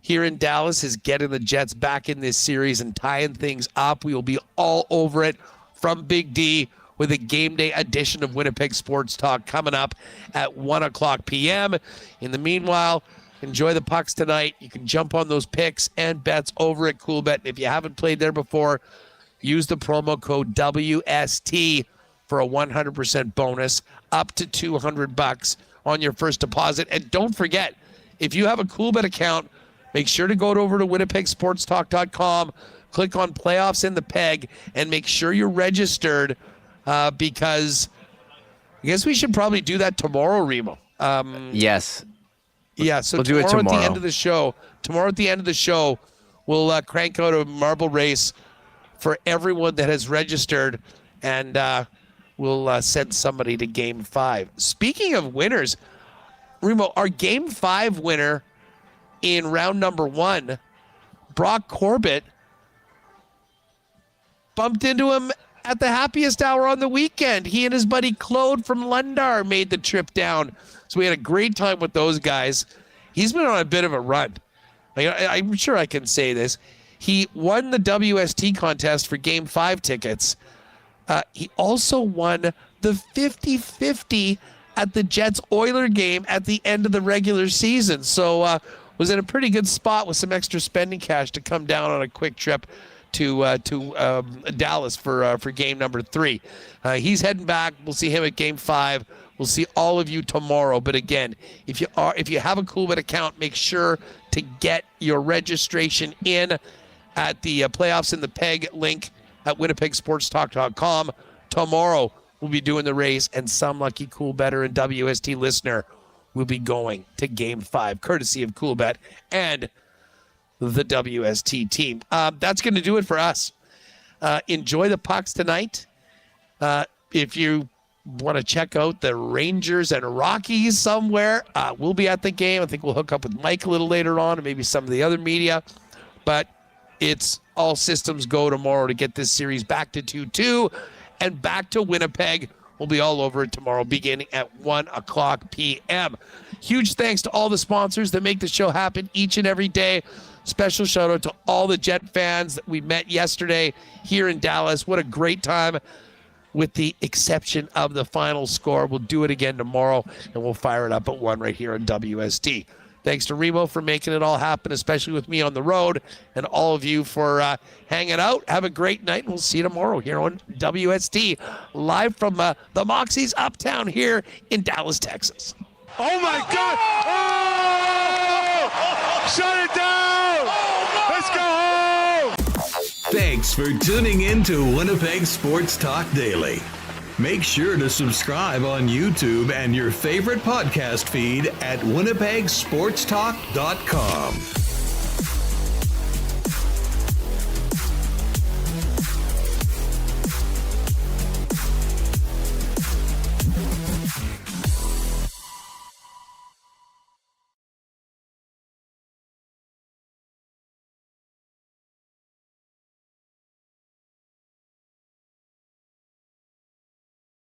S3: here in Dallas is getting the Jets back in this series and tying things up. We will be all over it from Big D with a game day edition of Winnipeg Sports Talk coming up at 1 o'clock p.m. In the meanwhile, enjoy the pucks tonight. You can jump on those picks and bets over at Coolbet. If you haven't played there before, use the promo code WST for a 100% bonus up to $200 on your first deposit. And don't forget, if you have a Coolbet account, make sure to go over to winnipegsportstalk.com, click on Playoffs in the Peg, and make sure you're registered because I guess we should probably do that tomorrow, Remo.
S2: Yes.
S3: Yeah, so
S2: we'll do it tomorrow.
S3: At the end of the show, we'll crank out a marble race for everyone that has registered, and we'll send somebody to Game 5. Speaking of winners, Remo, our Game 5 winner in round number 1, Brock Corbett, bumped into him at the happiest hour on the weekend. He and his buddy Claude from Lundar made the trip down. So we had a great time with those guys. He's been on a bit of a run. I'm sure I can say this. He won the WST contest for Game 5 tickets. He also won the 50-50 at the Jets-Oiler game at the end of the regular season. So was in a pretty good spot with some extra spending cash to come down on a quick trip to Dallas for game number 3. He's heading back. We'll see him at Game 5. We'll see all of you tomorrow. But again, if you have a Coolbet account, make sure to get your registration in at the Playoffs in the Peg link at winnipegsportstalk.com. Tomorrow we'll be doing the race, and some lucky Coolbetter and WST listener will be going to Game 5, courtesy of Coolbet and the WST team. That's going to do it for us. Enjoy the pucks tonight. If you want to check out the Rangers and Rockies somewhere, we'll be at the game. I think we'll hook up with Mike a little later on and maybe some of the other media. But it's all systems go tomorrow to get this series back to 2-2 and back to Winnipeg. We'll be all over it tomorrow beginning at 1 o'clock p.m. Huge thanks to all the sponsors that make the show happen each and every day. Special shout out to all the Jet fans that we met yesterday here in Dallas. What a great time, with the exception of the final score. We'll do it again tomorrow, and we'll fire it up at 1 right here on WST. Thanks to Remo for making it all happen, especially with me on the road, and all of you for hanging out. Have a great night, and we'll see you tomorrow here on WST, live from the Moxies Uptown here in Dallas, Texas.
S13: Oh, my God! Oh! Shut it down! Let's go home!
S1: Thanks for tuning in to Winnipeg Sports Talk Daily. Make sure to subscribe on YouTube and your favorite podcast feed at winnipegsportstalk.com.